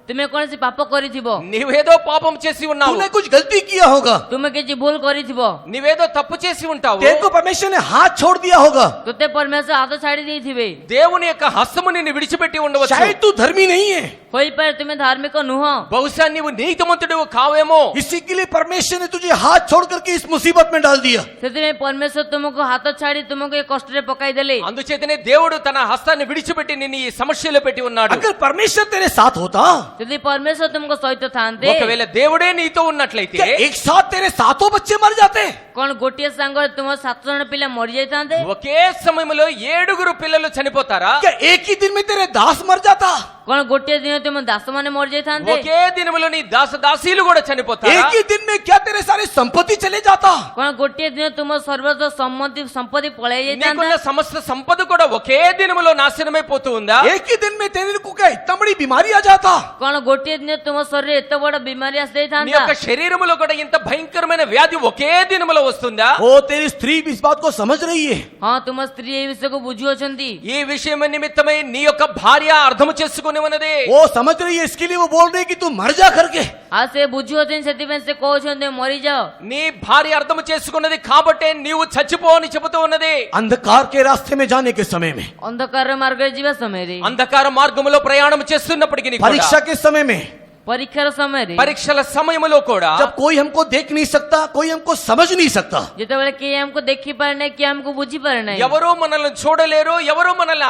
तुमे कोन सी पाप करिथिबो, నీవేదో పాపం చేసి ఉన్నావు, तूने कुछ गलती किया होगा, तुमे किछि भूल करिथिबो, నీవేదో తప్పు చేసి ఉంటావు, तेरे को परमेश्वर ने हाथ छोड़ दिया होगा, तुते परमेश्वर हाथ छाड़ी देथिबे। దేవుని యొక్క హస్తము నిన్ను విడిచిపెట్టి ఉండవచ్చు. शायद तू धर्मी नहीं है, होई पर तुमे धार्मिक नुह। బహుశా నీవు నీతిమంతుడు కావేమో. इसी के लिए परमेश्वर ने तुझे हाथ छोड़ करके इस मुसीबत में डाल दिया। सेतिमे परमेश्वर तुमको हाथ छाड़ी तुमको ए कष्ट रे पकाई देले। అందుచేతనే దేవుడు తన హస్తాన్ని విడిచిపెట్టి నిన్ను ఈ సమస్యలో పెట్టి ఉన్నాడు. अगर परमेश्वर तेरे साथ होता, यदि परमेश्वर तुमको सहित थांते, ఒకవేళ దేవుడే నీతో ఉన్నట్లయితే क्या एक साथ तेरे सातों बच्चे मर जाते? कोन गोटिया सांग तुम 7 जन पिला मरि जायतांते? ఒకే సమయంలో 7 పిల్లలు చనిపోతారా? क्या एक ही दिन में तेरे दास मर जाता? कोन गोटिया दिन तुम दास माने मरि जायतांते? ఒకే దినములో నీ దాసదాసీలు కూడా చనిపోతారా? एक ही दिन में क्या तेरे सारे संपत्ति चले जाता? कोन गोटिया दिन तुम सर्वस्व संपत्ति पळाई जायतांते? నీకున్న సమస్త సంపద కూడా ఒకే దినములో నాశనమైపోతూ ఉందా? एक ही दिन में तेरे को क्या इतना बड़ी बीमारी आ जाता? कोन गोटिया दिन तुम शरीर एत बड़ बीमारी आस నీ जायतांता? యొక్క శరీరములో కూడా ఇంత భయంకరమైన వ్యాధి ఒకే దినములో వస్తుందా? ओ तेरी स्त्री भी इस बात को समझ रही है। हां तुम स्त्री ए विषय को बुझियोछंती। ఈ విషయం నిమిత్తమై నీ యొక్క భార్య అర్థం చేసుకుని ఉన్నది. वो समझ रही है, इसके लिए वो बोल रही है कि तू मर जा करके। आ से बुझियोछन सेतिबेन से कहउछंते मरि जाओ। నీ భార్య అర్థం చేసుకున్నది కాబట్టే నీవు చచ్చిపో అని చెబుతూ ఉన్నది. अंधकार के रास्ते में जाने के समय में, अंधकार मार्ग जीवा समय रे, అంధకార మార్గములో ప్రయాణం చేస్తున్నప్పటికీ परीक्षा के समय में, परीक्षार समय रे, పరీక్షల సమయములో కూడా जब कोई हमको देख नहीं सकता, कोई हमको समझ नहीं सकता, जेतेबेले के हमको देखि पारे नै, के हमको बुझी पारे नै, ఎవరో మనల్ని చూడలేరు, ఎవరో మనల్ని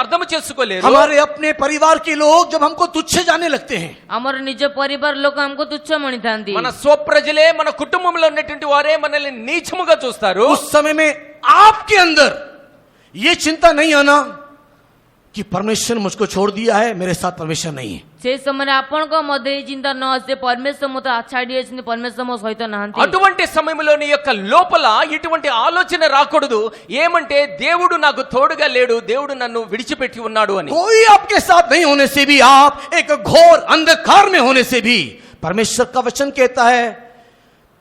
అర్థం చేసుకోలేరు. हमारे अपने परिवार के लोग जब हमको तुच्छ जाने लगते हैं, हमर निज परिवार लोक हमको तुच्छ मणितांती, మన స్వప్రజలే మన కుటుంబంలో ఉన్నటువంటి వారే మనల్ని నీచముగా చూస్తారు. उस समय में आपके अंदर ये चिंता नहीं आना कि परमेश्वर मुझको छोड़ दिया है, मेरे साथ परमेश्वर नहीं है। से समय आपण को मध्य चिंता न आसे परमेश्वर मत छाड़ी अछि, परमेश्वर मो सहित नाहंती। అటువంటి సమయంలో నీ యొక్క లోపల ఇటువంటి ఆలోచన రాకూడదు. ఏమంటే దేవుడు నాకు తోడుగా లేడు, దేవుడు నన్ను విడిచిపెట్టి ఉన్నాడు అని. कोई आपके साथ नहीं होने से भी, आप एक घोर अंधकार में होने से भी, परमेश्वर का वचन कहता है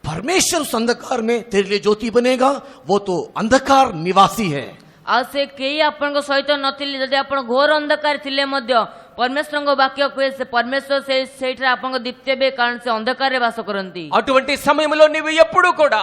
परमेश्वर उस अंधकार में तेरे लिए ज्योति बनेगा। वो तो अंधकार निवासी है। आ से केही आपण को सहित नथिले, जदि आपण घोर अंधकार थिले मध्य परमेश्वर को वाक्य कहे से परमेश्वर से सेठ आपण को दीप्तेबे, कारण से अंधकार रे वास करंती। అటువంటి సమయంలో నీవు ఎప్పుడు కూడా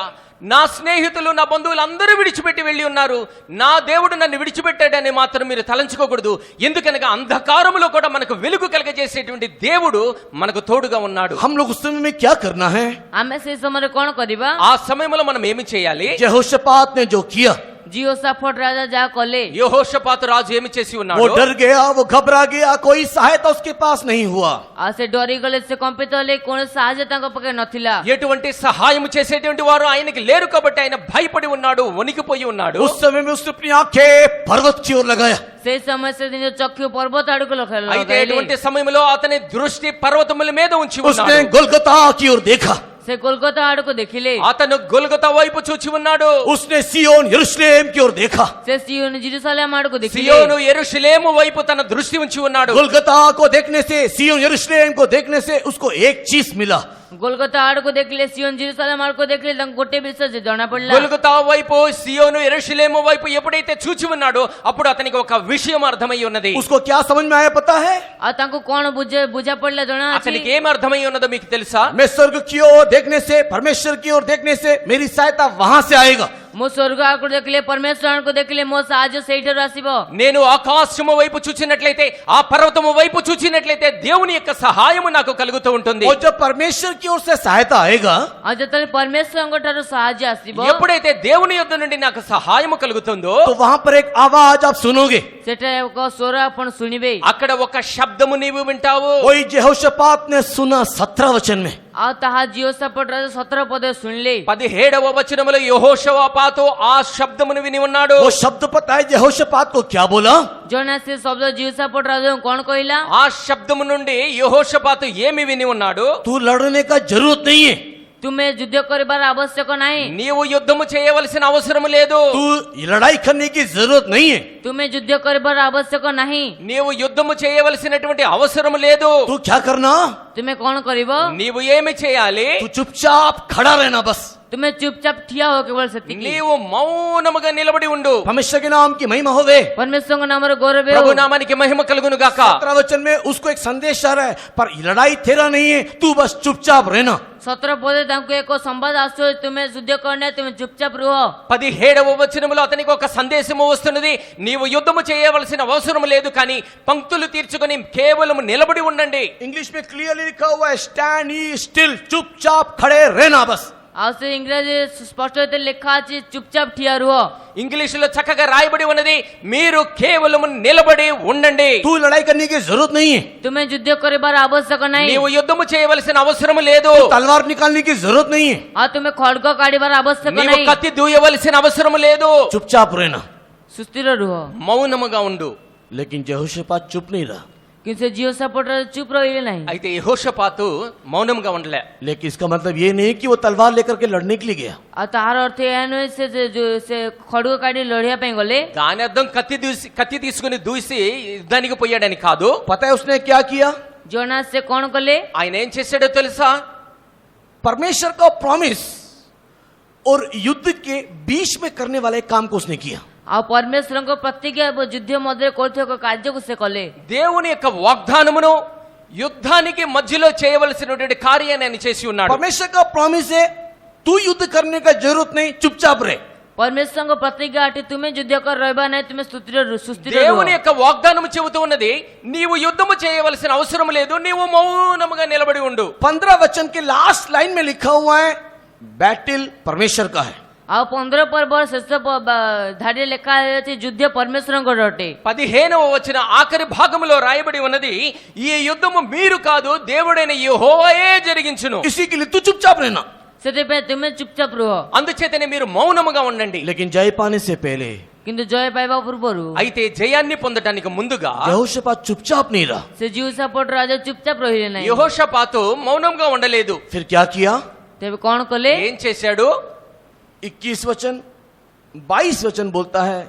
నా స్నేహితులు నా బంధువులు అందరూ విడిచిపెట్టి వెళ్ళి ఉన్నారు, నా దేవుడు నన్ను విడిచిపెట్టాడని మాత్రం మీరు తలంచుకోకూడదు. ఎందుకనగా అంధకారములో కూడా మనకు వెలుగు కలగజేసేటువంటి దేవుడు మనకు తోడుగా ఉన్నాడు. हम लोग उस समय में क्या करना है? आमे से समय कोन करिबा? ఆ సమయంలో మనం ఏమి చేయాలి? यहोशापात ने जो किया, ଜିଓସାଫଟ ରାଜା ଯାହା କଲେ యెహోషాపాతు రాజు ఏమి చేసి वो ఉన్నాడు? डर गया, वो घबरा गया, कोई सहायता उसके पास नहीं हुआ। ଆଉ ସେ ଡରିଗଲେ, ସେ କମ୍ପିତ ହେଲେ, କୌଣସି ସାହାଯ୍ୟ ତାଙ୍କ ପାଖରେ ନଥିଲା। ఎటువంటి సహాయం చేసేటువంటి వారు ఆయనకి లేరు కాబట్టి ఆయన భయపడి ఉన్నాడు, వణికిపోయి ఉన్నాడు। उस समय में उसने अपनी आंखें पर्वत की ओर लगाया। ସେଇ ସମୟ ସେ ନିଜ ଚକ୍ଷୁ పర్వତ ଆଡକୁ అయితే ଲଗାଇଲେ। ఎటువంటి సమయంలో అతని దృష్టి పర్వతముల మీద ఉంచి उसने ఉన్నాడు। गोलगता की ओर देखा। ସେ କୋଲକାତା ଆଡକୁ ଦେଖିଲେ। అతను గొల్గొతా వైపు చూచి ఉన్నాడు। उसने सियोन यरूशलेम की ओर देखा। ସେ ସିయోନ ଜେରୁସାଲେମ ଆଡକୁ ଦେଖିଲେ। సియోను యెరూషలేము వైపు తన దృష్టి ఉంచి ఉన్నాడు। गोलगता को देखने से, सियोन यरूशलेम को देखने से उसको एक चीज मिला। ଗୋଲକାତା ଆଡକୁ ଦେଖିଲେ, ସିయోନ ଜେରୁସାଲେମ ଆଡକୁ ଦେଖିଲେ, ତାଙ୍କୁ ଗୋଟେ ବିଷୟ ଜଣା ପଡିଲା। గొల్గొతా వైపు, సియోను యెరూషలేము వైపు ఎప్పుడైతే చూచి ఉన్నాడో అప్పుడు అతనికి ఒక విషయం అర్థమై ఉన్నది। उसको क्या समझ में आया पता है? ଆଉ ତାଙ୍କୁ କଣ ବୁଝା పଡିଲା ଜଣା ଅଛି? అతనికి ఏం అర్థమై ఉన్నదో మీకు తెలుసా? मैं स्वर्ग की ओर देखने से, परमेश्वर की ओर देखने से मेरी सहायता वहां से आएगा। ମୁଁ ସ୍ୱର୍ଗ ଆଡକୁ ଦେଖିଲେ, ପରମେଶ୍ୱର ଆଡକୁ ଦେଖିଲେ, ମୋ ସାହାଯ୍ୟ ସେଇଠାରୁ ଆସିବ। నేను ఆకాశము వైపు చూచినట్లయితే, ఆ పర్వతము వైపు చూచినట్లయితే దేవుని యొక్క సహాయము నాకు కలుగుతూ ఉంటుంది। और जब परमेश्वर की ओर से सहायता आएगा, ଆଉ ଯେତେବେଳେ ପରମେଶ୍ୱରଙ୍କ ଠାରୁ ସାହାଯ୍ୟ ଆସିବ, ఎప్పుడైతే దేవుని యొద్ద నుండి నాకు సహాయము కలుగుతుందో तो वहां पर एक आवाज आप सुनोगे। ସେଟା ଏକ ସ୍ୱର ଆପଣ ଶୁଣିବେ। అక్కడ ఒక శబ్దము నీవు వింటావు। वही यहोशापात ने सुना 17 वचन में। ଆଉ ତାହା ଜିଓସାଫଟ ରାଜା 17 ପଦ ଶୁଣିଲେ। 17వ వచనములో యెహోషాపాతు ఆ శబ్దమును విని ఉన్నాడు। वो शब्द पता है यहोशापात को क्या बोला? ଜଣା ସେ ଶବ୍ଦ ଜିଓସାଫଟ ରାଜାଙ୍କୁ କଣ କହିଲା? ఆ శబ్దము నుండి యెహోషాపాతు ఏమి విని ఉన్నాడు? तू लड़ने का जरूरत नहीं है। ତୁମେ ଯୁଦ୍ଧ କରିବାର ଆବଶ୍ୟକ ନାହିଁ। నీవు యుద్ధము చేయవలసిన అవసరం లేదు। तू लड़ाई करने की जरूरत नहीं है। ତୁମେ ଯୁଦ୍ଧ କରିବାର ଆବଶ୍ୟକ ନାହିଁ। నీవు యుద్ధము చేయవలసినటువంటి అవసరం లేదు। तू क्या करना? ତୁମେ କଣ କରିବ? నీవు ఏమి చేయాలి? तू चुपचाप खड़ा रहना बस। ତୁମେ ଚୁପଚାପ ଠିଆ ହୁଅ, କେବଳ ସେତିକି। నీవు మౌనముగా నిలబడి ఉండు। परमेश्वर के नाम की महिमा होवे। ପରମେଶ୍ୱରଙ୍କ ନାମରେ ଗୌରବ ହେଉ। ప్రభు నామానికి మహిమ కలుగును గాక। 17 वचन में उसको एक संदेश आ रहा है, पर लड़ाई तेरा नहीं है, तू बस चुपचाप रहना। 17 ପଦେ ତାଙ୍କୁ ଏକ ସମ୍ବାଦ ଆସୁଛି, ତୁମେ ଯୁଦ୍ଧ କରନା, ତୁମେ ଚୁପଚାପ ରୁହ। 17వ వచనములో అతనికి ఒక సందేశము వస్తున్నది, నీవు యుద్ధము చేయవలసిన అవసరం లేదు, కానీ పంక్తులు తీర్చుకొని కేవలం నిలబడి ఉండండి। इंग्लिश में क्लियरली लिखा हुआ है, स्टैंड ही स्टिल, चुपचाप खड़े रहना बस। ଆଉ ସେ ଇଂରାଜୀ ସ୍ପଷ୍ଟ ଭାବେ ଲେଖା ଅଛି, ଚୁପଚାପ ଠିଆ ରୁହ। ఇంగ్లీషులో చక్కగా రాయబడి ఉన్నది, మీరు కేవలం నిలబడి ఉండండి। तू लड़ाई करने की जरूरत नहीं है। ତୁମେ ଯୁଦ୍ଧ କରିବାର ଆବଶ୍ୟକ ନାହିଁ। నీవు యుద్ధము చేయవలసిన అవసరం లేదు। तलवार निकालने की जरूरत नहीं है। ଆଉ ତୁମେ ଖଡଗ କାଢିବାର ଆବଶ୍ୟକ నీవు ନାହିଁ। కత్తి దూయవలసిన అవసరం లేదు। चुपचाप रहना। ସୁସ୍ଥିର ରୁହ। మౌనముగా ఉండు। लेकिन यहोशापात चुप नहीं रहा। କିନ୍ତୁ ସେ ଝିଅ ସପୋର୍ଟ ଚୁପ ରହିଲେ ନାହିଁ। అయితే యెహోషాపాతు మౌనంగా ఉండలే। लेकिन इसका मतलब ये नहीं कि वो तलवार लेकर के लड़ने के लिए गया। ଆଉ ତାହାର ଅର୍ଥ ଏହା ନୁହେଁ ସେ ଖଡଗ କାଢି ଲଢିବା ପାଇଁ ଗଲେ। దాని అర్థం కత్తి తీసుకుని దూసి యుద్ధానికి పోయాడని కాదు। पता है उसने क्या किया? ଜଣା ସେ କଣ କଲେ? ఆయన ఏం చేశాడో తెలుసా? परमेश्वर का प्रॉमिस और युद्ध के बीच में करने वाले काम को उसने किया। ଆଉ ପରମେଶ୍ୱରଙ୍କ ପ୍ରତିଜ୍ଞା ଏବଂ ଯୁଦ୍ଧ ମଧ୍ୟରେ କରୁଥିବା ଏକ କାର୍ଯ୍ୟକୁ ସେ କଲେ। దేవుని యొక్క వాగ్దానమును యుద్ధానికి మధ్యలో చేయవలసినటువంటి కార్యాన్ని ఆయన చేసి ఉన్నాడు। परमेश्वर का प्रॉमिस है, तू युद्ध करने का जरूरत नहीं, चुपचाप रहे। ପରମେଶ୍ୱରଙ୍କ ପ୍ରତିଜ୍ଞା ଅଟେ, ତୁମେ ଯୁଦ୍ଧ କରି ରହିବା ନାହିଁ, ତୁମେ ସୁସ୍ଥିର దేవుని ରୁହ। యొక్క వాగ్దానము చెబుతూ ఉన్నది, నీవు యుద్ధము చేయవలసిన అవసరం లేదు, నీవు మౌనముగా నిలబడి ఉండు। 15 वचन के लास्ट लाइन में लिखा हुआ है, बैटल परमेश्वर का है। ଆଉ 15 ପର୍ବର ଶେଷ ଧାଡ଼ିରେ ଲେଖା ଅଛି, ଯୁଦ୍ଧ ପରମେଶ୍ୱରଙ୍କର ଅଟେ। 15వ వచన ఆఖరి భాగములో రాయబడి ఉన్నది, ఈ యుద్ధము మీరు కాదు, దేవుడైన యెహోవాయే జరిగించును। इसी के लिए तू चुपचाप रहना। ସେଥିପାଇଁ ତୁମେ ଚୁପଚାପ ରୁହ। అందుచేతనే మీరు మౌనముగా ఉండండి। लेकिन जय पाने से पहले କିନ୍ତୁ ଜୟ ପାଇବା ପୂର୍ବରୁ అయితే జయాన్ని పొందడానికి ముందుగా यहोशापात चुपचाप नहीं रहा। ସେ ଜିଉ ସପୋର୍ଟ ରାଜା ଚୁପଚାପ ରହିଲେ ନାହିଁ। యెహోషాపాతు మౌనంగా ఉండలేదు। फिर क्या किया? ତେବେ କଣ କଲେ? ఏం చేశాడు? 21 वचन 22 वचन बोलता है,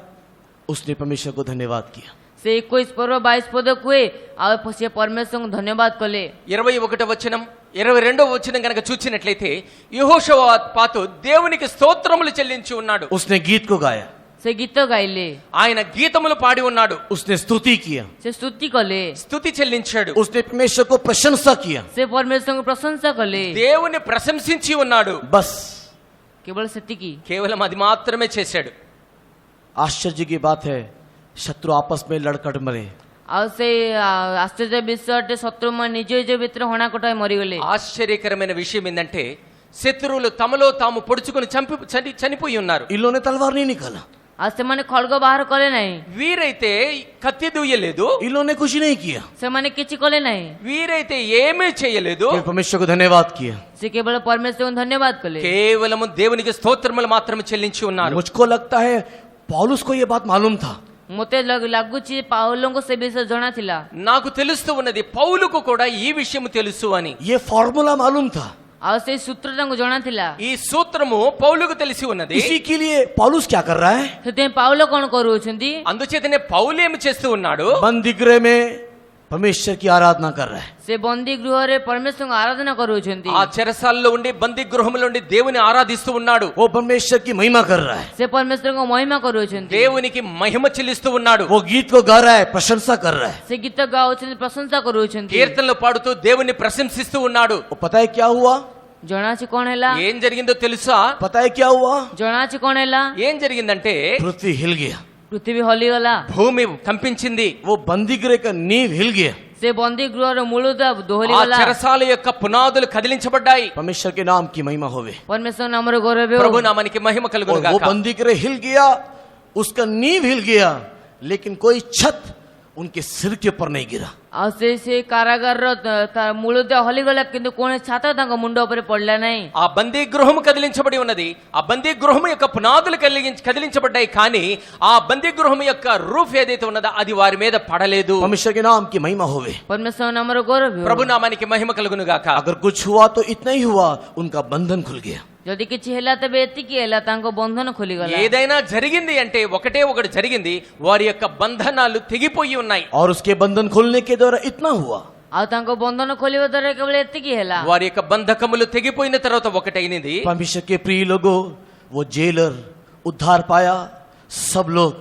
उसने परमेश्वर को धन्यवाद किया। ସେ 21 ପର୍ବ 22 ପଦ କୁହେ, ଆଉ ସେ ପରମେଶ୍ୱରଙ୍କୁ ଧନ୍ୟବାଦ କଲେ। 21వ వచనం 22వ వచనం కనుక చూచినట్లయితే, యెహోషాపాతు దేవునికి స్తోత్రములు చెల్లించి ఉన్నాడు। उसने गीत को गाया, ସେ ଗୀତ ଗାଇଲେ, ఆయన గీతములు పాడి ఉన్నాడు। उसने स्तुति किया, ସେ ସ୍ତୁତି କଲେ, స్తుతి చెల్లించాడు। उसने परमेश्वर को प्रशंसा किया। ସେ ପରମେଶ୍ୱରଙ୍କୁ ପ୍ରଶଂସା କଲେ। దేవుని ప్రశంసించి ఉన్నాడు। बस କେବଳ ସେତିକି। కేవలం అది మాత్రమే చేశాడు। आश्चर्य की बात है, शत्रु आपस में लड़कट मरे। ଆଉ ସେ ଆଶ୍ଚର୍ଯ୍ୟ ବିଷୟ ଅଟେ, ଶତ୍ରୁ ନିଜ ନିଜ ଭିତରେ ହଣାକଟ ହୋଇ ମରିଗଲେ। ఆశ్చర్యకరమైన విషయం ఏంటంటే, శత్రువులు తమలో తాము పొడుచుకొని చనిపోయి ఉన్నారు। इन्होंने तलवार नहीं निकाला। ଆଉ ସେମାନେ ଖଡ୍ଗ ବାହାର କଲେ ନାହିଁ, వీరైతే కత్తి దూయలేదు, इन्होंने कुछ नहीं किया, ସେମାନେ କିଛି କଲେ ନାହିଁ, వీరైతే ఏమీ చేయలేదు, केवल परमेश्वर को धन्यवाद किया। ସେ କେବଳ పరమేశ్వରଙ୍କୁ ଧନ୍ୟବାଦ କଲେ। కేవలము దేవునికి స్తోత్రములు మాత్రమే చెల్లించి ఉన్నారు. मुझको लगता है पौलुस को ये बात मालूम था, ମୋତେ ଲାଗୁଛି ପାଉଲଙ୍କୁ ସେ ବିଷୟ ଜଣା ଥିଲା। నాకు తెలుస్తూ ఉన్నది పౌలుకు కూడా ఈ విషయం తెలుసు అని. ये फॉर्मूला मालूम था, ଆଉ ସେଇ ସୂତ୍ର ତାଙ୍କୁ ଜଣା ଥିଲା। ఈ సూత్రము పౌలుకు తెలిసి ఉన్నది. इसी के लिए पौलुस क्या कर रहा है, ସେଥିପାଇଁ ପାଉଲ କଣ କରୁଅଛନ୍ତି? అందుచేతనే పౌలు ఏమి చేస్తూ ఉన్నాడు, बंदी गृह में परमेश्वर की आराधना कर रहा है। ସେ ବନ୍ଦୀ ଗୃହରେ ପରମେଶ୍ୱରଙ୍କୁ ଆରାଧନା କରୁଅଛନ୍ତି। ఆ చెరసాల్లో ఉండి బందీ గృహంలో ఉండి దేవుని ఆరాధిస్తూ ఉన్నాడు, वो परमेश्वर की महिमा कर रहा है, ସେ ପରମେଶ୍ୱରଙ୍କ ମହିମା କରୁଅଛନ୍ତି। దేవునికి మహిమ చెల్లిస్తూ ఉన్నాడు, वो गीत को गा रहा है, प्रशंसा कर रहा है। ସେ ଗୀତ ଗାଉଛନ୍ତି, ପ୍ରଶଂସା କରୁଅଛନ୍ତି। కీర్తనలు పాడుతూ దేవుని ప్రశంసిస్తూ ఉన్నాడు. वो पता है क्या हुआ, ଜଣାଅଛି କଣ ହେଲା? ఏం జరిగిందో తెలుసా? पता है क्या हुआ, ଜଣାଅଛି କଣ ହେଲା? ఏం జరిగిందంటే पृथ्वी हिल गया, ପୃଥିବୀ ହଲିଗଲା। భూమి కంపించింది, वो बंदी गृह का नींव हिल गया, ସେ ବନ୍ଦୀ ଗୃହର ମୂଳଦୁଆ ఆ ଦୋହଲିଗଲା। చెరసాల యొక్క పునాదులు కదిలించబడ్డాయి. परमेश्वर के नाम की महिमा होवे। ପରମେଶ୍ୱର ନାମର ଗୌରବ ହେଉ। ప్రభు నామానికి మహిమ కలుగును और वो గాక. बंदी गृह हिल गया, उसका नींव हिल गया, लेकिन कोई छत उनके सिर के ऊपर नहीं गिरा। ଆଉ ସେ କାରାଗାରର ମୂଳଦୁଆ ହଲିଗଲା, କିନ୍ତୁ କୌଣସି ଛାତ ତାଙ୍କ ମୁଣ୍ଡ ଉପରେ ପଡିଲା ନାହିଁ। ఆ బందీ గృహము కదిలించబడి ఉన్నది, ఆ బందీ గృహము యొక్క పునాదులు కదిలించబడ్డాయి, కానీ ఆ బందీ గృహము యొక్క రూఫ్ ఏదైతే ఉన్నదో అది వారి మీద పడలేదు. परमेश्वर के नाम की महिमा होवे। ପରମେଶ୍ୱର ନାମର గౌరବ ହେଉ। ప్రభు నామానికి మహిమ కలుగును గాక. अगर कुछ हुआ तो इतना ही हुआ, उनका बंधन खुल गया। ଯଦି କିଛି ହେଲା ତେବେ ଏତିକି ହେଲା, ତାଙ୍କ ବନ୍ଧନ ଖୋଲିଗଲା। ఏదైనా జరిగింది అంటే ఒకటే ఒకటి జరిగింది, వారి యొక్క బంధనాలు తెగిపోయి ఉన్నాయి. और उसके बंधन खुलने के द्वारा इतना हुआ, ଆଉ ତାଙ୍କ ବନ୍ଧନ ଖୋଲିବା ଦ୍ୱାରା କେବଳ ଏତିକି ହେଲା। వారి యొక్క బంధకములు తెగిపోయిన తర్వాత ఒకటైనది. परमेश्वर के प्रिय लोगों, वो जेलर उद्धार पाया, सब लोग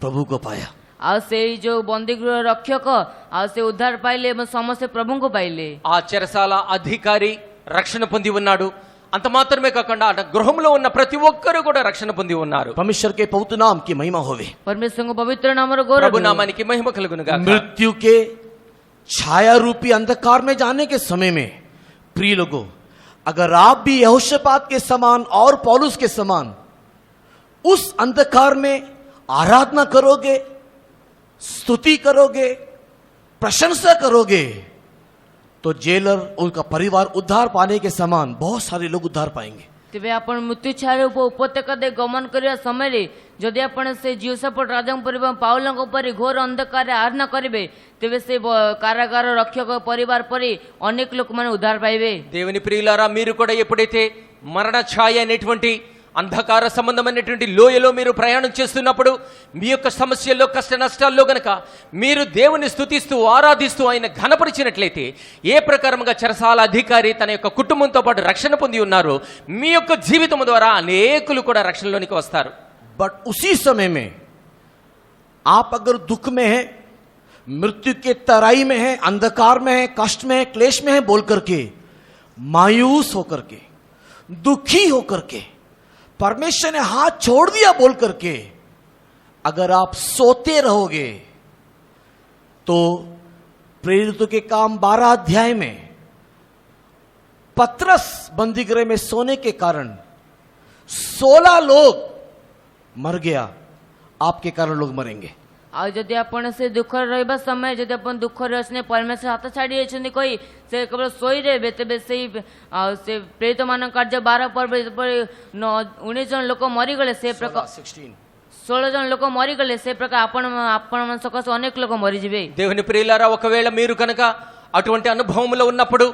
प्रभु को पाया। ଆଉ ସେଇ ଯୋଉ ବନ୍ଦୀ ଗୃହ ରକ୍ଷକ ଆଉ ସେ ଉଦ୍ଧାର ପାଇଲେ ଏବଂ ସମସ୍ତେ ପ୍ରଭୁଙ୍କୁ ପାଇଲେ। ఆ చెరసాల అధికారి రక్షణ పొంది ఉన్నాడు. అంత మాత్రమే కాకుండా ఆ గృహంలో ఉన్న ప్రతి ఒక్కరు కూడా రక్షణ పొంది ఉన్నారు. परमेश्वर के पवित्र नाम की महिमा होवे। ପରମେଶ୍ୱରଙ୍କ ପବିତ୍ର ନାମର ଗୌରବ ప్రభు ହେଉ। నామానికి మహిమ కలుగును గాక. मृत्यु के छाया रूपी अंधकार में जाने के समय में प्रिय लोगों, अगर आप भी यहोशापात के समान और पौलुस के समान उस अंधकार में आराधना करोगे, स्तुति करोगे, प्रशंसा करोगे, तो जेलर उनका परिवार उद्धार पाने के समान बहुत सारे लोग उद्धार पाएंगे। ତେବେ ଆପଣ ମୃତ୍ୟୁ ଛାୟା ଉପତ୍ୟକା ଦେଇ ଗମନ କରିବା ସମୟରେ ଯଦି ଆପଣ ସେ ଜିଉସାପଟ ରାଜାଙ୍କ ପରିବାର ପାଉଲଙ୍କ ପରି ଘୋର ଅନ୍ଧକାରରେ ଆରାଧନା କରିବେ, ତେବେ ସେ କାରାଗାର ରକ୍ଷକ ପରିବାର ପରି ଅନେକ ଲୋକମାନେ ଉଦ୍ଧାର ପାଇବେ। దేవుని ప్రియులారా, మీరు కూడా ఎప్పుడైతే మరణ ఛాయ అనేటువంటి అంధకార సంబంధమైనటువంటి లోయలో మీరు ప్రయాణం చేస్తున్నప్పుడు, మీ యొక్క సమస్యల్లో కష్ట నష్టాల్లో గనక మీరు దేవుని స్తుతిస్తూ ఆరాధిస్తూ ఆయన ఘనపరిచినట్లయితే, ఏ ప్రకారంగా చెరసాల అధికారి తన యొక్క కుటుంబంతో పాటు రక్షణ పొంది ఉన్నారో, మీ యొక్క జీవితం ద్వారా అనేకులు కూడా రక్షణలోనికి వస్తారు. बट उसी समय में आप अगर दुख में हैं, मृत्यु के तराई में हैं, अंधकार में हैं, कष्ट में हैं, क्लेश में हैं बोल करके, मायूस होकर के, दुखी होकर के, परमेश्वर ने हाथ छोड़ दिया बोल करके अगर आप सोते रहोगे, तो प्रेरितों के काम 12 अध्याय में पतरस बंदी गृह में सोने के कारण 16 लोग मर गया। आपके कारण लोग मरेंगे। ଆଉ ଯଦି ଆପଣ ସେ ଦୁଃଖରେ ରହିବା ସମୟ ଯଦି ଆପଣ ଦୁଃଖରେ ଅଛନ୍ତି, ପରମେଶ୍ୱର ହାତ ଛାଡ଼ି ଯାଇଛନ୍ତି କହି ସେ କେବଳ ଶୋଇ ରହିବେ, ତେବେ ସେଇ ସେ ପ୍ରେରିତ ମାନଙ୍କ କାର୍ଯ୍ୟ 12 ପର୍ବ 19 ଜଣ ଲୋକ ମରିଗଲେ, ସେ ପ୍ରକାର 16 ଜଣ ଲୋକ ମରିଗଲେ, ସେ ପ୍ରକାର ଆପଣ ସକାଶେ ଅନେକ ଲୋକ ମରିଯିବେ। దేవుని ప్రియులారా, ఒకవేళ మీరు కనుక అటువంటి అనుభవంలో ఉన్నప్పుడు,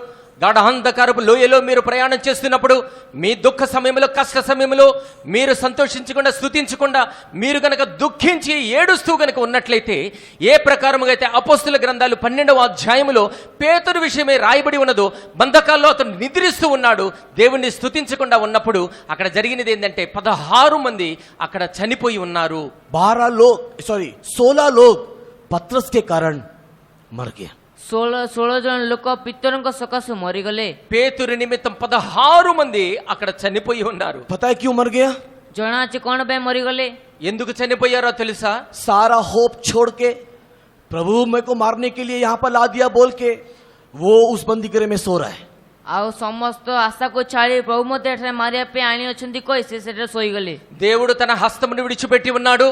గాఢాంధకారపు లోయలో మీరు ప్రయాణం చేస్తున్నప్పుడు, మీ దుఃఖ సమయంలో కష్ట సమయంలో మీరు సంతోషించకుండా స్తుతించకుండా మీరు గనక దుఃఖించి ఏడుస్తూ గనక ఉన్నట్లయితే, ఏ ప్రకారముగా అయితే అపోస్తుల గ్రంథాలు 12వ అధ్యాయములో పేతురు విషయమే రాయబడి ఉన్నదో, బంధకాల్లో అతను నిద్రిస్తూ ఉన్నాడు, దేవుణ్ణి స్తుతించకుండా ఉన్నప్పుడు అక్కడ జరిగినది ఏంటంటే 16 మంది అక్కడ చనిపోయి ఉన్నారు. 16 लोग पतरस के कारण मर गया। 16 ଜଣ ଲୋକ ପିତରଙ୍କ ସକାଶେ ମରିଗଲେ। పేతురు నిమిత్తం 16 మంది అక్కడ చనిపోయి ఉన్నారు. पता है क्यों मर गया? ଜଣାଅଛି କଣ ପାଇଁ ମରିଗଲେ? ఎందుకు చనిపోయారో తెలుసా? सारा होप छोड़ के प्रभु मेरे को मारने के लिए यहां पर ला दिया बोल के वो उस बंदी गृह में सो रहा है। ଆଉ ସମସ୍ତ ଆଶାକୁ ଛାଡ଼ି ପ୍ରଭୁ ମୋତେ ଏଠାରେ ମାରିବା ପାଇଁ ଆଣି ଅଛନ୍ତି କହି ସେ ସେଠାରେ ଶୋଇଗଲେ। దేవుడు తన హస్తమును విడిచిపెట్టి ఉన్నాడు,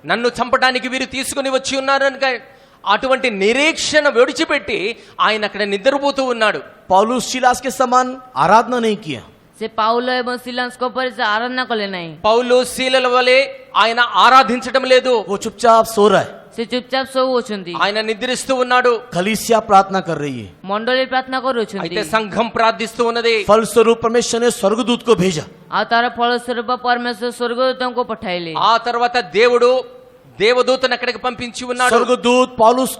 నన్ను చంపడానికి వీరు తీసుకుని వచ్చి ఉన్నారు కనుక అటువంటి నిరీక్షణ విడిచిపెట్టి ఆయన అక్కడ నిద్రపోతూ ఉన్నాడు. पौलुस सिलास के समान आराधना नहीं किया। ସେ ପାଉଲ ଏବଂ ସିଲାସଙ୍କ ପରି ସେ ଆରାଧନା କଲେ ନାହିଁ। పౌలు శీలల వలె ఆయన ఆరాధించడం లేదు, वो चुपचाप सो रहा है। ସେ ଚୁପଚାପ ଶୋଉଅଛନ୍ତି। ఆయన నిద్రిస్తూ ఉన్నాడు. कलीसिया प्रार्थना कर रही है। ମଣ୍ଡଳୀ ପ୍ରାର୍ଥନା କରୁଅଛନ୍ତି। అయితే సంఘం ప్రార్థిస్తూ ఉన్నది. फलस्वरूप परमेश्वर ने स्वर्गदूत को भेजा। ଆଉ ତାର ଫଳ ସ୍ୱରୂପ ପରମେଶ୍ୱର ସ୍ୱର୍ଗଦୂତଙ୍କୁ ପଠାଇଲେ। ఆ తర్వాత దేవుడు దేవదూతను అక్కడికి పంపించి ఉన్నాడు. स्वर्गदूत पौलुस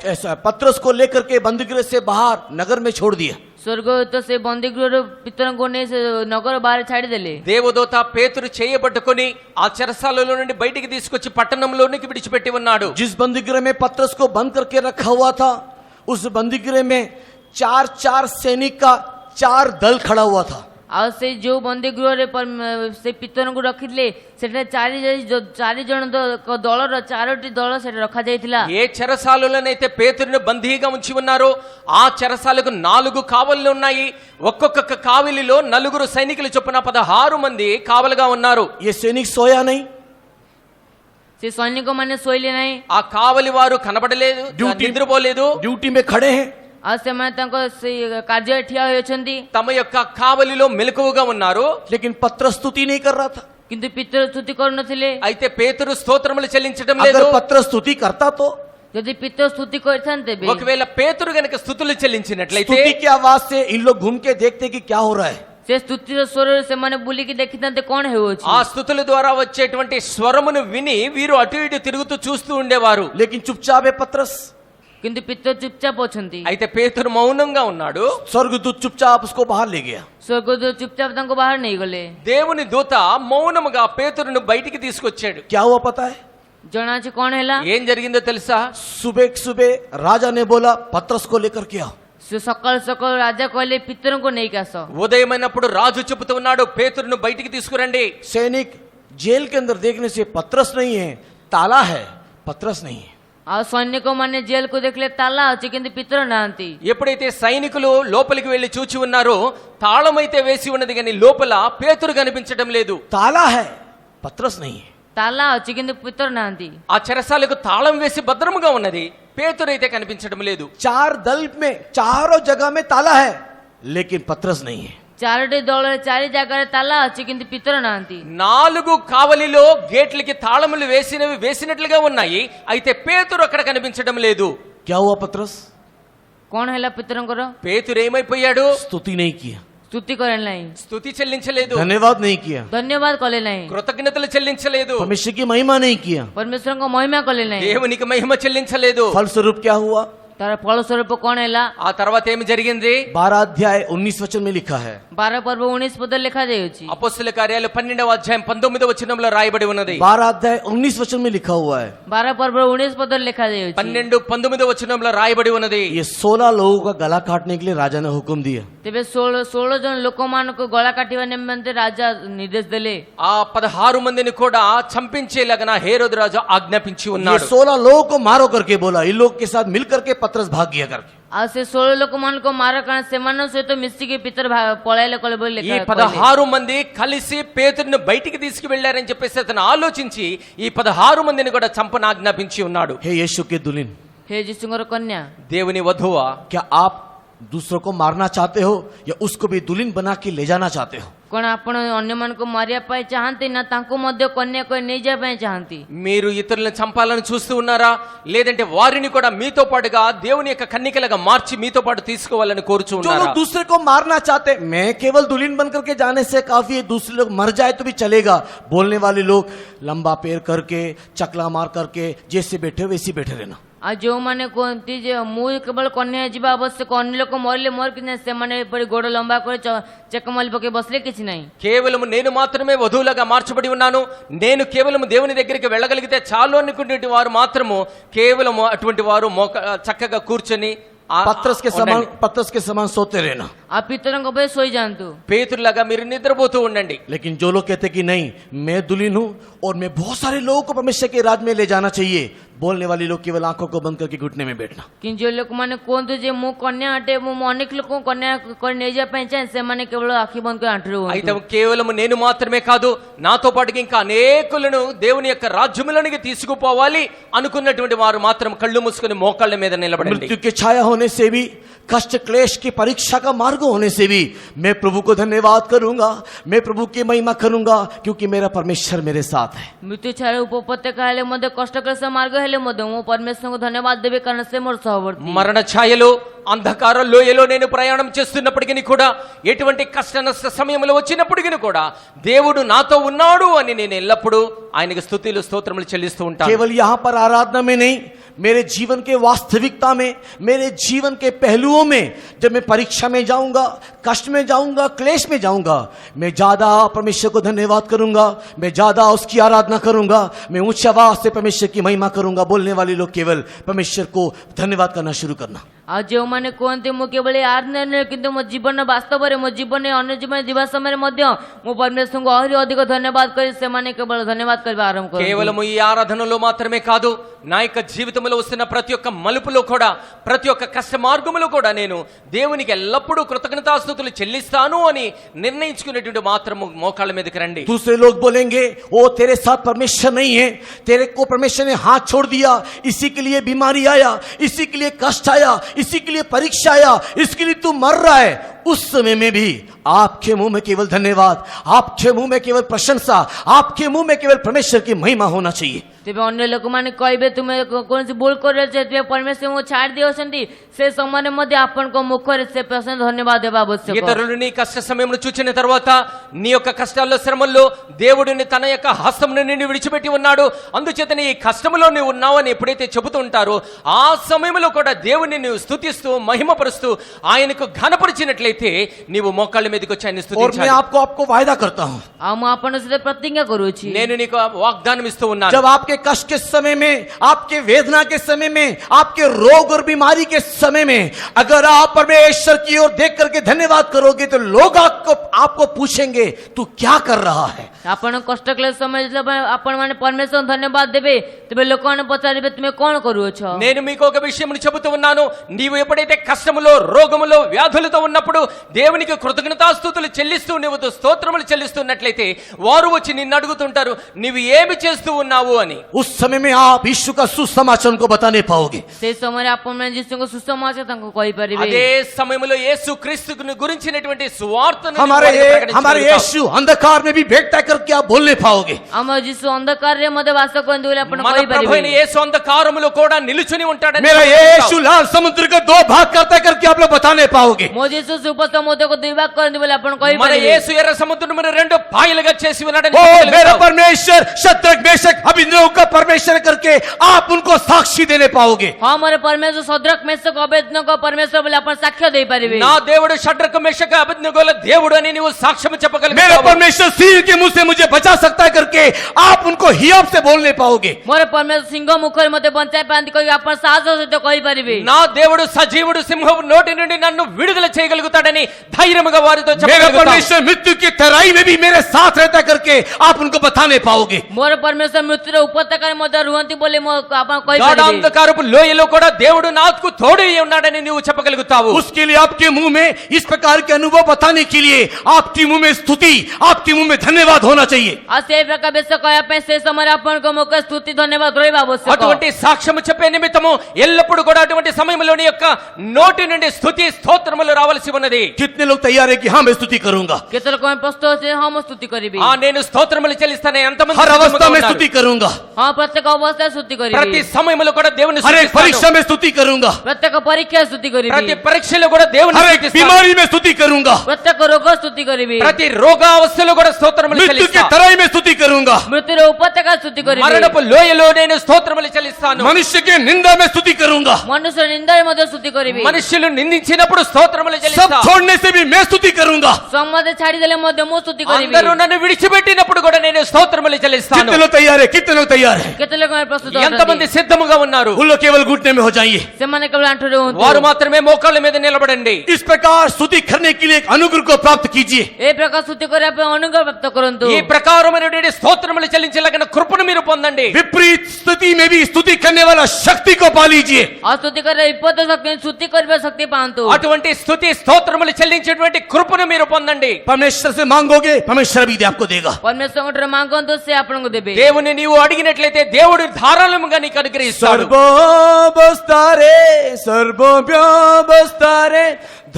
पत्रस को लेकर के बंदीगृह से बाहर नगर में छोड़ दिया। ସ୍ୱର୍ଗଦୂତ ସେ ବନ୍ଦୀଗୃହରୁ ପିତରଙ୍କୁ ନେଇ ସେ ନଗର ବାହାରେ ଛାଡ଼ିଦେଲେ। దేవదూత పేతురు చేయబట్టుకొని ఆ చెరసాలలో నుండి బయటికి తీసుకొచ్చి పట్టణంలోనికి విడిచిపెట్టి ఉన్నాడు. जिस बंदीगृह में पत्रस को बंद करके रखा हुआ था, उस बंदीगृह में 4 सैनिक का 4 दल खड़ा हुआ था। ଆଉ ସେ ଯୋଉ ବନ୍ଦୀଗୃହରେ ସେ ପିତରଙ୍କୁ ରଖିଥିଲେ ସେଠାରେ ଚାରି ଜଣ ଦଳର 4ଟି ଦଳ ସେଠାରେ ରଖାଯାଇଥିଲା। ఏ చెరసాలలోనైతే పేతురుని బందీగా ఉంచి ఉన్నారో ఆ చెరసాలకు 4 కావలిలు ఉన్నాయి. ఒక్కొక్క కావలిలో 4 సైనికులు చొప్పున 16 మంది కావలుగా ఉన్నారు. ये सैनिक सोया नहीं, ସେ ସୈନିକମାନେ ଶୋଇଲେ ନାହିଁ। ఆ కావలి వారు కనబడలేదు, నిద్రపోలేదు, ड्यूटी में खड़े हैं। ଆଉ ସେମାନେ ତାଙ୍କ ସେ କାର୍ଯ୍ୟରେ ଠିଆ ହୋଇଅଛନ୍ତି। తమ యొక్క కావలిలో మెలకువగా ఉన్నారు. लेकिन पत्रस स्तुति नहीं कर रहा था। କିନ୍ତୁ ପିତର స్తుତି କରୁନଥିଲେ। అయితే పేతురు స్తోత్రములు చెల్లించడం లేదు. अगर पत्रस स्तुति करता तो ଯଦି ପିତର స్తుతి କରିଥାନ୍ତେ ବି, ఒకవేళ పేతురు గనుక స్తుతులు చెల్లించినట్లయితే स्तुति की आवाज से इन लोग घूम के देखते कि क्या हो रहा है। ସେ స్తుତିର ସ୍ୱରରେ ସେମାନେ ବୁଲିକି ଦେଖିଥାନ୍ତେ କଣ ହେଉଅଛି। ఆ స్తుతుల ద్వారా వచ్చేటువంటి స్వరమును విని వీరు అటు ఇటు తిరుగుతూ చూస్తూ ఉండేవారు. लेकिन चुपचाप है पत्रस। କିନ୍ତୁ ପିତର ଚୁପଚାପ ଅଛନ୍ତି। అయితే పేతురు మౌనంగా ఉన్నాడు. स्वर्गदूत चुपचाप उसको बाहर ले गया। ସ୍ୱର୍ଗଦୂତ ଚୁପଚାପ ତାଙ୍କୁ ବାହାର ନେଇଗଲେ। దేవుని దూత మౌనముగా పేతురును బయటికి తీసుకొచ్చాడు. क्या हुआ पता है? ଜଣାଅଛି କଣ ହେଲା? ఏం జరిగిందో తెలుసా? सुबह राजा ने बोला पत्रस को लेकर के आओ। ସେ ସକାଳୁ ସକାଳୁ ରାଜା କହିଲେ ପିତରଙ୍କୁ ନେଇକି ଆସ। ఉదయమైనప్పుడు రాజు చెబుతూ ఉన్నాడు పేతురును బయటికి తీసుకురండి. सैनिक जेल के अंदर देखने से पत्रस नहीं है, ताला है, पत्रस नहीं है। ଆଉ ସୈନିକ ମାନେ ଜେଲକୁ ଦେଖିଲେ ତାଲା ଅଛି କିନ୍ତୁ ପିତର ନାହାନ୍ତି। ఎప్పుడైతే సైనికులు లోపలికి వెళ్లి చూచి ఉన్నారో తాళం అయితే వేసి ఉన్నది కానీ లోపల పేతురు కనిపించడం లేదు. ताला है, पत्रस नहीं है। ତାଲା ଅଛି କିନ୍ତୁ ପିତର ନାହାନ୍ତି। ఆ చెరసాలకు తాళం వేసి భద్రముగా ఉన్నది, పేతురు అయితే కనిపించడం లేదు. 4 दल में चारों जगह में ताला है, लेकिन पत्रस नहीं है। 4ଟି ଦଳରେ 4 ଜାଗାରେ ତାଲା ଅଛି କିନ୍ତୁ ପିତର ନାହାନ୍ତି। 4 కావలిలో గేట్లకి తాళములు వేసినట్లుగా ఉన్నాయి, అయితే పేతురు అక్కడ కనిపించడం లేదు. क्या हुआ पत्रस? କଣ ହେଲା ପିତରଙ୍କର? పేతురు ఏమైపోయాడు? स्तुति नहीं किया, స్తుతి କଲେ ନାହିଁ, స్తుతి చెల్లించలేదు, धन्यवाद नहीं किया, ଧନ୍ୟବାଦ କଲେ ନାହିଁ, కృతజ్ఞతలు చెల్లించలేదు, परमेश्वर की महिमा नहीं किया। ପରମେଶ୍ୱରଙ୍କ ମହିମା କଲେ ନାହିଁ। దేవునికి మహిమ చెల్లించలేదు. फलस्वरूप क्या हुआ? ତାର ଫଳସ୍ୱରୂପ କଣ ହେଲା? ఆ తర్వాత ఏమి జరిగింది? 12 अध्याय 19 वचन में लिखा है। 12 పర్ବ 19 పదରେ ଲେଖାଯାଇଅଛି। అపోస్తల కార్యాలు 12వ అధ్యాయం 19వ వచనంలో రాయబడి ఉన్నది. 12 अध्याय 19 वचन में लिखा हुआ है। 12 పర్ବ 19 పదରେ ଲେଖାଯାଇଅଛି। 12 19వ వచనంలో రాయబడి ఉన్నది. ये 16 लोगों का गला काटने के लिए राजा ने हुक्म दिया। ତେବେ 16 ଜଣ ଲୋକମାନଙ୍କୁ ଗଳା କାଟିବା ନିମନ୍ତେ ରାଜା ନିର୍ଦ୍ଦେଶ ଦେଲେ। ఆ 16 మందిని కూడా చంపించేలాగా హేరోదు రాజు ఆజ్ఞాపించి ये ఉన్నాడు. 16 लोगों को मारो करके बोला। इन लोग के साथ मिल करके पत्रस भाग गया करके। ଆଉ ସେ 16 ଲୋକମାନଙ୍କୁ ମାର କାରଣ ସେମାନଙ୍କ ସହିତ ମିଶିକି ପିତର ପଳାଇଲେ କଲେ ବୋଲି ఈ 16 మంది కలిసి పేతురుని బయటికి తీసుకువెళ్లారని చెప్పేసి అతను ఆలోచించి ఈ 16 మందిని కూడా చంపన ఆజ్ఞాపించి ఉన్నాడు. हे यीशु के दुल्हन, ହେ ଯୀଶୁଙ୍କର କନ୍ୟା, దేవుని వధువా, क्या आप दूसरों को मारना चाहते हो या उसको भी दुल्हन बना के ले जाना चाहते हो? କଣ ଆପଣ ଅନ୍ୟମାନଙ୍କୁ ମାରିବା ପାଇଁ ଚାହାନ୍ତି ନା ତାଙ୍କୁ ମଧ୍ୟ କନ୍ୟା କରି ନେଇଯିବା ପାଇଁ ଚାହାନ୍ତି? మీరు ఇతరులను చంపాలని చూస్తూ ఉన్నారా, లేదంటే వారిని కూడా మీతో పాటుగా దేవుని యొక్క కన్నికలుగా మార్చి మీతో పాటు తీసుకోవాలని కోరుచూ जो ఉన్నారా? लोग दूसरे को मारना चाहते, मैं केवल दुल्हन बन करके जाने से काफी है, दूसरे लोग मर जाए तो भी चलेगा बोलने वाले लोग लंबा पैर करके चकला मार करके जैसे बैठे वैसे बैठे रहना। ଆଉ ଯୋଉମାନେ କୁହନ୍ତି ଯେ ମୁଁ କେବଳ କନ୍ୟା ଯିବା ଆବଶ୍ୟକ, ଅନ୍ୟ ଲୋକ ମରିଲେ ମୋର କିଛି ନାହିଁ, ସେମାନେ ଏପରି ଗୋଡ ଲମ୍ବା କରି ଚକମାଲି ପକେଇ ବସିଲେ କିଛି ନାହିଁ। కేవలం నేను మాత్రమే వధువులుగా మార్చబడి ఉన్నాను, నేను కేవలం దేవుని దగ్గరికి వెళ్ళగలిగితే చాలు అనుకునే వారు మాత్రము కేవలం అటువంటి వారు చక్కగా కూర్చొని पत्रस के समान सोते रहना। आप पितरों को सोई जानतु పేతురులాగా మీరు నిద్రపోతూ ఉండండి. लेकिन जो लोग कहते कि नहीं मैं दुल्हन हूं और मैं बहुत सारे लोगों को परमेश्वर के राज में ले जाना चाहिए, बोलने वाली लोग केवल आंखों को बंद करके घुटने में बैठना। कि जो लोग माने कौन जे मु कन्या अटे मु अनेक लोग कन्या कर नहीं जा पाए से माने केवल आखि बंद कर आंटरू అయితే కేవలం నేను మాత్రమే కాదు, నాతో పాటుగా ఇంకా అనేకులను దేవుని యొక్క రాజ్యములోనికి తీసుకుపోవాలి అనుకున్నటువంటి వారు మాత్రం కళ్ళు మూసుకొని మోకాళ్ళ మీద నిలబడండి. मृत्यु की छाया होने से भी, कष्ट क्लेश की परीक्षा का मार्ग होने से भी मैं प्रभु को धन्यवाद करूंगा, मैं प्रभु की महिमा करूंगा, क्योंकि मेरा परमेश्वर मेरे साथ है। मृत्यु छाया उपपत्यका हेले मध्य कष्टकर मार्ग हेले मध्य मु परमेश्वर को धन्यवाद देवे कारण से मोर सहवर्ती మరణ ఛాయలో అంధకార లోయలో నేను ప్రయాణం చేస్తున్నప్పటికీ కూడా, ఎటువంటి కష్ట నష్ట సమయంలో వచ్చినప్పటికీ కూడా దేవుడు నాతో ఉన్నాడు అని నేను ఎల్లప్పుడూ ఆయనకి స్తుతులు స్తోత్రములు చెల్లిస్తూ ఉంటాను. केवल यहाँ पर आराधना में नहीं, मेरे जीवन के वास्तविकता में, मेरे जीवन के पहलुओं में, जब मैं परीक्षा में जाऊंगा, कष्ट में जाऊंगा, क्लेश में जाऊंगा, मैं ज्यादा परमेश्वर को धन्यवाद करूंगा, मैं ज्यादा उसकी आराधना करूंगा, मैं ऊंची आवाज से परमेश्वर की महिमा करूंगा। बोलने वाले लोग केवल परमेश्वर को धन्यवाद करना शुरू करना। आज जो मैंने कहते मु केवल आराधना नहीं किंतु मो जीवन वास्तव में मो जीवन अन्य जीवन जीवा समय मध्य मो परमेश्वर को आहरी अधिक धन्यवाद करी से माने केवल धन्यवाद करबा आरंभ करू। కేవలం ఈ ఆరాధనలో మాత్రమే కాదు, నా యొక్క జీవితంలో వస్తున్న ప్రతి ఒక్క మలుపులో కూడా, ప్రతి ఒక్క కష్ట మార్గములో కూడా నేను దేవునికి ఎల్లప్పుడూ కృతజ్ఞతాస్తుతులు చెల్లిస్తాను అని నిర్ణయించుకునేటువంటి మాత్రము మోకాళ్ళ మీదకి రండి. दूसरे लोग बोलेंगे ओ तेरे साथ परमेश्वर नहीं है, तेरे को परमेश्वर ने हाथ छोड़ दिया, इसी के लिए बीमारी आया, इसी के लिए कष्ट आया, इसी के लिए परीक्षा आया, इसके लिए तू मर रहा है। उस समय में भी आपके मुंह में केवल धन्यवाद, आपके मुंह में केवल प्रशंसा, आपके मुंह में केवल परमेश्वर की महिमा होना चाहिए। तेबे अन्य लोक माने कहबे तुमे कोन से बोल कर जे परमेश्वर को छाड़ दियो संती से समय मध्य आपन को मुखर से प्रसन्न धन्यवाद देबा आवश्यक। ఇతరులు నీ కష్ట సమయంలో చూచిన తర్వాత నీ యొక్క కష్టాల్లో శ్రమల్లో దేవుడిని తన యొక్క హస్తమును నిన్ను విడిచిపెట్టి ఉన్నాడు, అందుచేత నీ కష్టములో నీవు ఉన్నావని ఎప్పుడైతే చెబుతూ ఉంటారో ఆ సమయంలో కూడా దేవుని నువ్వు స్తుతిస్తూ మహిమపరుస్తూ ఆయనకు ఘనపరిచినట్లయితే నీవు మోకాళ్ళ మీదకి వచ్చి ఆయన और मैं స్తుతించాలి. आपको वायदा करता हूं, हम आपन से प्रतिज्ञा करू छी నేను నీకు వాగ్దానం ఇస్తూ ఉన్నాను. जब आपके कष्ट के समय में, आपके वेदना के समय में, आपके रोग और बीमारी के समय में अगर आप परमेश्वर की ओर देख करके धन्यवाद करोगे तो लोग आपको पूछेंगे तू क्या कर रहा है। आपण कष्ट के समय जब आपण माने परमेश्वर धन्यवाद देबे तबे लोक माने पचारिबे तुमे कोन करू छ। నేను మీకు ఒక విషయం చెబుతూ ఉన్నాను, నీవు ఎప్పుడైతే కష్టములో రోగములో వ్యాధులతో ఉన్నప్పుడు దేవునికి కృతజ్ఞతాస్తుతులు చెల్లిస్తూ నీవు స్తోత్రములు చెల్లిస్తున్నట్లయితే వారు వచ్చి నిన్ను అడుగుతుంటారు నీవు ఏమి చేస్తూ ఉన్నావు అని. उस समय में आप यीशु का सुसमाचार को बताने पाओगे। से समय आपण माने यीशु को सुसमाचार तंको कहि परिबे। అదే సమయంలో యేసు క్రీస్తుని గురించినటువంటి సువార్తను हमारे यीशु अंधकार में भी भेंटता करके आप बोलने पाओगे। हम यीशु अंधकार रे मध्य वास कोंदुले आपण మన कहि ప్రభు అయిన परिबे। యేసు అంధకారములో కూడా నిలుచుని ఉంటాడని मेरा यीशु लाल समुद्र को दो भाग करता करके आप लोग बताने पाओगे। मो यीशु सुपर समुद्र को दुई भाग कर दिबे आपण कहि మన परिबे। యేసు ఎర్ర సముద్రమును రెండు పాయలుగా చేసి ఉన్నాడని ओ मेरा చెప్పగలుగుతావు. परमेश्वर शत्रक मेशक अभिनव का परमेश्वर करके आप उनको साक्षी देने पाओगे। हमारे परमेश्वर सदरक मेषक अबेदनगो को परमेश्वर बोले आपण साक्ष्य दे परिबे। నా దేవుడు షడ్రక మేషక అబేద్నెగోల దేవుడు అని నీవు సాక్ష్యం मेरा చెప్పగలుగుతావు. परमेश्वर सिंह के मुंह से मुझे बचा सकता है करके आप उनको हियाव से बोलने पाओगे। मोर परमेश्वर सिंह मुखर मते बंचाई पांति कहि आपण साहस सहित कहि परिबे। నా దేవుడు సజీవుడు సింహపు నోటి నుండి నన్ను విడుదల చేయగలుగుతాడని ధైర్యముగా వారితో मेरा చెప్పగలుగుతావు. परमेश्वर मृत्यु की तराई में भी मेरे साथ रहता करके आप उनको बताने पाओगे। मोर परमेश्वर मृत्यु रे उपत्यका मध्य रुहंती बोले मो आपण कहि గాఢ परिबे। అంధకారపు లోయలో కూడా దేవుడు నాకు తోడై ఉన్నాడని నీవు చెప్పగలుగుతావు. उसके लिए आपके मुंह में इस प्रकार के अनुभव बताने के लिए आपके मुंह में स्तुति, आपके मुंह में धन्यवाद होना चाहिए। आ से प्रकार बेस कया पे से समय आपण को मुख स्तुति धन्यवाद रहबा आवश्यक। అటువంటి సాక్ష్యము చెప్పే నిమిత్తము ఎల్లప్పుడూ కూడా అటువంటి సమయంలోని యొక్క నోటి నుండి స్తుతి స్తోత్రములు రావాల్సి ఉన్నది. कितने लोग तैयार है कि हाँ मैं स्तुति करूंगा, केतल कोन प्रस्तुत से हम स्तुति करिबे। ఆ నేను స్తోత్రములు చెల్లిస్తానే ఎంతమంది हर अवस्था సిద్ధముగా में ఉన్నారు? स्तुति करूंगा, हां प्रत्येक अवस्था स्तुति ప్రతి करिबे। సమయంలో కూడా దేవుని हर एक స్తుతిస్తాను. परीक्षा में स्तुति करूंगा, प्रत्येक परीक्षा स्तुति ప్రతి करिबे। పరీక్షలో కూడా దేవుని हर एक స్తుతిస్తాను. बीमारी में स्तुति करूंगा, प्रत्येक रोग स्तुति करिबे। ప్రతి రోగావస్థలో కూడా స్తోత్రములు मृत्यु की చెల్లిస్తాను. तराई में स्तुति करूंगा, मृत्यु रे उपत्यका स्तुति करिबे। మరణపు లోయలో నేను స్తోత్రములు చెల్లిస్తాను. मनुष्य के निंदा में स्तुति करूंगा, मनुष्य निंदा मध्ये स्तुति करिबे। మనుషులు నిందించినప్పుడు ఎల్లప్పుడూ స్తోత్రములు सब చెల్లిస్తా छोड़ने से भी मैं स्तुति करूंगा। ସମସ୍ତେ ଛାଡ଼ିଦେଲେ ମଧ୍ୟ ମୁଁ ସ୍ତୁତି କରିବି। అందరూ నన్ను విడిచిపెట్టినప్పుడు కూడా నేను స్తోత్రములు చెల్లిస్తాను। कितने लोग तैयार है? कितने लोग तैयार है? କେତେ ଲୋକମାନେ ପ୍ରସ୍ତୁତ ఎంతమంది ଅଛନ୍ତି? సిద్ధముగా ఉన్నారు? उन लोग केवल घुटने में हो जाइए। ସେମାନେ କେବଳ ଆଣ୍ଠୁରେ ହୁଅନ୍ତୁ। వారు మాత్రమే మోకాళ్ళ మీద నిలబడండి। इस प्रकार स्तुति करने के लिए एक अनुग्रह को प्राप्त कीजिए। ఏ ప్రకారం స్తుతి କରିବା ପାଇଁ ଅନୁଗ୍ରହ ପ୍ରାପ୍ତ କରନ୍ତୁ। ఈ ప్రకారమైనటువంటి స్తోత్రములు చెల్లించలాగిన కృపను మీరు పొందండి। विपरीत स्थिति में भी स्तुति करने वाला शक्ति को पा लीजिए। ଆଉ స్తుତି କରିବା ବିପଦ ଶକ୍ତି స్తుତି କରିବା ଶକ୍ତି ପାଆନ୍ତୁ। అటువంటి స్తుతి స్తోత్రములు చెల్లించేటువంటి కృపను మీరు పొందండి। परमेश्वर से मांगोगे, परमेश्वर भी आपको देगा। ପରମେଶ୍ୱରଙ୍କ ଠାରୁ ମାଗନ୍ତୁ ସେ ଆପଣଙ୍କୁ ଦେବେ। దేవుని నీవు అడిగినట్లయితే దేవుడు ధారాళముగా నీకు అనుగ్రహిస్తాడు। सर्वोबस्तारे सर्वव्यवस्थारे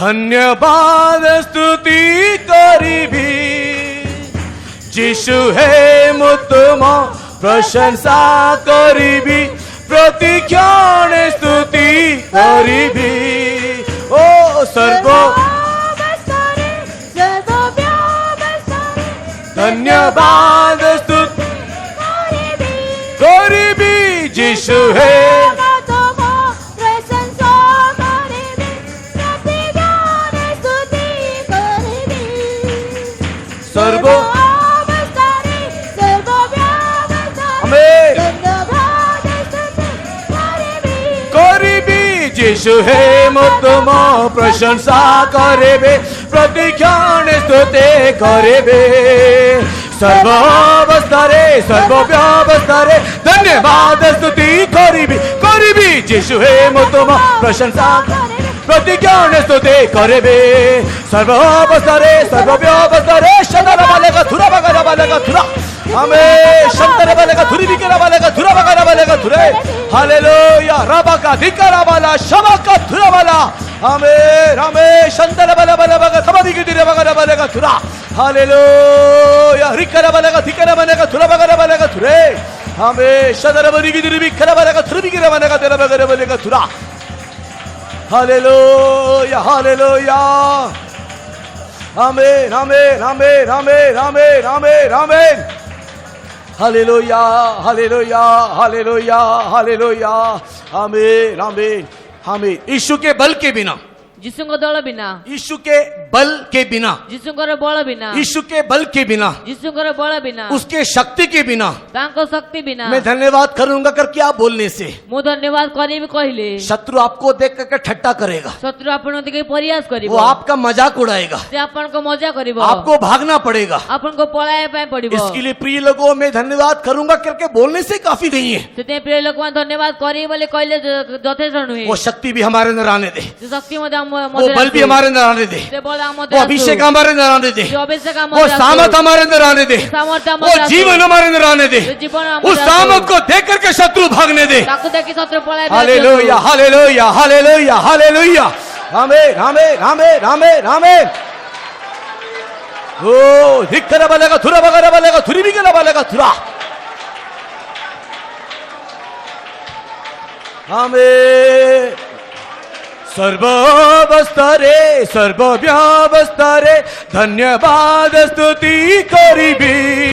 धन्यवाद स्तुति करिबी। जिशु हे मुतम प्रशंसा करिबी, प्रति क्षण स्तुति करिबी। ओ सर्व धन्यवाद स्तुति करिबी। जिशु हे सर्व आमेन करिबी। जिशु हे मुतम प्रशंसा करिबे, प्रति क्षण स्तुति करिबे। सर्वावस्थारे सर्वव्यवस्थारे धन्यवाद स्तुति करिबी करिबी। जिशु हे मुतम प्रशंसा प्रति ज्ञान स्तुति करिबे। सर्वावस्थारे सर्वव्यवस्थारे शंकर वालेगा धुरा बगरा वालेगा धुरा हमें शंकर वालेगा धुरी बिकरा वालेगा धुरा बगरा वालेगा धुरे। हालेलुया रबा का धिकरा वाला शबा का धुरा वाला हमें हमें शंकर वाला वाला बगा तबादी की धुरे बगरा वालेगा धुरा। हालेलुया रिकरा वालेगा धिकरा वालेगा धुरा बगरा वालेगा धुरे। हमें शंकर वाली की धुरी बिकरा वालेगा धुरी बिकरा वालेगा तेरा बगरा वालेगा धुरा। हालेलुया हालेलुया आमेन आमेन आमेन आमेन आमेन आमेन आमेन हालेलुया हालेलुया हालेलुया हालेलुया आमेन आमेन आमेन। यीशु के बल के बिना, ଯୀଶୁଙ୍କ ଦଳ ବିନା, यीशु के बल के बिना, ଯୀଶୁଙ୍କର ବଳ ବିନା, यीशु के बल के बिना, ଯୀଶୁଙ୍କର ବଳ ବିନା, उसके शक्ति के बिना ତାଙ୍କ ଶକ୍ତି ବିନା मैं धन्यवाद करूंगा कर क्या बोलने से ମୁଁ ଧନ୍ୟବାଦ କରିବି କହିଲେ शत्रु आपको देख करके ठट्टा करेगा, ଶତ୍ରୁ ଆପଣଙ୍କ ଦେଖି ପରିହାସ କରିବ। वो आपका मजाक उड़ाएगा, ସେ ଆପଣଙ୍କ ମଜା କରିବ। आपको भागना पड़ेगा। ଆପଣଙ୍କୁ ପଳାଇବା ପାଇଁ ପଡିବ। इसके लिए प्रिय लोगों में धन्यवाद करूंगा करके बोलने से काफी नहीं है। ସେଥିପାଇଁ ପ୍ରିୟ ଲୋକମାନେ ଧନ୍ୟବାଦ କରିବି ବୋଲି କହିଲେ ଯଥେଷ୍ଟ ନୁହେଁ। वो शक्ति भी हमारे अंदर आने दे, ସେ ଶକ୍ତି ମଧ୍ୟ ଆମ वो ମଧ୍ୟରେ बल भी ଆସୁ। हमारे अंदर आने दे, ସେ ବଳ ଆମ वो ମଧ୍ୟରେ ଆସୁ। अभिषेक हमारे अंदर आने दे, ସେ ଅଭିଷେକ ଆମ वो ମଧ୍ୟରେ ଆସୁ। सामर्थ हमारे अंदर आने दे, ସାମର୍ଥ୍ୟ ଆମ वो ମଧ୍ୟରେ ଆସୁ। जीवन हमारे अंदर आने दे, ସେ ଜୀବନ ଆମ उस ମଧ୍ୟରେ सामर्थ ଆସୁ। को देख करके शत्रु भागने दे। ତାକୁ ଦେଖି ଶତ୍ରୁ ପଳାଇବା। हालेलुया हालेलुया हालेलुया हालेलुया आमेन आमेन आमेन आमेन आमेन। ओ धिक्करा वालेगा धुरा बगरा वालेगा धुरी भी गला वालेगा धुरा। आमेन। सर्वावस्थारे सर्वव्यवस्थारे धन्यवाद स्तुति करिबी।